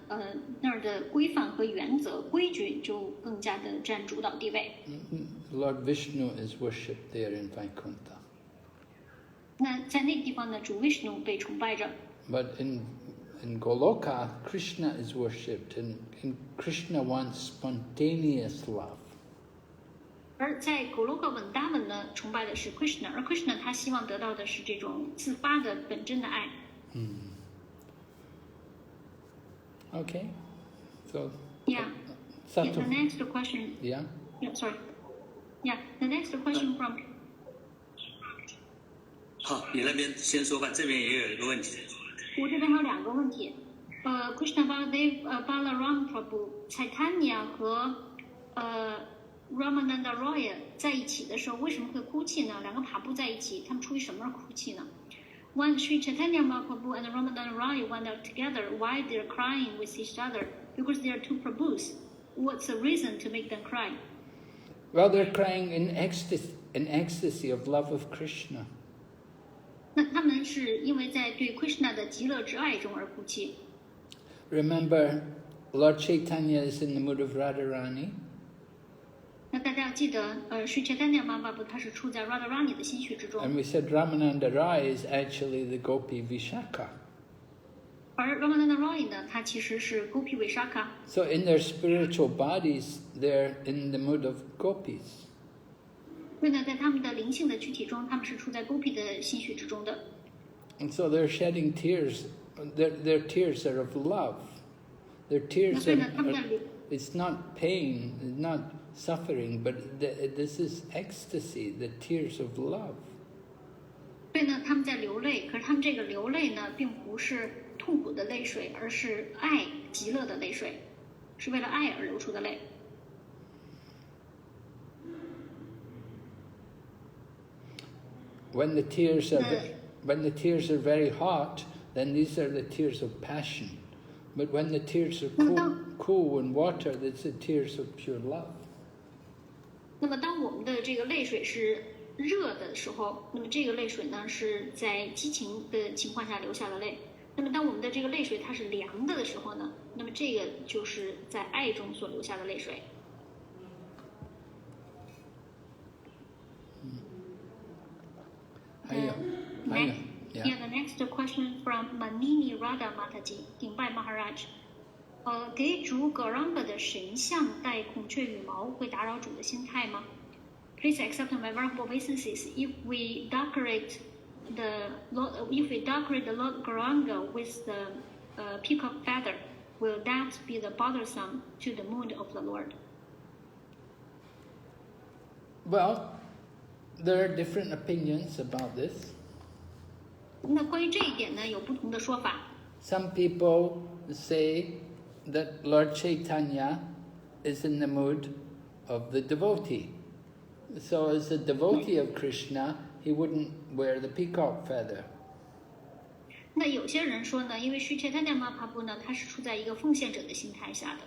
那儿的规范和原则、规矩就更加的占主导地位。Lord Vishnu is worshipped there in Vaikuntha. 那在那个地方呢，主 Vishnu 被崇拜着。But in Goloka, Krishna is worshipped, and Krishna wants spontaneous love. 而在狗罗格稳达文呢，崇拜的是 Krishna， 而 Krishna 他希望得到的是这种自发的本真的爱。Okay, so Yeah. Yeah, the next question. Yeah. Yeah, sorry. Yeah, the next question from. 好，你那边先说吧，这边也有一个问题。我这边还有2个问题。Krishna Baladev Balaram Prabhu Caitanya 和Ramananda Roy 在一起的时候，为什么会哭泣呢？2个爬布在一起，他们出于什么而哭泣呢？When Sri Chaitanya Mahaprabhu and Ramananda Roy went out together, why they're crying with each other? Because they are two Prabhus. What's the reason to make them cry? Well, they're crying in ecstasy of love of Krishna. 那他们是因为在对 Krishna 的极乐之爱中而哭泣。Remember, Lord Chaitanya is in the mood of Radharani. 那大家要记得Sri Chaitanya Mahaprabhu 他是处在 Radharani 的心绪之中。And we said Ramananda Rai is actually the Gopi Vishaka. 而 Ramananda Roy 呢，他其实是 Gopi Vishaka。So in their spiritual bodies, they're in the mood of gopis. 所以呢，在他们的灵性的躯体中，他们是处在 Gopi 的心绪之中的。And so they're shedding tears. Their tears are of love. Their tears it's not pain, it's not suffering, but this is ecstasy, the tears of love. 所以呢，他们在流泪，可是他们这个流泪呢，并不是痛苦的泪水，而是爱极乐的泪水，是为了爱而流出的泪。When the tears are very hot, then these are the tears of passion. But when the tears are cool and water, that's the tears of pure love. 那么当我们的这个泪水是热的时候，那么这个泪水呢是在激情的情况下流下的泪。那么当我们的这个泪水它是凉的时候呢，那么这个就是在爱中所流下的泪水。The next question from Manini Radha Mataji, Dingbai Maharaj. 给主 Gauranga 的神像戴孔雀羽毛会打扰主的心态吗 ？Please accept my venerable obeisances. If we decorate the Lord Gauranga with the peacock feather, will that be the bothersome to the mood of the Lord? Well, there are different opinions about this. 那关于这一点呢，有不同的说法。Some people say that Lord Chaitanya is in the mood of the devotee. So as a devotee of Krishna, he wouldn't wear the peacock feather. 那有些人说呢，因为Sri Chaitanya Mahaprabhu呢，他是处在一个奉献者的心态下的。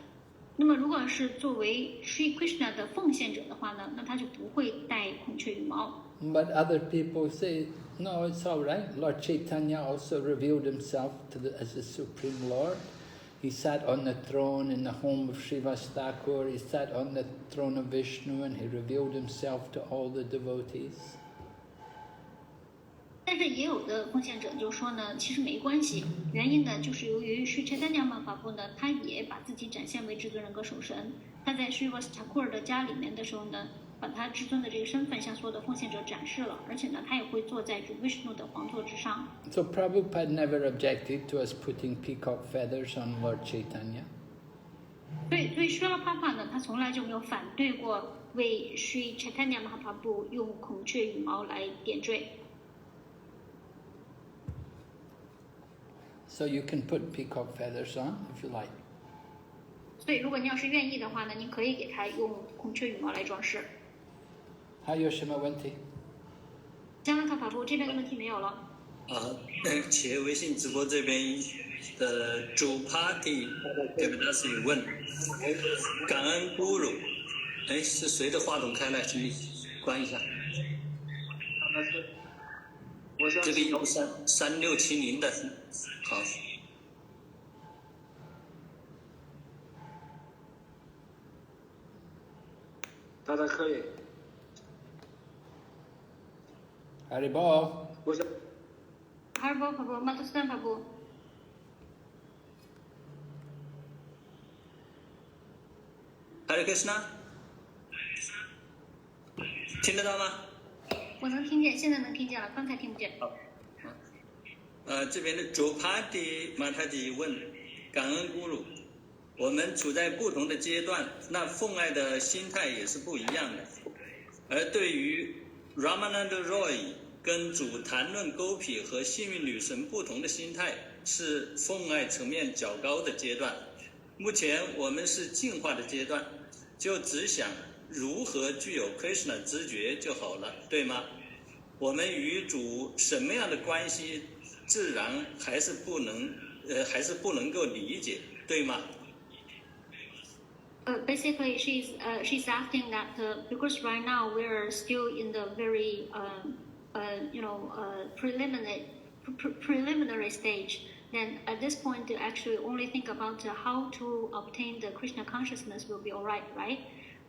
那么如果是作为 Sri Krishna 的奉献者的话呢，那他就不会戴孔雀羽毛。But other people say, no, it's all right. Lord Chaitanya also revealed himself as the Supreme Lord. He sat on the throne in the home of Srivasthakur. He sat on the throne of Vishnu and he revealed himself to all the devotees. 但是也有的奉献者就说呢，其实没关系，原因呢就是由于Sri Chaitanya Mahaprabhu呢，他也把自己展现为至尊人格守神。他在 Srivasthakur 的家里面的时候呢，把他至尊的这个身份向所有的奉献者展示了，而且呢，他也会坐在主 Vishnu 的皇座之上。So Prabhupada never objected to us putting peacock feathers on Lord Chaitanya. 所以Srila Prabhupada呢，他从来就没有反对过为 Sri Chaitanya Mahaprabhu 用孔雀羽毛来点缀。So you can put peacock feathers on if you like. 所以如果你要是愿意的话呢，你可以给他用孔雀羽毛来装饰。还有什么问题？加拉卡法布这边的问题没有了。企业微信直播这边的主 party 对不对？他是有问，感恩 Guru， 是谁的话筒开了？请你关一下。这个13670的，好。大家可以。Haribol. 我想。Harbo Prabhu, Madhusudan Prabhu。Hare Krishna， 听得到吗？我能听见，现在能听见了，刚才听不见。好，这边的卓帕蒂马塔吉问，感恩咕噜，我们处在不同的阶段，那奉爱的心态也是不一样的。而对于 Ramananda Roy 跟主谈论勾毗和幸运女神不同的心态，是奉爱层面较高的阶段。目前我们是进化的阶段，就只想如何具有 Krishna 知觉就好了，对吗？我们与主什么样的关系，自然还是不能够理解，对吗？Basically, she's asking that because right now we are still in the very preliminary stage. Then at this point, to actually only think about how to obtain the Krishna consciousness will be alright, right?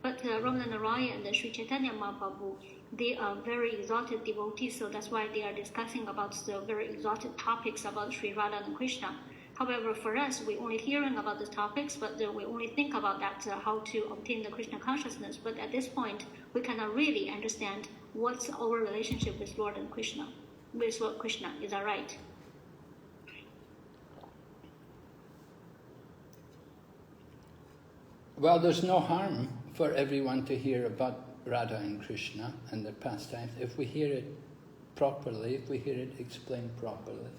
But Ramananda Roy and Sri Caitanya Mahaprabhu, they are very exalted devotees, so that's why they are discussing about the very exalted topics about Sri Radha and Krishna. However, for us, we only hearing about these topics, but we only think about that how to obtain the Krishna consciousness. But at this point, we cannot really understand what's our relationship with Lord and Krishna, with Lord Krishna. Is that right? Well, there's no harm for everyone to hear about Radha and Krishna and their pastimes if we hear it properly, if we hear it explained properly.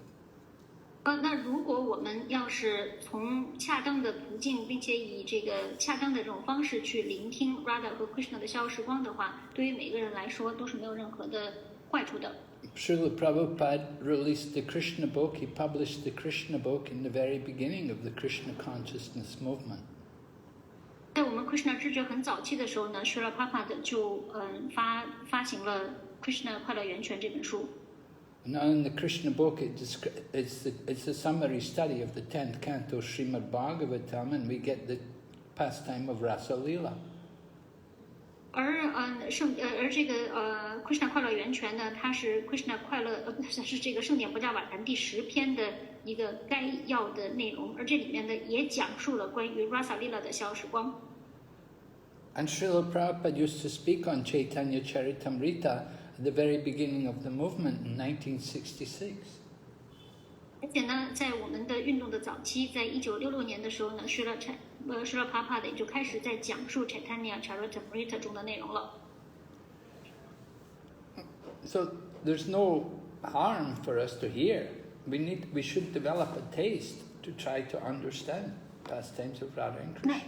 那如果我们要是从恰当的途径，并且以这个恰当的这种方式去聆听 Radha 和 Krishna 的逍遥时光的话，对于每个人来说都是没有任何的坏处的。Srila Prabhupada released the Krishna book. He published the Krishna book in the very beginning of the Krishna consciousness movement. 在我们 Krishna 知觉很早期的时候呢，Srila Prabhupada 就发行了 Krishna 快乐源泉这本书。Now in the Krishna book, it's a summary study of the 10th canto Srimad Bhagavatam, and we get the pastime of Rasa Lila. 而这个Krishna 快乐源泉呢，它是 Krishna 快乐是这个圣典博伽瓦坛第10篇的一个概要的内容，而这里面呢也讲述了关于 Rasa Lila 的逍遥时光。And Srila Prabhupada used to speak on Caitanya Caritamrta at the very beginning of the movement in 1966. 而且呢，在我们的运动的早期，在1966年的时候呢，Srila Prabhupada 也就开始在讲述 Caitanya Caritamrta 中的内容了。So there's no harm for us to hear. We should develop a taste to try to understand pastimes of Radha and Krishna.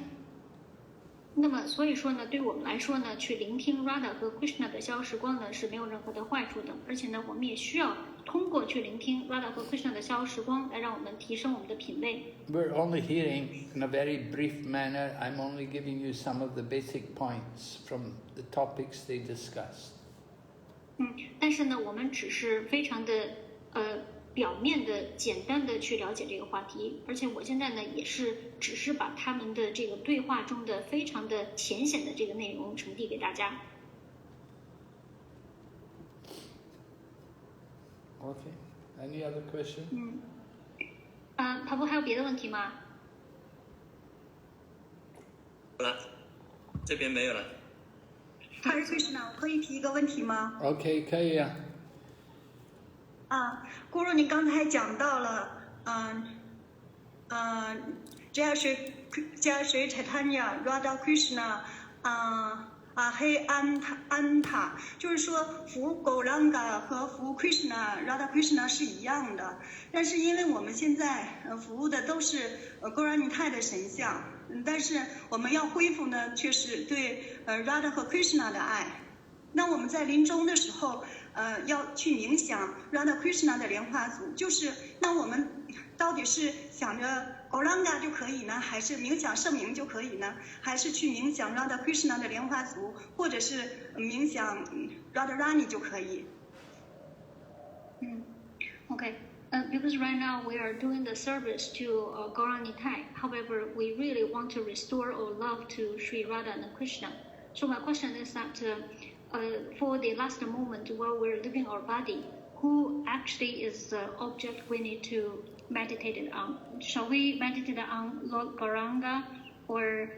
那么，所以说呢，对我们来说呢，去聆听 Radha 和 Krishna 的逍遥时光呢是没有任何的坏处的，而且呢，我们也需要通过去聆听 Radha 和 Krishna 的逍遥时光，来让我们提升我们的品味。We're only hearing in a very brief manner. I'm only giving you some of the basic points from the topics they discussed. 但是呢，我们只是非常的表面的、简单的去了解这个话题，而且我现在呢也是只是把他们的这个对话中的非常的浅显的这个内容呈递给大家。Okay. Any other question? 帕布还有别的问题吗？好了，这边没有了。Hare Krishna， 我可以提一个问题吗 Okay, 可以啊。咕噜，你刚才讲到了，这样是Chaitanya Radha Krishna，黑安塔，就是说服Gauranga和服 Krishna Radha Krishna 是一样的，但是因为我们现在服务的都是Gauranga的神像，但是我们要恢复呢，却是对Radha 和 Krishna 的爱。那我们在临终的时候，要去冥想 Radha Krishna 的莲花组，就是那我们到底是想着 Gauranga 就可以呢，还是冥想圣名就可以呢？还是去冥想 Radha Krishna 的莲花组，或者是冥想 Radharani 就可以？Okay. Because right now we are doing the service to Gauranga Nitai. However, we really want to restore our love to Sri Radha and Krishna. So my question is that for the last moment while we're leaving our body, who actually is the object we need to meditate on? Shall we meditate on Lord Gauranga or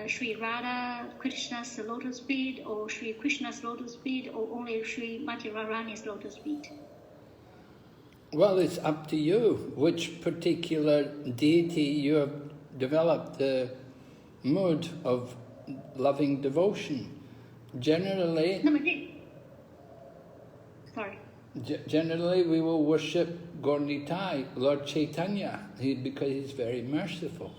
Sri Radha Krishna's lotus feet, or Sri Krishna's lotus feet, or only Sri Madhya Radharani's lotus feet? Well, it's up to you which particular deity you have developed the mood of loving devotion. Generally, generally we will worship Gaurnitai, Lord Chaitanya, because he's very merciful.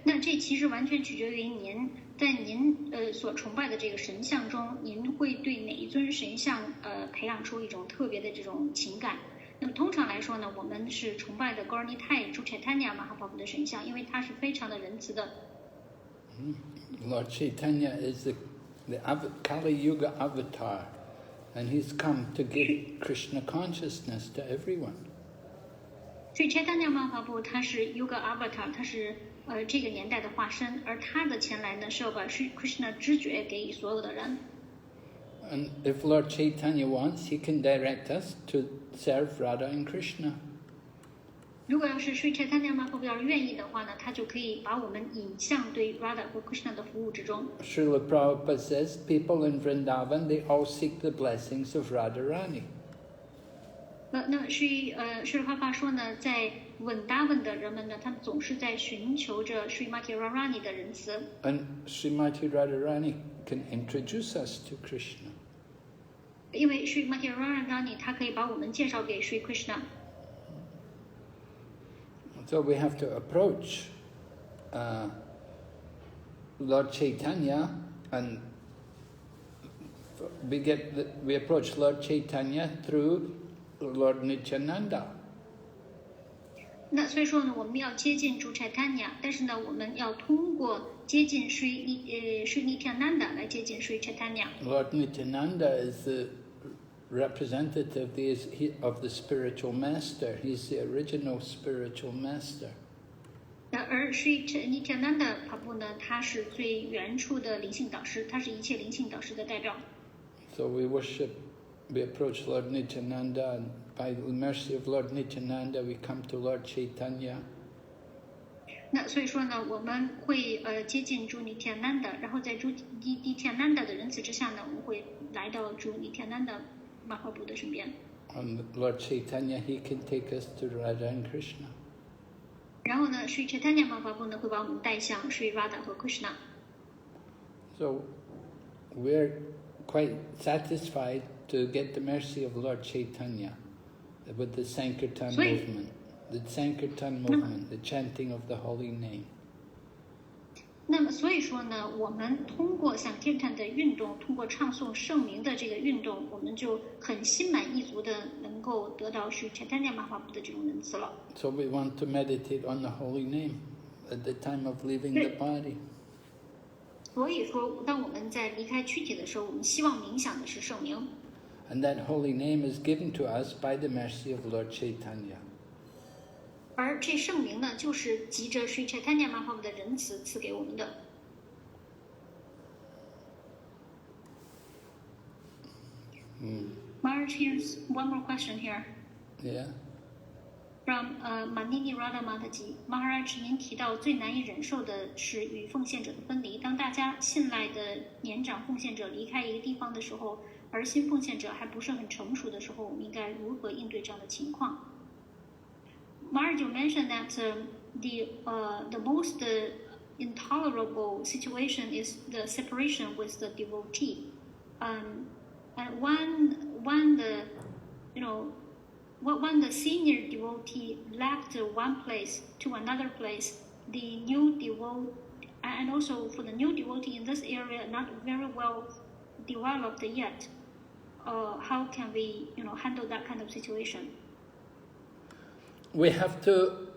那这其实完全取决于您，在您所崇拜的这个神像中，您会对哪一尊神像培养出一种特别的这种情感。那么通常来说呢，我们是崇拜的 Gaurnitai 主 Chaitanya Mahaprabhu 的神像，因为他是非常的仁慈的。Lord Chaitanya is the Kali Yuga avatar, and he's come to give Krishna consciousness to everyone. 所以 Chaitanya Mahaprabhu 他是 Yuga avatar， 他是这个年代的化身，而他的前来呢是要把 Krishna 知觉给所有的人。And if Lord Chaitanya wants, he can direct us to serve Radha and Krishna. 如果要是 Sri Chaitanya Mahaprabhu 要是愿意的话呢，他就可以把我们引向对 Radha 和 Krishna 的服务之中。Srila Prabhupada says, people in Vrindavan, they all seek the blessings of Radharani. 那Srila Prabhupada 说呢，在稳达文的人们呢，他们总是在寻求着 Sri Madhya Radharani 的仁慈。And Sri Madhya Radharani can introduce us to Krishna. 因为 Sri Madhya Radharani 他可以把我们介绍给 Sri Krishna。So we have to approach Lord Chaitanya, and we approach Lord Chaitanya through Lord Nityananda. 那所以说呢，我们要接近主 Chaitanya， 但是呢，我们要通过接近Sri Nityananda 来接近 Sri Chaitanya。 Lord Nityananda is the representative of the spiritual master. He's the original spiritual master. 而 Sri Nityananda Prabhu 呢，他是最原初的灵性导师，他是一切灵性导师的代表。So we approach Lord Nityananda, and by the mercy of Lord Nityananda, we come to Lord Chaitanya. 那所以说呢，我们会接近主 Nityananda， 然后在主 Nityananda 的仁慈之下呢，我们会来到主 Nityananda Mahaprabhu 的身边。And Lord Chaitanya, he can take us to Radha and Krishna. 然后呢， Sri Chaitanya Mahaprabhu 呢会把我们带向 Sri Radha 和 Krishna。 So we're quite satisfied to get the mercy of Lord Chaitanya with the Sankirtan movement. The Sankirtan movement, the chanting of the holy name. 那么所以说呢，我们通过像 Kirtan 的运动，通过唱诵圣名的这个运动，我们就很心满意足的能够得到Sri Chaitanya Mahaprabhu 的这种仁慈了。So we want to meditate on the holy name at the time of leaving the body. 所以说，当我们在离开躯体的时候，我们希望冥想的是圣名。And that holy name is given to us by the mercy of Lord Chaitanya. 而这圣名呢，就是藉着Sri Chaitanya Mahaprabhu 的仁慈赐给我们的。Maharaj, here's one more question here. Yeah. From Manini Radha Mataji. Maharaj, 您提到最难以忍受的是与奉献者的分离。当大家信赖的年长奉献者离开一个地方的时候，而新奉献者还不是很成熟的时候，我们应该如何应对这样的情况？Maharaj, you mentioned that the most intolerable situation is the separation with the devotee, and when the senior devotee left one place to another place, the new devotee, and also for the new devotee in this area not very well developed yet, how can we handle that kind of situation? We have to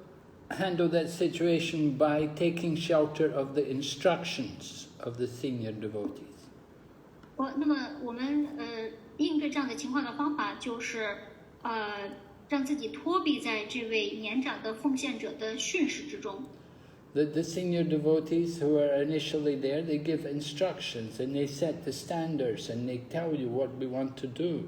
handle that situation by taking shelter of the instructions of the senior devotees. 那么我们应对这样的情况的方法就是让自己托庇在这位年长的奉献者的训示之中。The senior devotees who are initially there, they give instructions and they set the standards and they tell you what we want to do.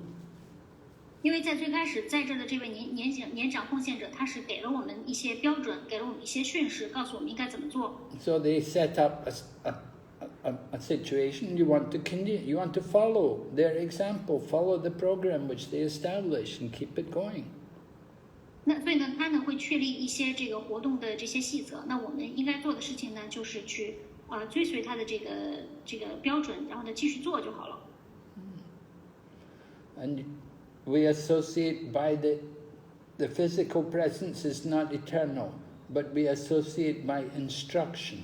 因为在最开始在这的这位年长奉献者，他是给了我们一些标准，给了我们一些训示，告诉我们应该怎么做。So they set up a situation. You want to continue. You want to follow their example, follow the program which they establish, and keep it going. 那所以呢，他呢会确立一些这个活动的这些细则。那我们应该做的事情呢，就是去追随他的这个标准，然后呢继续做就好了。And we associate by the physical presence is not eternal, but we associate by instruction.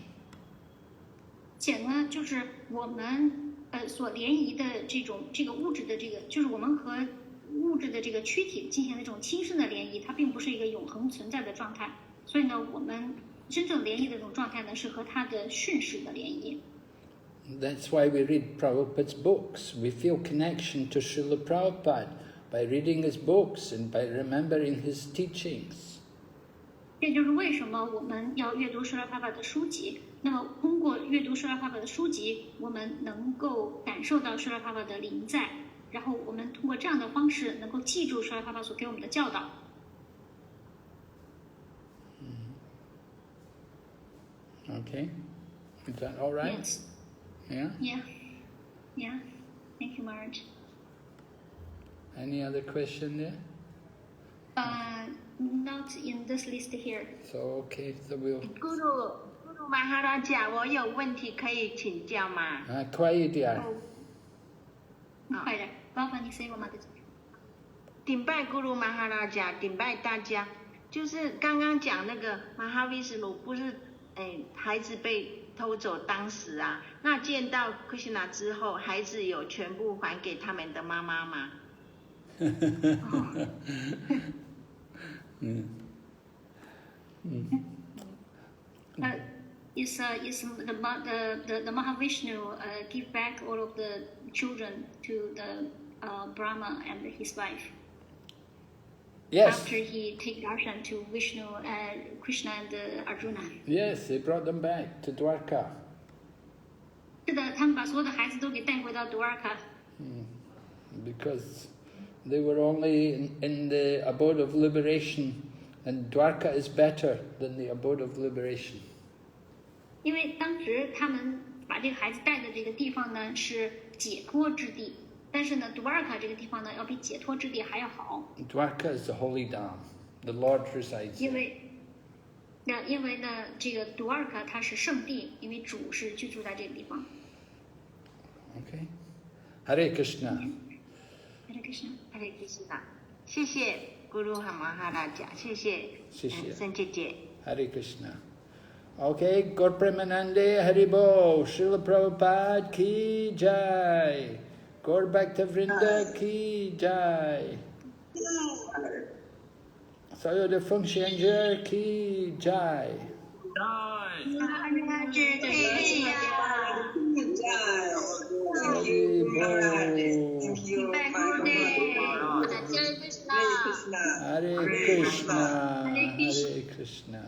且呢，就是我们所联谊的这个物质的就是我们和物质的这个躯体进行的这种亲身的联谊，它并不是一个永恒存在的状态。所以呢，我们真正联谊的这种状态呢，是和它的训示的联谊。That's why we read Prabhupada's books. We feel connection to Srila Prabhupada by reading his books and by remembering his teachings. 这就是为什么我们要阅读舍拉帕帕的书籍。那么，通过阅读舍拉帕帕的书籍，我们能够感受到舍拉帕帕的临在，然后我们通过这样的方式，能够记住舍拉帕帕所给我们的教导。Okay, is that all right? Yes. Yeah. Yeah. Thank you, Marge. Any other question there? Not in this list here. So okay, so we'll. Guru Maharaja, 我有问题可以请教吗？快一点。快点，麻烦你 say 我们的。顶拜 Guru Maharaja， 顶拜大家。就是刚刚讲那个Mahavishnu不是，孩子被偷走当时啊，那见到 Krishna 之后，孩子有全部还给他们的妈妈吗？Is the Mahavishnu give back all of the children to the Brahma and his wife? Yes. After he take darshan to Vishnu, Krishna and Arjuna. Yes, they brought them back to Dwarka. 是的，他们把所有的孩子都给带回到杜尔卡。Because they were only in the abode of liberation, and Dwarka is better than the abode of liberation. 因为当时他们把这个孩子带的这个地方呢是解脱之地，但是呢，杜尔卡这个地方呢要比解脱之地还要好。Dwarka is the holy dham, the Lord resides. 因为呢，这个杜尔卡它是圣地，因为主是居住在这个地方。Okay. Hare Krishna. Hare Krishna. Hare Krishna. 谢谢 Guru Maharaja， 谢谢圣姐姐。Hare Krishna. Okay, Gaur Premanande Haribo, Srila Prabhupada ki jai, Gaur Bhakta Vrinda ki jai, Sayodha Fengxianzhe ki jai. Hare Krishna. Hare Krishna.